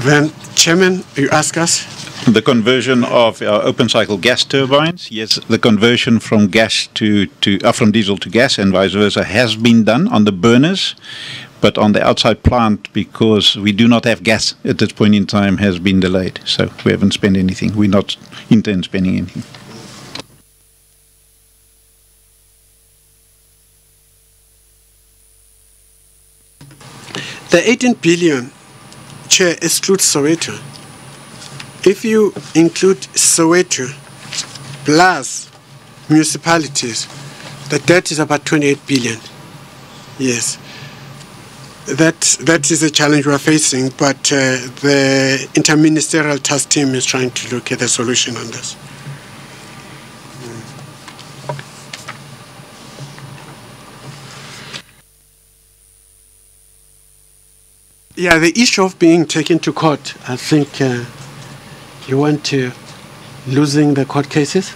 Then, Chairman, you ask us? The conversion of our open cycle gas turbines, yes, the conversion from gas from diesel to gas and vice versa has been done on the burners, but on the outside plant, because we do not have gas at this point in time, has been delayed. So we haven't spent anything. We not intend spending anything. The 18 billion, Chair, excludes Soweto. If you include Soweto plus municipalities, the debt is about 28 billion. Yes. That is a challenge we are facing, but the interministerial task team is trying to look at a solution on this. Yeah, the issue of being taken to court, I think you want to losing the court cases?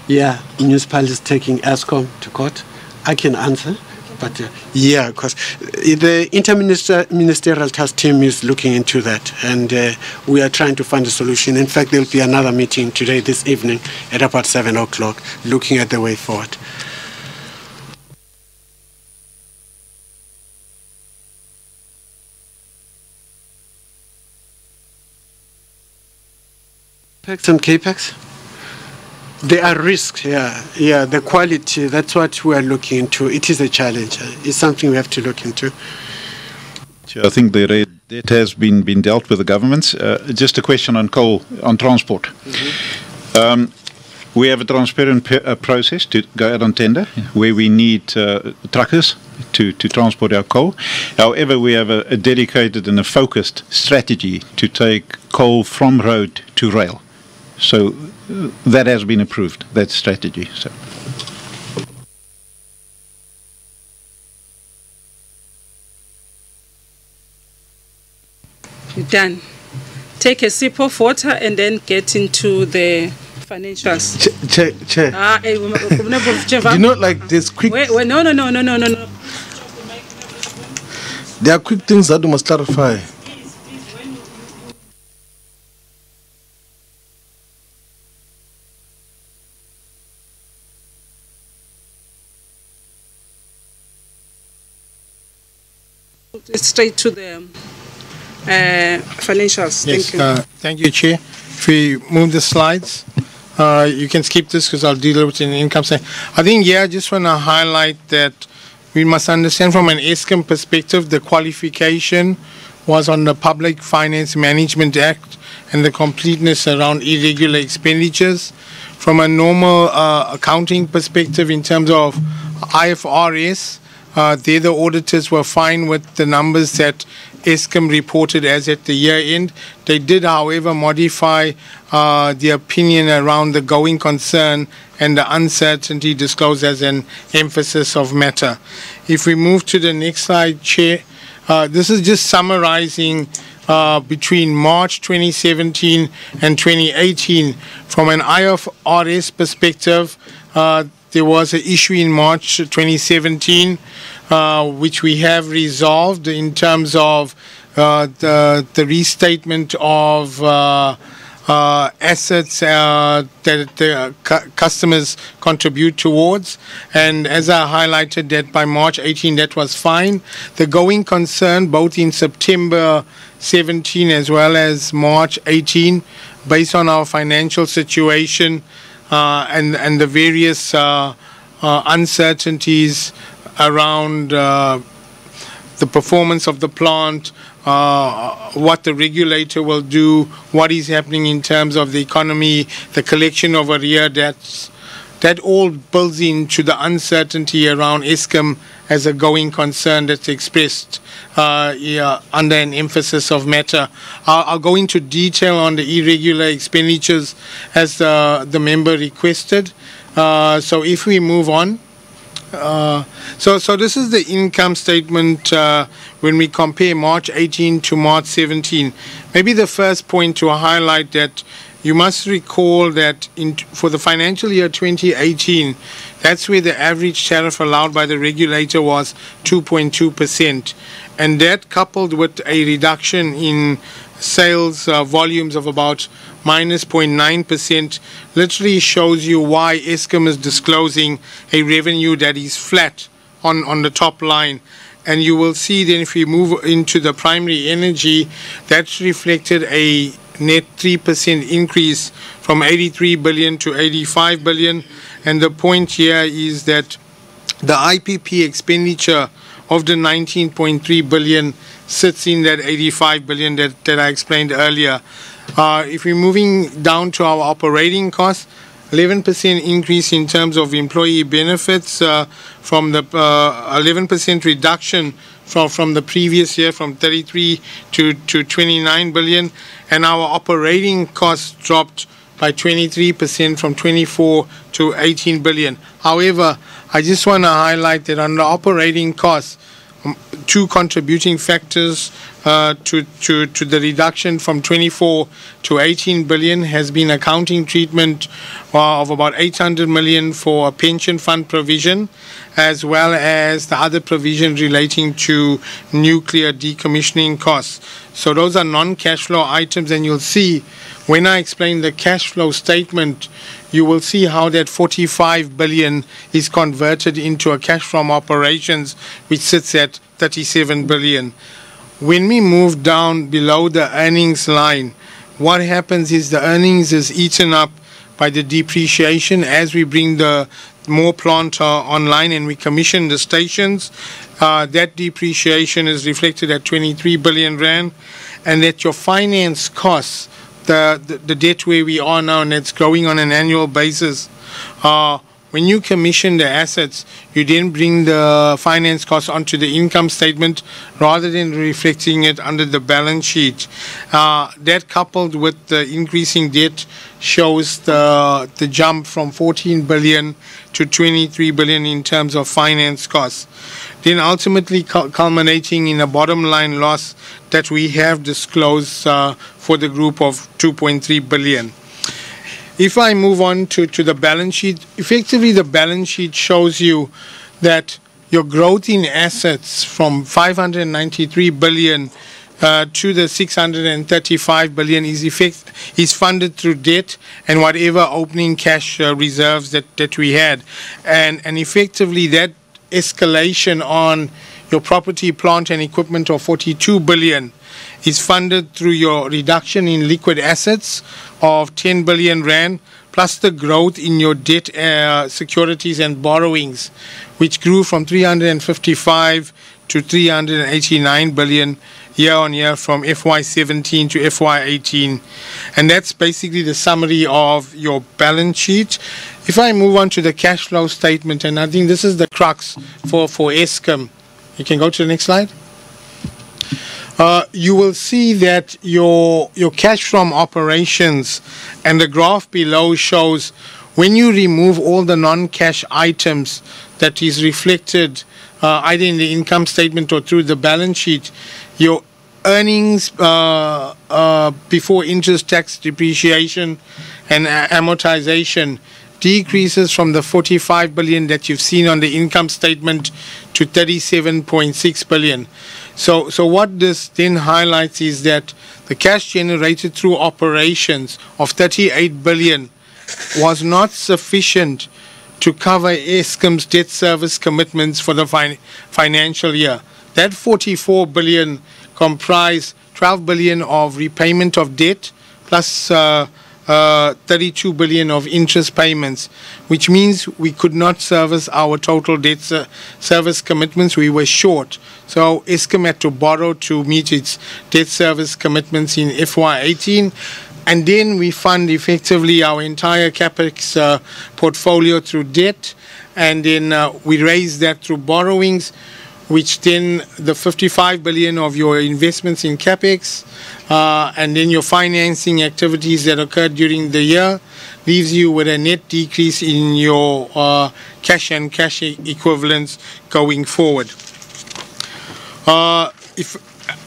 Yeah, municipalities taking Eskom to court. I can answer. But yeah, because the interministerial task team is looking into that, and we are trying to find a solution. In fact, there will be another meeting today, this evening, at about 7 o'clock, looking at the way forward. CapEx and CapEx? They are risks, yeah. The quality, that's what we are looking into. It is a challenge. It's something we have to look into. I think that has been dealt with the governments. Just a question on coal, on transport. We have a transparent process to go out on tender where we need truckers to transport our coal. However, we have a dedicated and a focused strategy to take coal from road to rail. So that has been approved, that strategy. So. Done. Take a sip of water and then get into the financials. Chair. You know, like this quick. Wait, no. There are quick things that you must clarify. Straight to the financials. Yes, Thank you. Thank you, Chair. If we move the slides, you can skip this because I'll deal with it in the income side. I think, I just want to highlight that we must understand from an Eskom perspective, the qualification was on the Public Finance Management Act and the completeness around irregular expenditures. From a normal accounting perspective in terms of IFRS, the auditors were fine with the numbers that Eskom reported as at the year end. They did, however, modify the opinion around the going concern and the uncertainty disclosed as an emphasis of matter. If we move to the next slide, Chair, this is just summarizing between March 2017 and 2018. From an IFRS perspective, there was an issue in March 2017, which we have resolved in terms of the restatement of assets that the customers contribute towards. And as I highlighted that by March 18, that was fine. The going concern, both in September 17 as well as March 18, based on our financial situation, and the various uncertainties around the performance of the plant, what the regulator will do, what is happening in terms of the economy, the collection of arrear debts, that all builds into the uncertainty around Eskom as a going concern that's expressed under an emphasis of matter. I'll go into detail on the irregular expenditures as the member requested. So if we move on. So this is the income statement when we compare March 18 to March 17. Maybe the first point to highlight that you must recall that for the financial year 2018, that's where the average tariff allowed by the regulator was 2.2%. And that, coupled with a reduction in sales volumes of about minus 0.9%, literally shows you why Eskom is disclosing a revenue that is flat on the top line. And you will see then if we move into the primary energy, that's reflected a net 3% increase from 83 billion to 85 billion. And the point here is that the IPP expenditure of the 19.3 billion sits in that 85 billion that I explained earlier. If we're moving down to our operating costs, 11% increase in terms of employee benefits from the 11% reduction from the previous year, from 33 to 29 billion, and our operating costs dropped by 23% from 24 to 18 billion. However, I just want to highlight that on the operating costs, two contributing factors to the reduction from 24 to 18 billion has been accounting treatment of about 800 million for a pension fund provision, as well as the other provision relating to nuclear decommissioning costs. So those are non-cash flow items, and you'll see when I explain the cash flow statement, you will see how that 45 billion is converted into a cash from operations, which sits at 37 billion. When we move down below the earnings line, what happens is the earnings is eaten up by the depreciation as we bring the more plant online and we commission the stations. That depreciation is reflected at 23 billion rand, and that your finance costs, the debt where we are now, and it's growing on an annual basis, when you commission the assets, you then bring the finance costs onto the income statement rather than reflecting it under the balance sheet. That coupled with the increasing debt shows the jump from 14 billion to 23 billion in terms of finance costs. Then ultimately culminating in a bottom line loss that we have disclosed for the group of 2.3 billion. If I move on to the balance sheet, effectively the balance sheet shows you that your growth in assets from 593 billion to the 635 billion is funded through debt and whatever opening cash reserves that we had. And effectively that escalation on your property, plant and equipment of 42 billion is funded through your reduction in liquid assets of 10 billion rand, plus the growth in your debt, securities and borrowings, which grew from 355 to 389 billion year on year from FY17 to FY18. And that's basically the summary of your balance sheet. If I move on to the cash flow statement, and I think this is the crux for Eskom. You can go to the next slide. You will see that your cash from operations, and the graph below shows when you remove all the non-cash items that is reflected either in the income statement or through the balance sheet, your earnings before interest, tax, depreciation and amortization decreases from the 45 billion that you've seen on the income statement to 37.6 billion. So what this then highlights is that the cash generated through operations of 38 billion was not sufficient to cover Eskom's debt service commitments for the financial year. That 44 billion comprised 12 billion of repayment of debt plus 32 billion of interest payments, which means we could not service our total debt service commitments. We were short. So Eskom had to borrow to meet its debt service commitments in FY18. And then we fund effectively our entire CapEx portfolio through debt. And then we raise that through borrowings, which then the 55 billion of your investments in CapEx and then your financing activities that occurred during the year leaves you with a net decrease in your cash and cash equivalents going forward.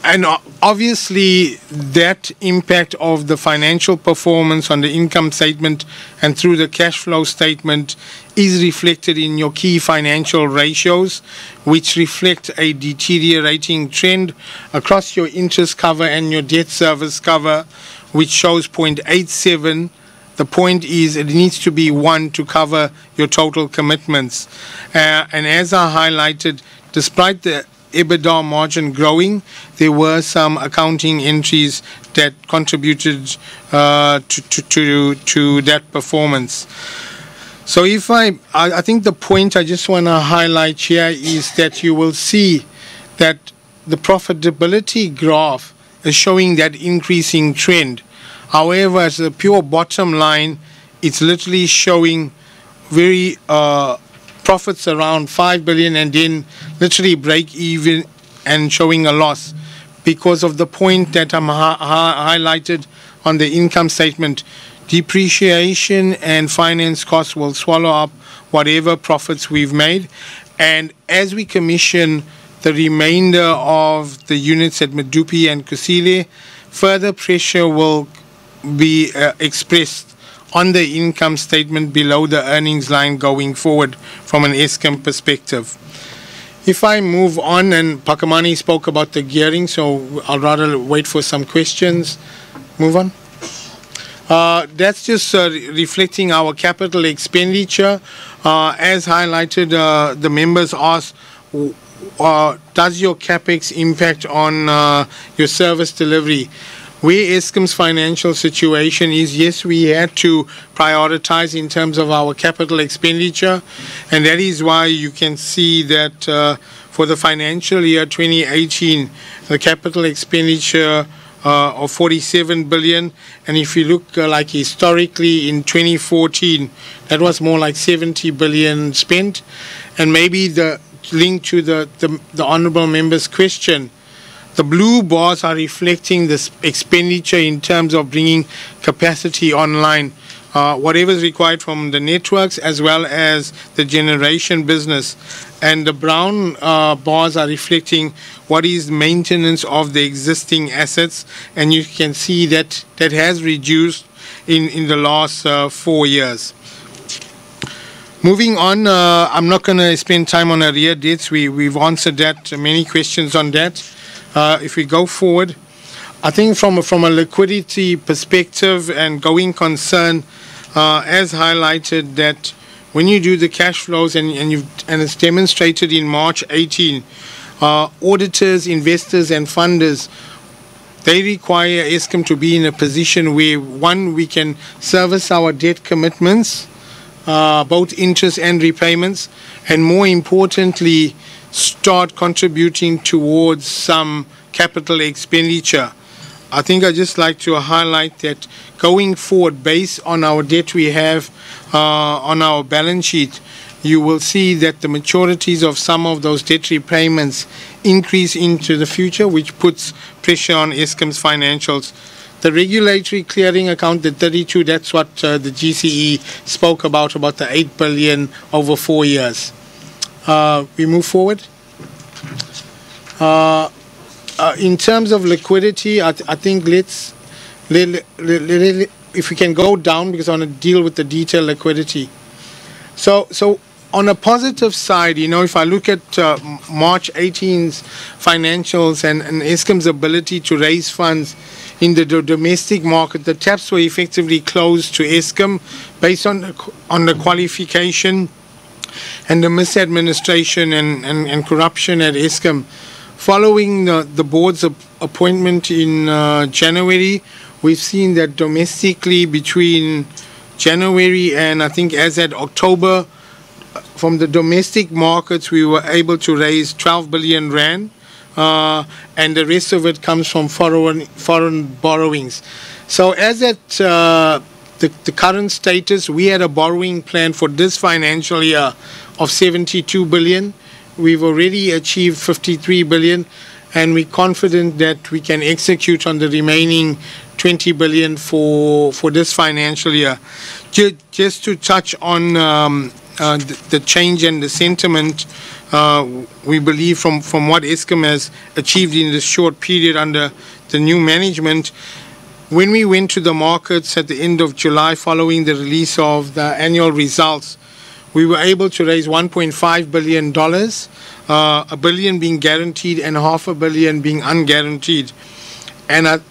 And obviously that impact of the financial performance on the income statement and through the cash flow statement is reflected in your key financial ratios, which reflect a deteriorating trend across your interest cover and your debt service cover, which shows 0.87. The point is it needs to be 1 to cover your total commitments. And as I highlighted, despite the EBITDA margin growing, there were some accounting entries that contributed to that performance. So if I think the point I just want to highlight here is that you will see that the profitability graph is showing that increasing trend. However, as a pure bottom line, it's literally showing very profits around 5 billion and then literally break even and showing a loss because of the point that I'm highlighted on the income statement. Depreciation and finance costs will swallow up whatever profits we've made, and as we commission the remainder of the units at Medupi and Kusile, further pressure will be expressed on the income statement below the earnings line going forward from an Eskom perspective. If I move on, and Pakamani spoke about the gearing, so I'll rather wait for some questions. Move on. That's just reflecting our capital expenditure. As highlighted, the members asked, does your CapEx impact on your service delivery? Where Eskom's financial situation is, yes, we had to prioritize in terms of our capital expenditure, and that is why you can see that for the financial year 2018, the capital expenditure of 47 billion. And if you look like historically in 2014, that was more like 70 billion spent. And maybe the link to the honourable member's question, the blue bars are reflecting this expenditure in terms of bringing capacity online, whatever is required from the networks as well as the generation business. And the brown bars are reflecting what is maintenance of the existing assets. And you can see that that has reduced in the last 4 years. Moving on, I'm not going to spend time on arrear debts. We've answered that, many questions on that. If we go forward, I think from a liquidity perspective and going concern, as highlighted that when you do the cash flows and it's demonstrated in March 18, auditors, investors and funders, they require Eskom to be in a position where, one, we can service our debt commitments, both interest and repayments, and more importantly, start contributing towards some capital expenditure. I think I'd just like to highlight that going forward, based on our debt we have on our balance sheet, you will see that the maturities of some of those debt repayments increase into the future, which puts pressure on Eskom's financials. The regulatory clearing account, the 32, that's what the GCE spoke about the 8 billion over 4 years. We move forward. In terms of liquidity, I think if we can go down, because I want to deal with the detailed liquidity. So on a positive side, if I look at March 18's financials and Eskom's ability to raise funds in the domestic market, the taps were effectively closed to Eskom based on the qualification and the misadministration and corruption at Eskom. Following the board's appointment in January, we've seen that domestically between January and I think as at October, from the domestic markets, we were able to raise 12 billion rand, and the rest of it comes from foreign borrowings. So as at the current status, we had a borrowing plan for this financial year of 72 billion. We've already achieved 53 billion, and we're confident that we can execute on the remaining 20 billion for this financial year. Just to touch on the change and the sentiment, we believe from what Eskom has achieved in this short period under the new management, when we went to the markets at the end of July following the release of the annual results, we were able to raise $1.5 billion, $1 billion being guaranteed and $500 million being unguaranteed. And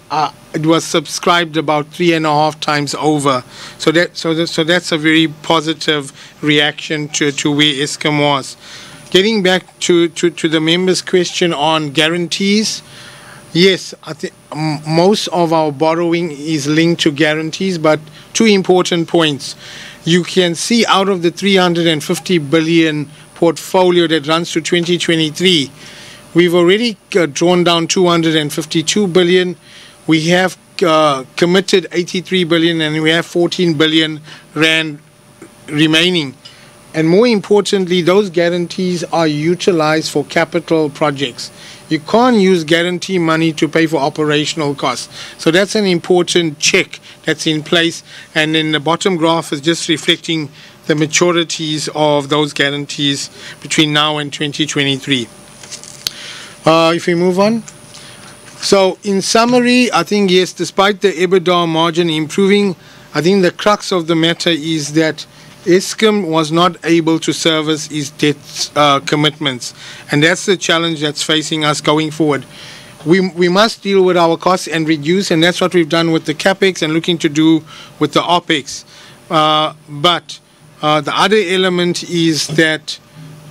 it was subscribed about 3.5 times over. So that's a very positive reaction to where Eskom was. Getting back to the member's question on guarantees, yes, I think most of our borrowing is linked to guarantees, but 2 important points. You can see out of the 350 billion portfolio that runs to 2023, we've already drawn down 252 billion. We have committed 83 billion, and we have 14 billion rand remaining. And more importantly, those guarantees are utilized for capital projects. You can't use guarantee money to pay for operational costs. So that's an important check that's in place. And then the bottom graph is just reflecting the maturities of those guarantees between now and 2023. If we move on. So in summary, I think, yes, despite the EBITDA margin improving, I think the crux of the matter is that Eskom was not able to service its debt commitments. And that's the challenge that's facing us going forward. We must deal with our costs and reduce, and that's what we've done with the CapEx and looking to do with the OpEx. But the other element is that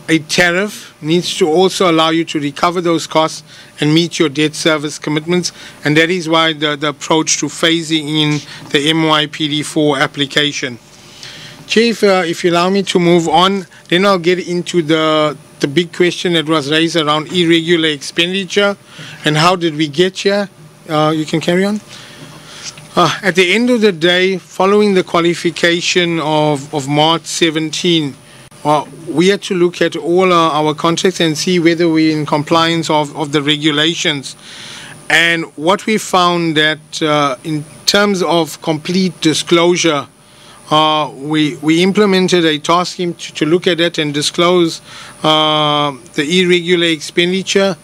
a tariff needs to also allow you to recover those costs and meet your debt service commitments, and that is why the approach to phasing in the MYPD4 application. Chief, if you allow me to move on, then I'll get into the big question that was raised around irregular expenditure and how did we get here. you can carry on. At the end of the day, following the qualification of March 17, we had to look at all our contracts and see whether we're in compliance of the regulations. And what we found that in terms of complete disclosure, we implemented a task team to look at it and disclose the irregular expenditure.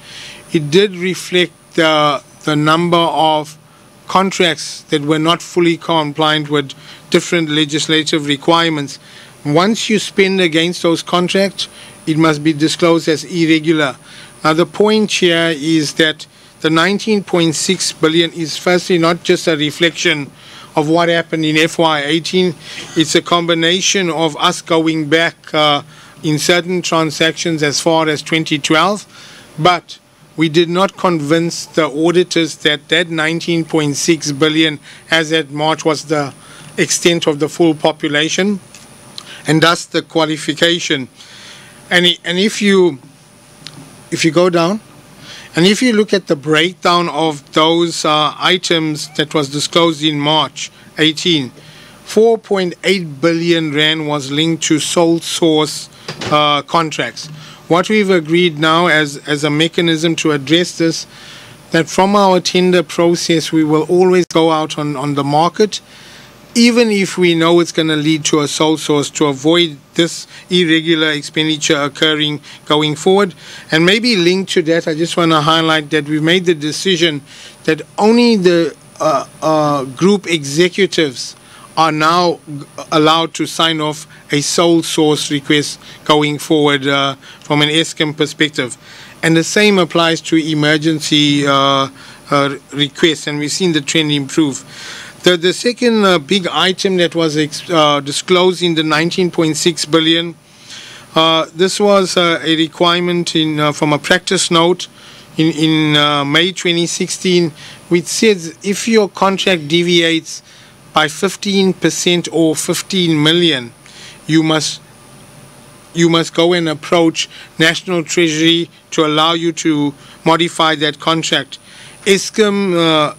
It did reflect the number of contracts that were not fully compliant with different legislative requirements. Once you spend against those contracts, it must be disclosed as irregular. Now, the point here is that the 19.6 billion is firstly not just a reflection of what happened in FY18. It's a combination of us going back in certain transactions as far as 2012, but we did not convince the auditors that that 19.6 billion as at March was the extent of the full population, and thus the qualification. And if you go down, and if you look at the breakdown of those items that was disclosed in March 18, 4.8 billion rand was linked to sole source contracts. What we've agreed now as a mechanism to address this, that from our tender process we will always go out on the market, even if we know it's going to lead to a sole source, to avoid this irregular expenditure occurring going forward. And maybe linked to that, I just want to highlight that we made the decision that only the group executives are now allowed to sign off a sole source request going forward from an Eskom perspective. And the same applies to emergency requests, and we've seen the trend improve. The second big item that was disclosed in the 19.6 billion, this was a requirement from a practice note in May 2016, which says if your contract deviates by 15% or 15 million, you must go and approach National Treasury to allow you to modify that contract. Eskom,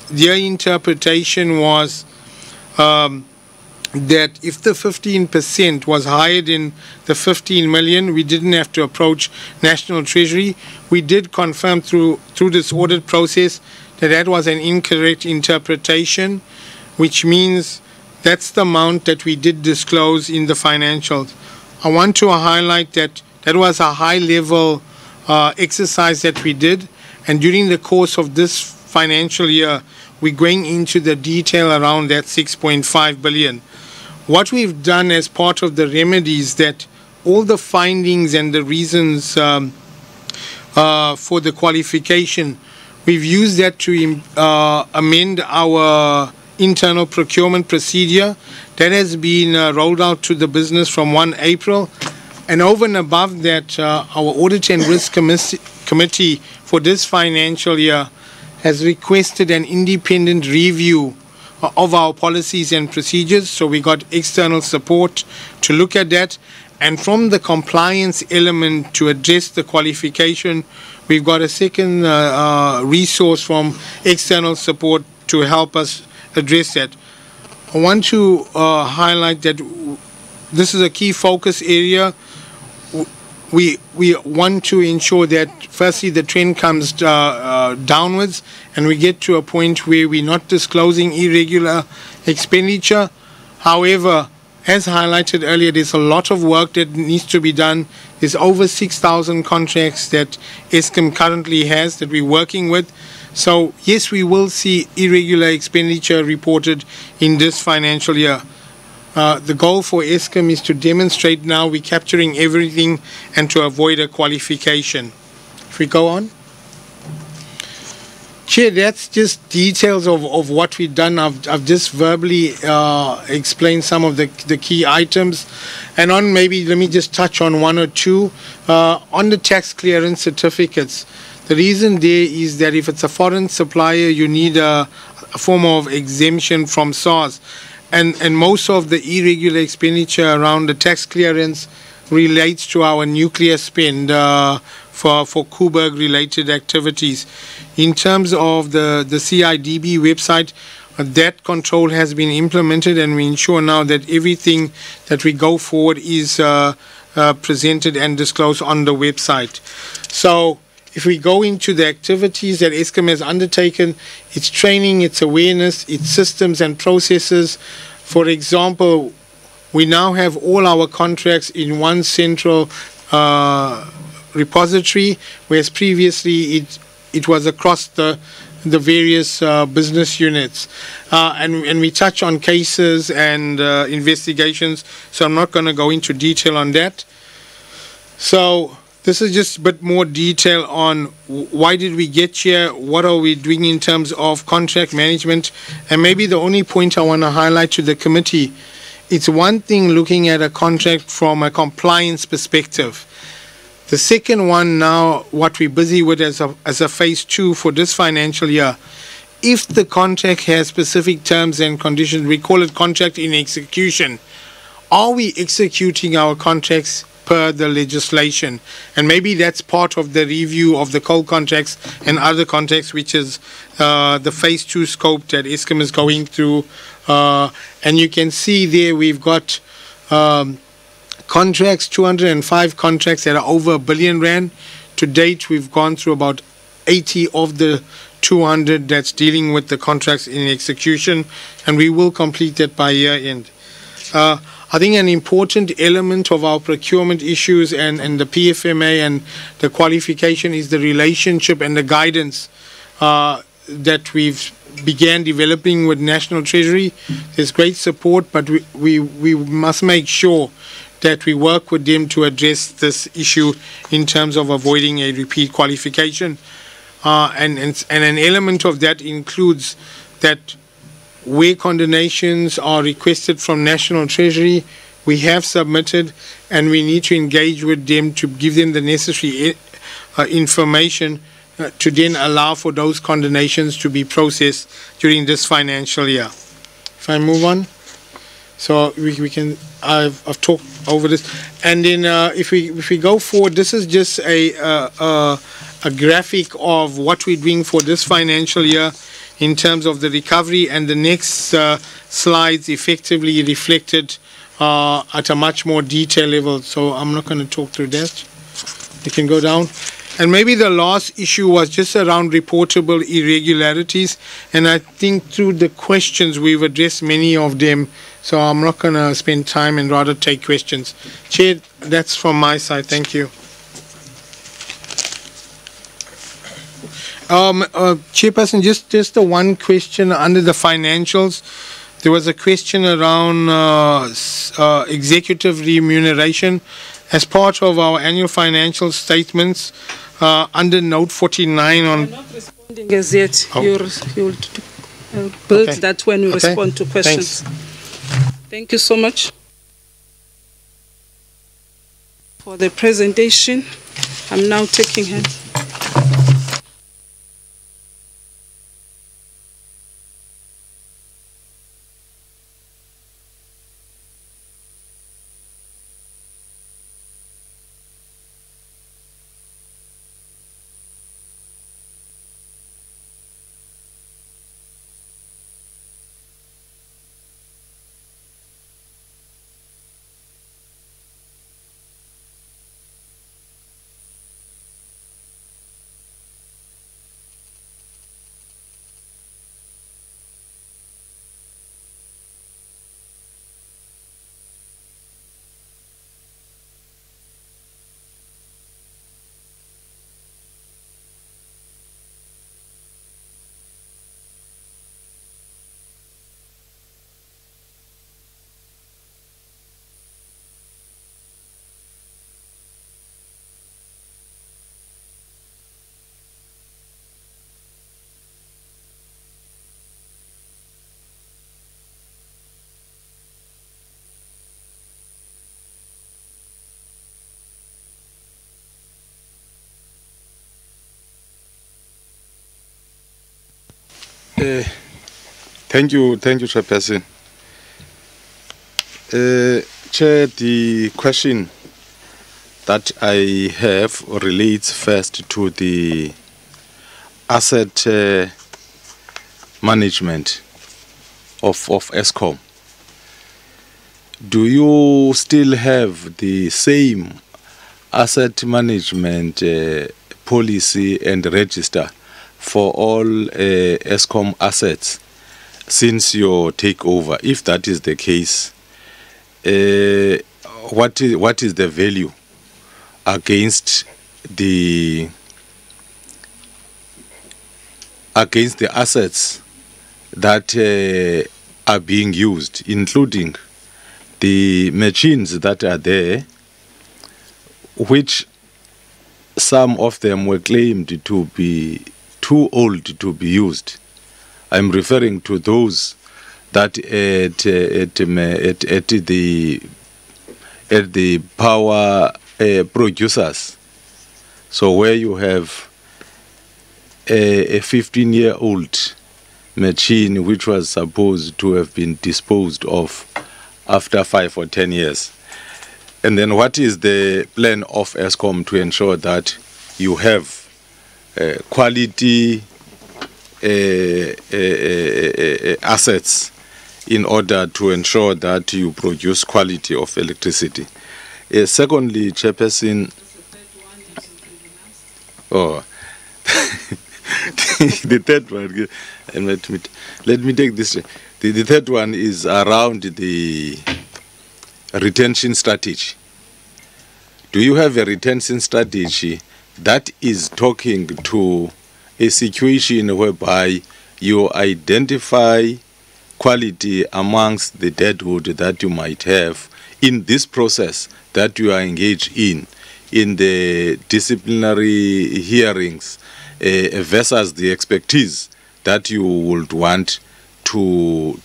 their interpretation was that if the 15% was higher than the 15 million, we didn't have to approach National Treasury. We did confirm through this audit process that was an incorrect interpretation, which means that's the amount that we did disclose in the financials. I want to highlight that that was a high-level exercise that we did, and during the course of this financial year, we're going into the detail around that 6.5 billion. What we've done as part of the remedies, that all the findings and the reasons for the qualification, we've used that to amend our internal procurement procedure that has been rolled out to the business from 1 April. And over and above that, our Audit and Risk Committee for this financial year has requested an independent review of our policies and procedures. So we got external support to look at that. And from the compliance element to address the qualification, we've got a second resource from external support to help us address that. I want to highlight that this is a key focus area. We want to ensure that firstly the trend comes downwards, and we get to a point where we're not disclosing irregular expenditure. However, as highlighted earlier, there's a lot of work that needs to be done. There's over 6,000 contracts that Eskom currently has that we're working with. So yes, we will see irregular expenditure reported in this financial year. The goal for Eskom is to demonstrate now we're capturing everything and to avoid a qualification. If we go on. Chair, that's just details of what we've done. I've just verbally explained some of the key items. And on maybe, let me just touch on one or two. On the tax clearance certificates, the reason there is that if it's a foreign supplier, you need a form of exemption from SARS. And most of the irregular expenditure around the tax clearance relates to our nuclear spend for Coburg-related activities. In terms of the CIDB website, that control has been implemented, and we ensure now that everything that we go forward is presented and disclosed on the website. So if we go into the activities that Eskom has undertaken, its training, its awareness, its systems and processes. For example, we now have all our contracts in one central repository, whereas previously it was across the various business units, and we touch on cases and investigations, so I'm not going to go into detail on that. So this is just a bit more detail on why did we get here, what are we doing in terms of contract management, and maybe the only point I want to highlight to the committee, it's one thing looking at a contract from a compliance perspective. The second one now, what we're busy with as a phase 2 for this financial year, if the contract has specific terms and conditions, we call it contract in execution. Are we executing our contracts per the legislation? And maybe that's part of the review of the coal contracts and other contracts, which is the phase 2 scope that Eskom is going through. And you can see there we've got contracts, 205 contracts that are over R1 billion. To date, we've gone through about 80 of the 200 that's dealing with the contracts in execution, and we will complete that by year end. I think an important element of our procurement issues and the PFMA and the qualification is the relationship and the guidance that we've began developing with National Treasury. There's great support, but we must make sure that we work with them to address this issue in terms of avoiding a repeat qualification. And an element of that includes that where condemnations are requested from National Treasury, we have submitted, and we need to engage with them to give them the necessary information to then allow for those condemnations to be processed during this financial year. If I move on. So we can, I've talked over this, and then if we go forward, this is just a graphic of what we're doing for this financial year in terms of the recovery, and the next slides effectively reflected at a much more detailed level. So I'm not going to talk through that. You can go down. And maybe the last issue was just around reportable irregularities, and I think through the questions we've addressed many of them, so I'm not going to spend time and rather take questions. Chair, that's from my side. Thank you. Chairperson, just the one question under the financials. There was a question around executive remuneration. As part of our annual financial statements, under note 49 on... You're not responding as yet. Oh. You'll build that when you respond to questions. Thanks. Thank you so much for the presentation. I'm now taking hands. Thank you, Chairperson. Chair, the question that I have relates first to the asset management of Eskom. Do you still have the same asset management policy and register for all Eskom assets since your takeover? If that is the case, what is the value against the assets that are being used, including the machines that are there, which some of them were claimed to be too old to be used? I'm referring to those that at the power producers. So where you have a 15-year-old machine which was supposed to have been disposed of after 5 or 10 years. And then what is the plan of Eskom to ensure that you have quality assets in order to ensure that you produce quality of electricity? Secondly, Chairperson, the third one, and let me take this. The third one is around the retention strategy. Do you have a retention strategy that is talking to a situation whereby you identify quality amongst the deadwood that you might have in this process that you are engaged in the disciplinary hearings versus the expertise that you would want to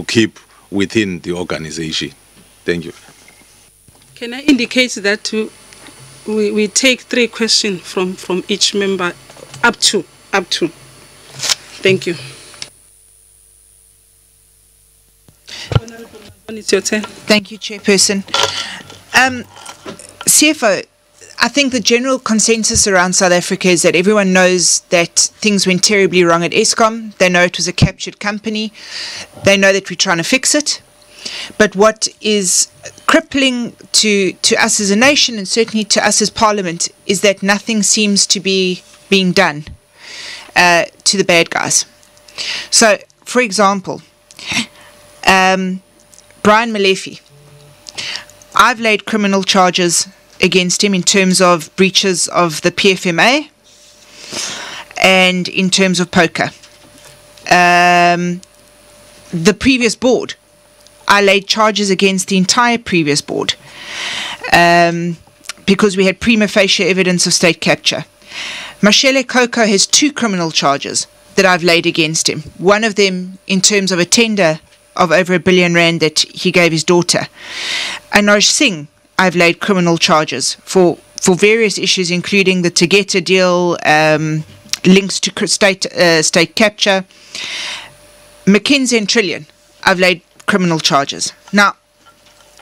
keep within the organization? Thank you. Can I indicate that we take 3 questions from each member, up to. Thank you. It's your turn. Thank you, Chairperson. CFO, I think the general consensus around South Africa is that everyone knows that things went terribly wrong at Eskom. They know it was a captured company. They know that we're trying to fix it. But what is crippling to us as a nation, and certainly to us as Parliament, is that nothing seems to be being done to the bad guys. So, for example, Brian Molefe, I've laid criminal charges against him in terms of breaches of the PFMA and in terms of poker. The previous board, I laid charges against the entire previous board because we had prima facie evidence of state capture. Mashele Koko has 2 criminal charges that I've laid against him. One of them in terms of a tender of over R1 billion that he gave his daughter. Anuj Singh, I've laid criminal charges for various issues, including the Tegeta deal, links to state capture. McKinsey and Trillion, I've laid criminal charges. Now,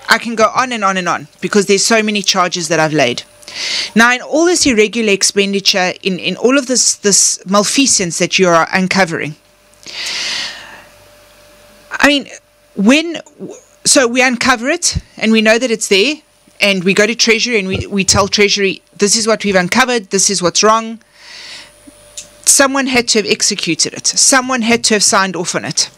I can go on and on and on because there's so many charges that I've laid. Now, in all this irregular expenditure, in all of this malfeasance that you are uncovering, I mean, so we uncover it and we know that it's there, and we go to Treasury and we tell Treasury, this is what we've uncovered, this is what's wrong. Someone had to have executed it. Someone had to have signed off on it.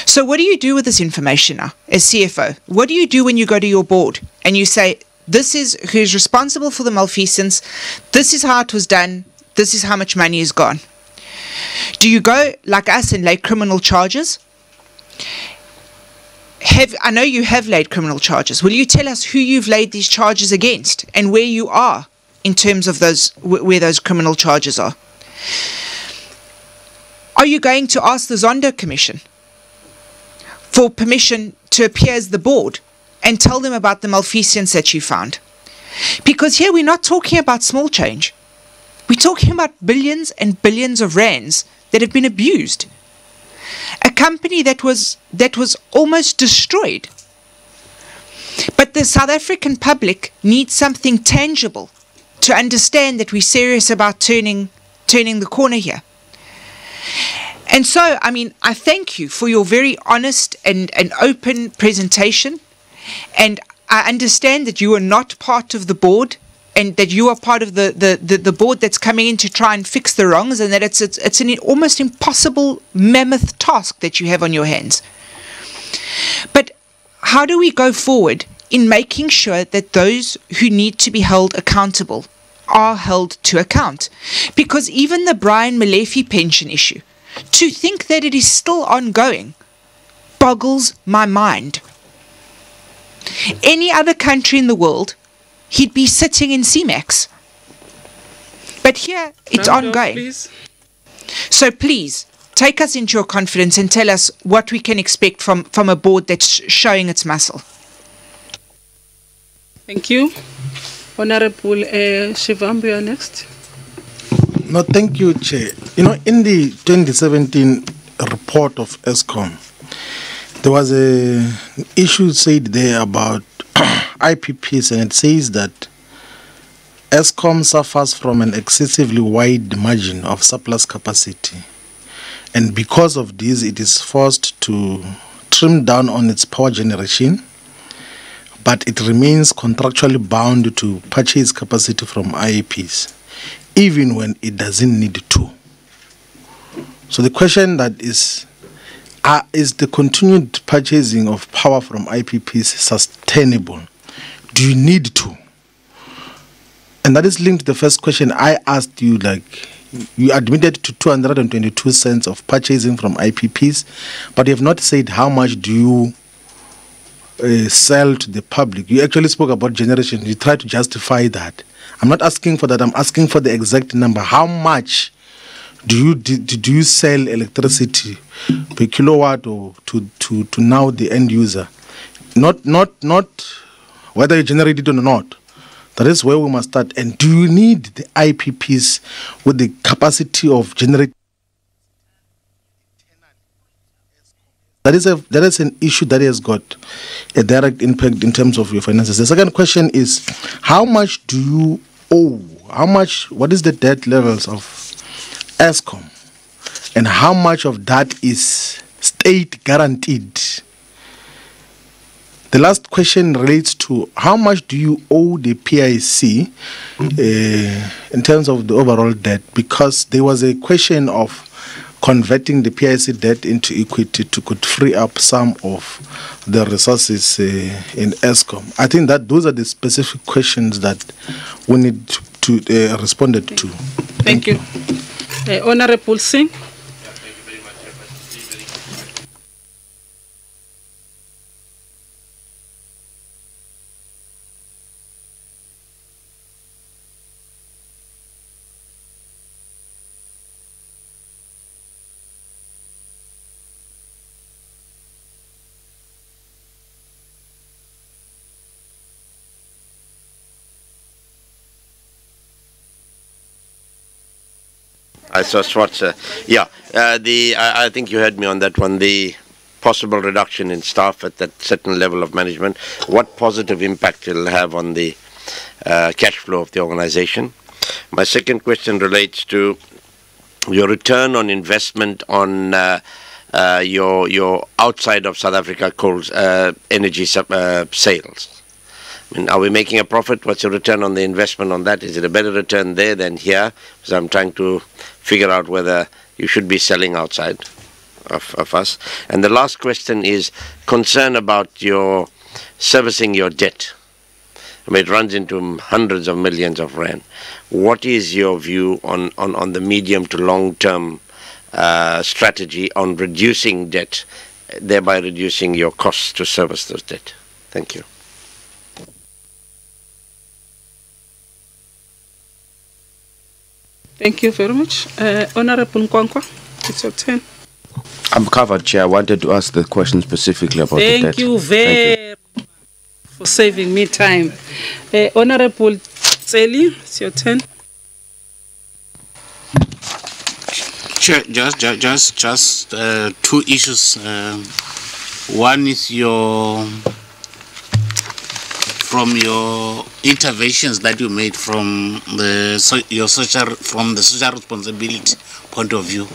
So what do you do with this information now as CFO? What do you do when you go to your board and you say, this is who's responsible for the malfeasance, this is how it was done, this is how much money is gone? Do you go like us and lay criminal charges? I know you have laid criminal charges. Will you tell us who you've laid these charges against and where you are in terms of where those criminal charges are? Are you going to ask the Zondo Commission for permission to appear as the board and tell them about the malfeasance that you found? Because here we're not talking about small change. We're talking about billions and billions of rands that have been abused. A company that was almost destroyed. But the South African public needs something tangible to understand that we're serious about turning the corner here. And so, I mean, I thank you for your very honest and open presentation. And I understand that you are not part of the board and that you are part of the board that's coming in to try and fix the wrongs, and that it's an almost impossible mammoth task that you have on your hands. But how do we go forward in making sure that those who need to be held accountable are held to account? Because even the Brian Molefe pension issue, to think that it is still ongoing boggles my mind. Any other country in the world, he'd be sitting in CMAX. But here, it's ongoing. So please, take us into your confidence and tell us what we can expect from a board that's showing its muscle. Thank you. Honorable Shivambu, you are next. No, thank you, Chair. You know, in the 2017 report of Eskom, there was an issue said there about IPPs, and it says that Eskom suffers from an excessively wide margin of surplus capacity. And because of this, it is forced to trim down on its power generation, but it remains contractually bound to purchase capacity from IEPs, even when it doesn't need to. So the question that is the continued purchasing of power from IPPs sustainable? Do you need to? And that is linked to the first question I asked you, like, you admitted to 222 cents of purchasing from IPPs, but you have not said how much do you sell to the public. You actually spoke about generation. You tried to justify that. I'm not asking for that. I'm asking for the exact number. How much do you sell electricity per kilowatt or to now the end user? Not whether you generate it or not. That is where we must start. And do you need the IPPs with the capacity of generating? That is an issue that has got a direct impact in terms of your finances. The second question is, how much do you owe? What is the debt levels of Eskom? And how much of that is state guaranteed? The last question relates to how much do you owe the PIC in terms of the overall debt? Because there was a question of converting the PIC debt into equity to could free up some of the resources in Eskom. I think that those are the specific questions that we need to respond to. Thank you. Honorable Singh. I saw Schwarzer. Yeah, I think you heard me on that one. The possible reduction in staff at that certain level of management, what positive impact it will have on the cash flow of the organization. My second question relates to your return on investment on your outside of South Africa coal energy sales. I mean, are we making a profit? What's your return on the investment on that? Is it a better return there than here? Because I'm trying to figure out whether you should be selling outside of us. And the last question is concern about your servicing your debt. I mean, it runs into hundreds of millions of rand. What is your view on the medium to long-term strategy on reducing debt, thereby reducing your costs to service those debt? Thank you. Thank you very much. Honorable Nkwankwa, it's your turn. I'm covered, Chair. I wanted to ask the question specifically about the debt. Thank you very much for saving me time. Honorable Tseli, it's your turn. Chair, just two issues. One is your from your interventions that you made from the social responsibility point of view.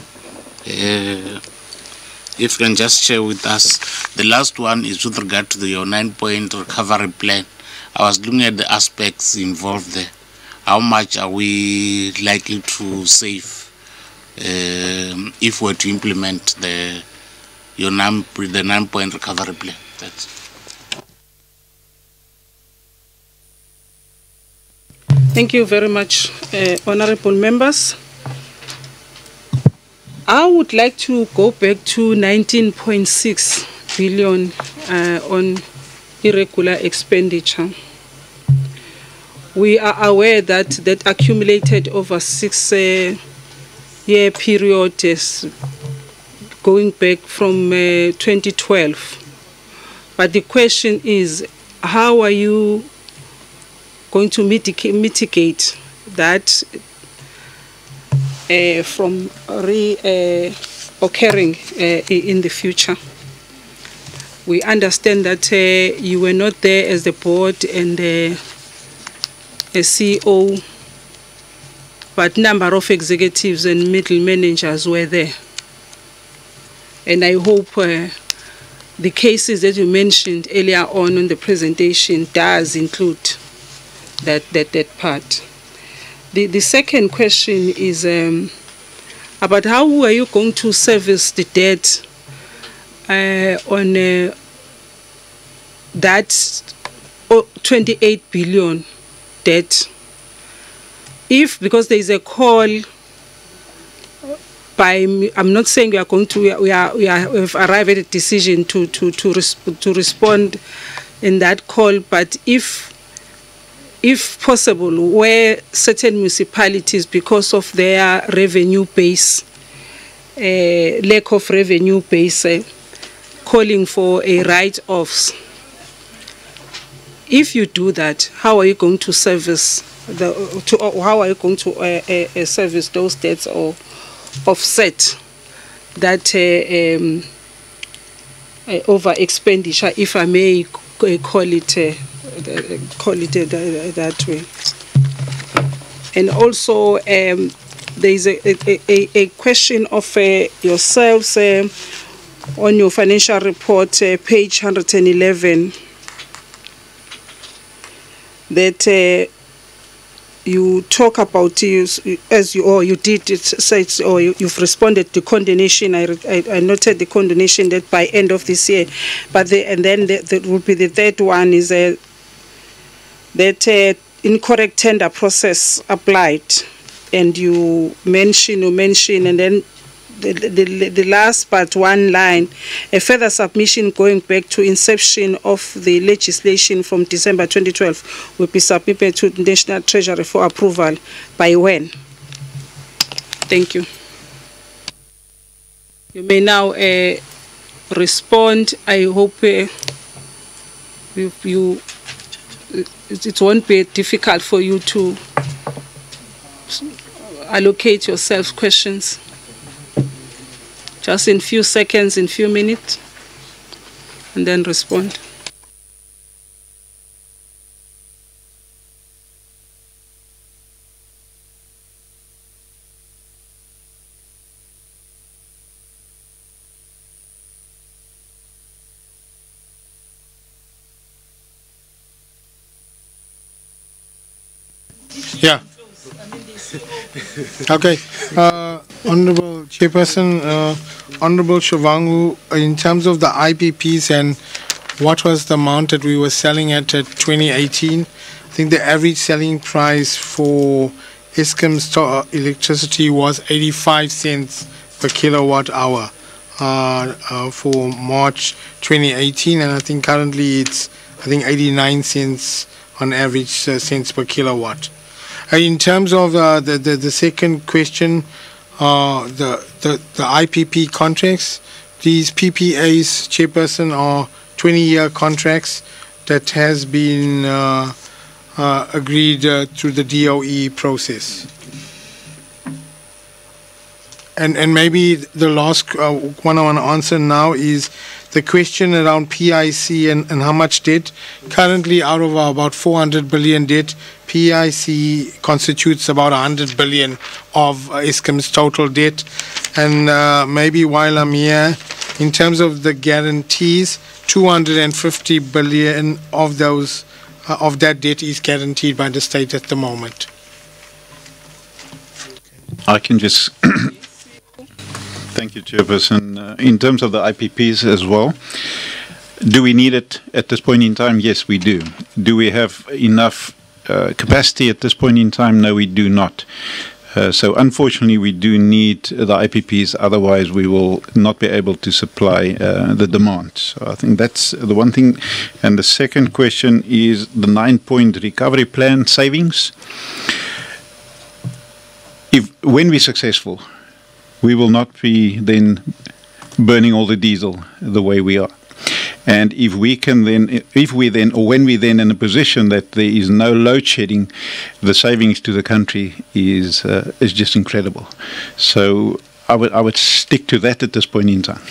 If you can just share with us. The last one is with regard to your 9-point recovery plan. I was looking at the aspects involved there. How much are we likely to save if we're to implement the 9-point recovery plan? That's Thank you very much, honorable members. I would like to go back to 19.6 billion on irregular expenditure. We are aware that that accumulated over 6-year period is going back from 2012. But the question is, how are you going to mitigate that from occurring in the future? We understand that you were not there as the board and a CEO, but number of executives and middle managers were there. And I hope the cases that you mentioned earlier on in the presentation does include that part. The second question is about how are you going to service the debt on that 28 billion debt, because there is a call by, I'm not saying we are going to, we've arrived at a decision to respond in that call, but if possible, where certain municipalities, because of their revenue base, lack of revenue base, calling for a write-offs. If you do that, how are you going to service service those debts or offset that over expenditure, if I may call it that way? And also, there is a question of yourselves on your financial report, page 111. That you talk about, you've responded to condemnation. I noted the condemnation that by end of this year, but that would be the third one is that incorrect tender process applied, and you mention, and then the last part, one line, a further submission going back to inception of the legislation from December 2012 will be submitted to the National Treasury for approval. By when? Thank you. You may now respond. I hope it won't be difficult for you to allocate yourself questions. Just in few seconds, in few minutes, and then respond. Yeah. Okay. Honorable Chairperson, Honorable Shavangu, in terms of the IPPs and what was the amount that we were selling at 2018, I think the average selling price for Eskom's electricity was 85 cents per kilowatt hour for March 2018, and I think currently it's 89 cents on average cents per kilowatt. In terms of the second question, the IPP contracts, these PPAs, Chairperson, are 20-year contracts that has been agreed through the DOE process. And maybe the last one I want to answer now is the question around PIC and how much debt. Currently, out of our about 400 billion debt, PIC constitutes about 100 billion of Eskom's total debt. And maybe while I'm here, in terms of the guarantees, 250 billion of those of that debt is guaranteed by the state at the moment. I can just thank you, Chairperson. In terms of the IPPs as well, do we need it at this point in time? Yes, we do. Do we have enough capacity at this point in time? No, we do not. So unfortunately, we do need the IPPs, otherwise we will not be able to supply the demand. So I think that's the one thing. And the second question is the 9-point recovery plan savings. When we're successful, we will not be then burning all the diesel the way we are. And if we can then, or when we then in a position that there is no load shedding, the savings to the country is just incredible. So I would stick to that at this point in time.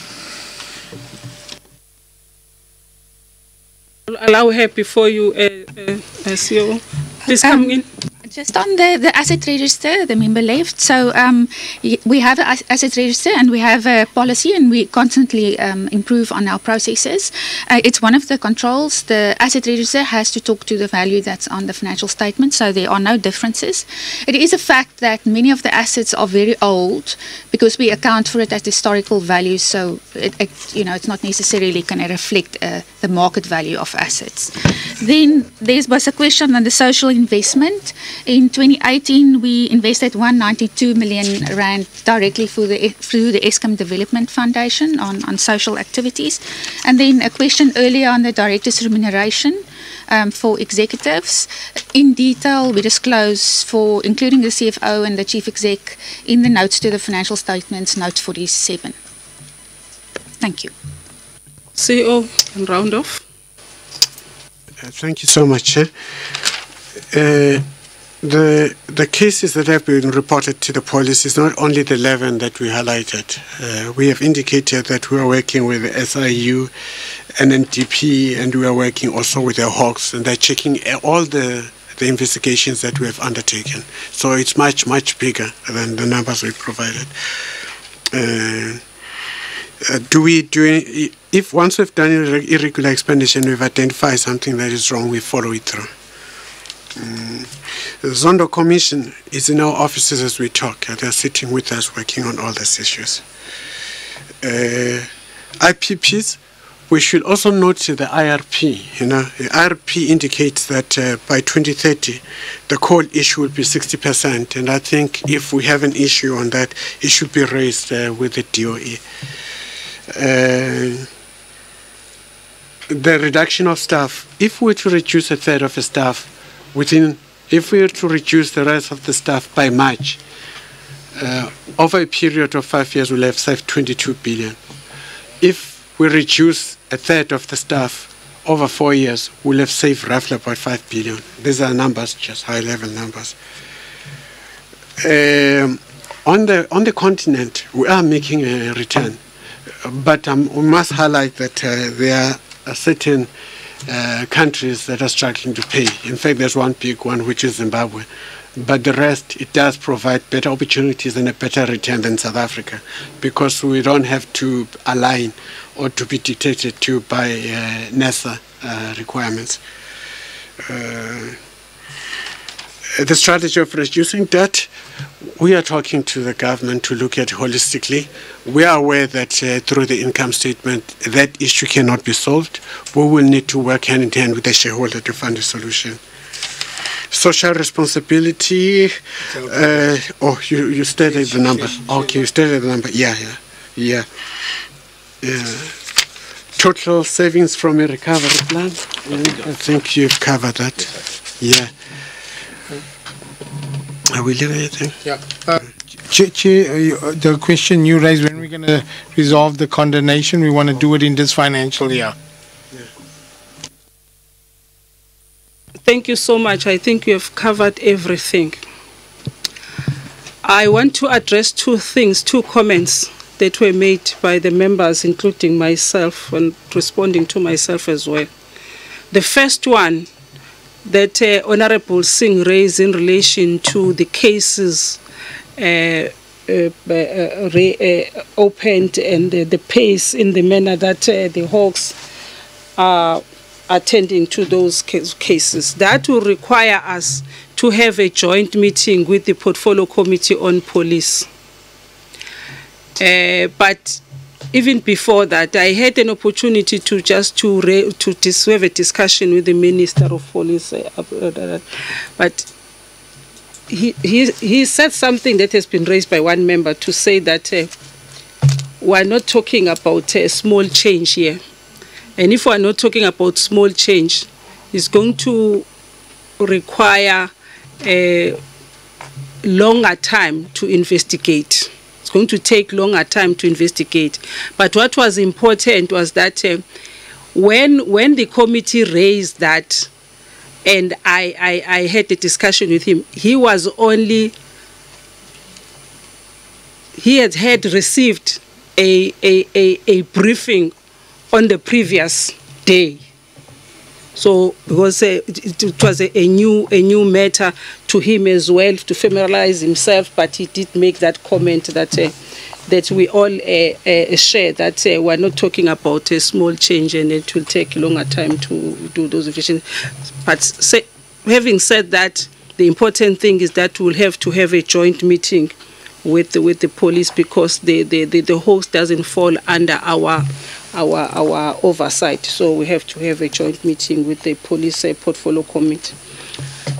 I'll allow her before you, CEO. Please come in. Just on the asset register, the member left. So we have an asset register and we have a policy and we constantly improve on our processes. It's one of the controls. The asset register has to talk to the value that's on the financial statement, so there are no differences. It is a fact that many of the assets are very old because we account for it at historical values, so it's not necessarily going to reflect the market value of assets. Then there was a question on the social investment. In 2018, we invested 192 million rand directly through the Eskom Development Foundation on social activities. And then a question earlier on the director's remuneration for executives. In detail, we disclose for including the CFO and the chief exec in the notes to the financial statements, note 47. Thank you. CEO, and round off. Thank you so much, Chair. The cases that have been reported to the police is not only the 11 that we highlighted. We have indicated that we are working with the SIU, NNDP, and we are working also with the Hawks, and they're checking all the investigations that we have undertaken. So it's much, much bigger than the numbers we provided. If once we've done irregular expenditure and we've identified something that is wrong, we follow it through. The Zondo Commission is in our offices as we talk. They're sitting with us working on all these issues. IPPs, we should also note the IRP. The IRP indicates that by 2030, the coal issue will be 60%. And I think if we have an issue on that, it should be raised with the DOE. The reduction of staff, if we were to reduce a third of the staff if we were to reduce the rest of the staff by March, over a period of 5 years, we'll have saved 22 billion. If we reduce a third of the staff over 4 years, we'll have saved roughly about 5 billion. These are numbers, just high-level numbers. On the continent, we are making a return, but we must highlight that there are certain countries that are struggling to pay. In fact, there's one big one, which is Zimbabwe. But the rest, it does provide better opportunities and a better return than South Africa, because we don't have to align or to be dictated to by NESA requirements. The strategy of reducing debt, we are talking to the government to look at holistically. We are aware that through the income statement, that issue cannot be solved. We will need to work hand in hand with the shareholder to find a solution. Social responsibility, you stated the number. Okay, you stated the number. Yeah. Total savings from a recovery plan, and I think you've covered that. Yeah. Are we leaving anything? Yeah. The question you raised, when we're going to resolve the condemnation, we want to do it in this financial year. Thank you so much. I think you have covered everything. I want to address two things, two comments that were made by the members, including myself, and responding to myself as well. The first one that Honorable Singh raised in relation to the cases opened and the pace in the manner that the Hawks are attending to those cases. That will require us to have a joint meeting with the Portfolio Committee on Police. But even before that, I had an opportunity to have a discussion with the Minister of Police. But he said something that has been raised by one member to say that we're not talking about a small change here. And if we're not talking about small change, it's going to require a longer time to investigate. It's going to take longer time to investigate. But what was important was that when the committee raised that, and I had a discussion with him, he had received a briefing on the previous day. So because it was a new matter to him as well, to familiarize himself, but he did make that comment that we all share, that we're not talking about a small change and it will take a longer time to do those efficiencies. But having said that, the important thing is that we'll have to have a joint meeting with the police, because the host doesn't fall under our oversight. So we have to have a joint meeting with the police portfolio committee.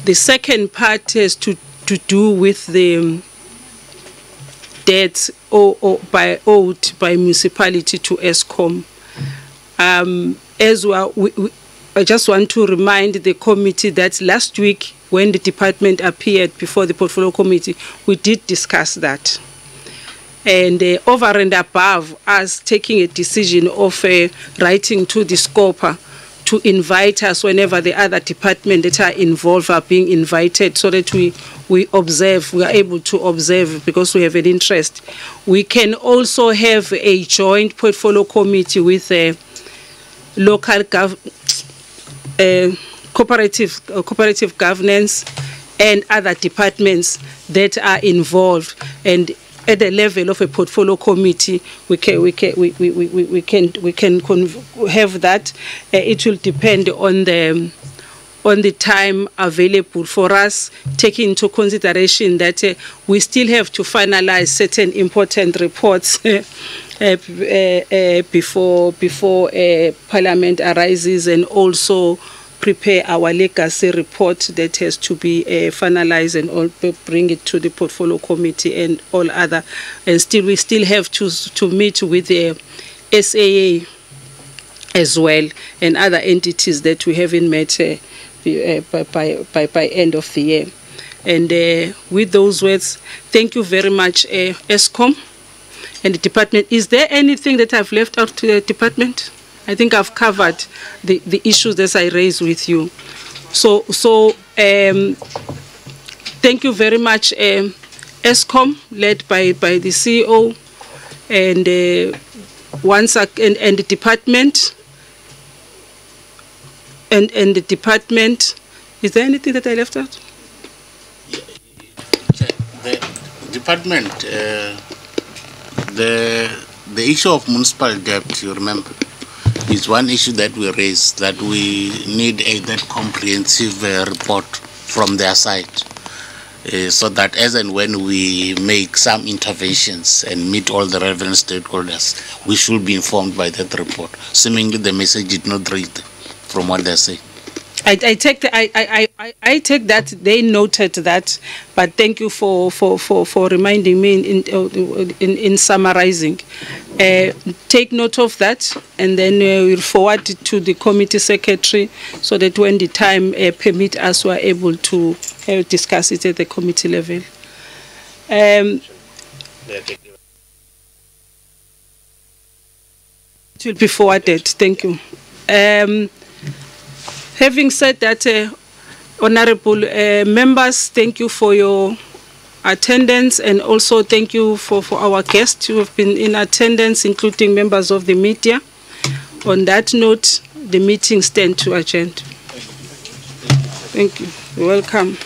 The second part has to do with the debts owed by municipality to Eskom. As well, I just want to remind the committee that last week, when the department appeared before the portfolio committee, we did discuss that. And over and above us taking a decision of writing to the scoper to invite us whenever the other departments that are involved are being invited, so that we are able to observe because we have an interest. We can also have a joint portfolio committee with local cooperative governance and other departments that are involved, and at the level of a portfolio committee, we can have that. It will depend on the time available for us, taking into consideration that we still have to finalize certain important reports before Parliament arises, and also prepare our legacy report that has to be finalized and all, bring it to the portfolio committee and all other. And we still have to meet with the SAA as well and other entities that we haven't met by end of the year. And with those words, thank you very much, Eskom and the department. Is there anything that I've left out to the department? I think I've covered the issues that I raised with you. So thank you very much, Eskom, led by the CEO, and once again, and the department. And the department. Is there anything that I left out? The department, the issue of municipal debt, you remember, is one issue that we raised, that we need that comprehensive report from their side, so that as and when we make some interventions and meet all the relevant stakeholders, we should be informed by that report. Seemingly the message did not reach them from what they say. I take that they noted that, but thank you for reminding me in summarizing. Take note of that, and then we'll forward it to the committee secretary, so that when the time permits us, we're able to discuss it at the committee level. It will be forwarded. Thank you. Having said that, honorable members, thank you for your attendance, and also thank you for our guests who have been in attendance, including members of the media. On that note, the meeting stands to adjourn. Thank you. You're welcome.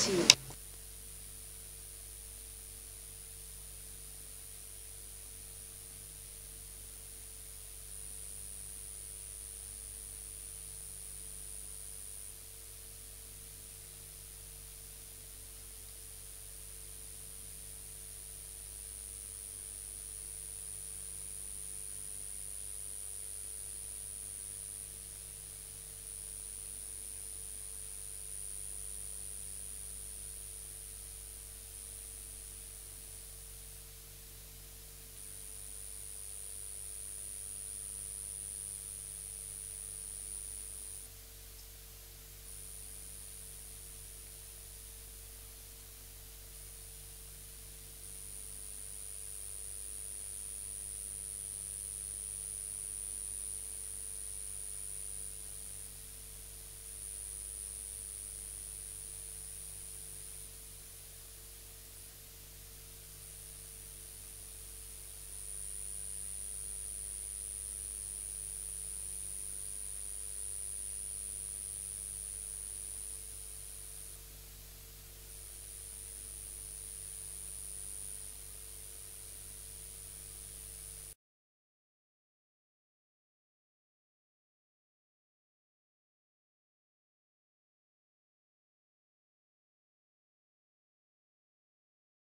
Thank you.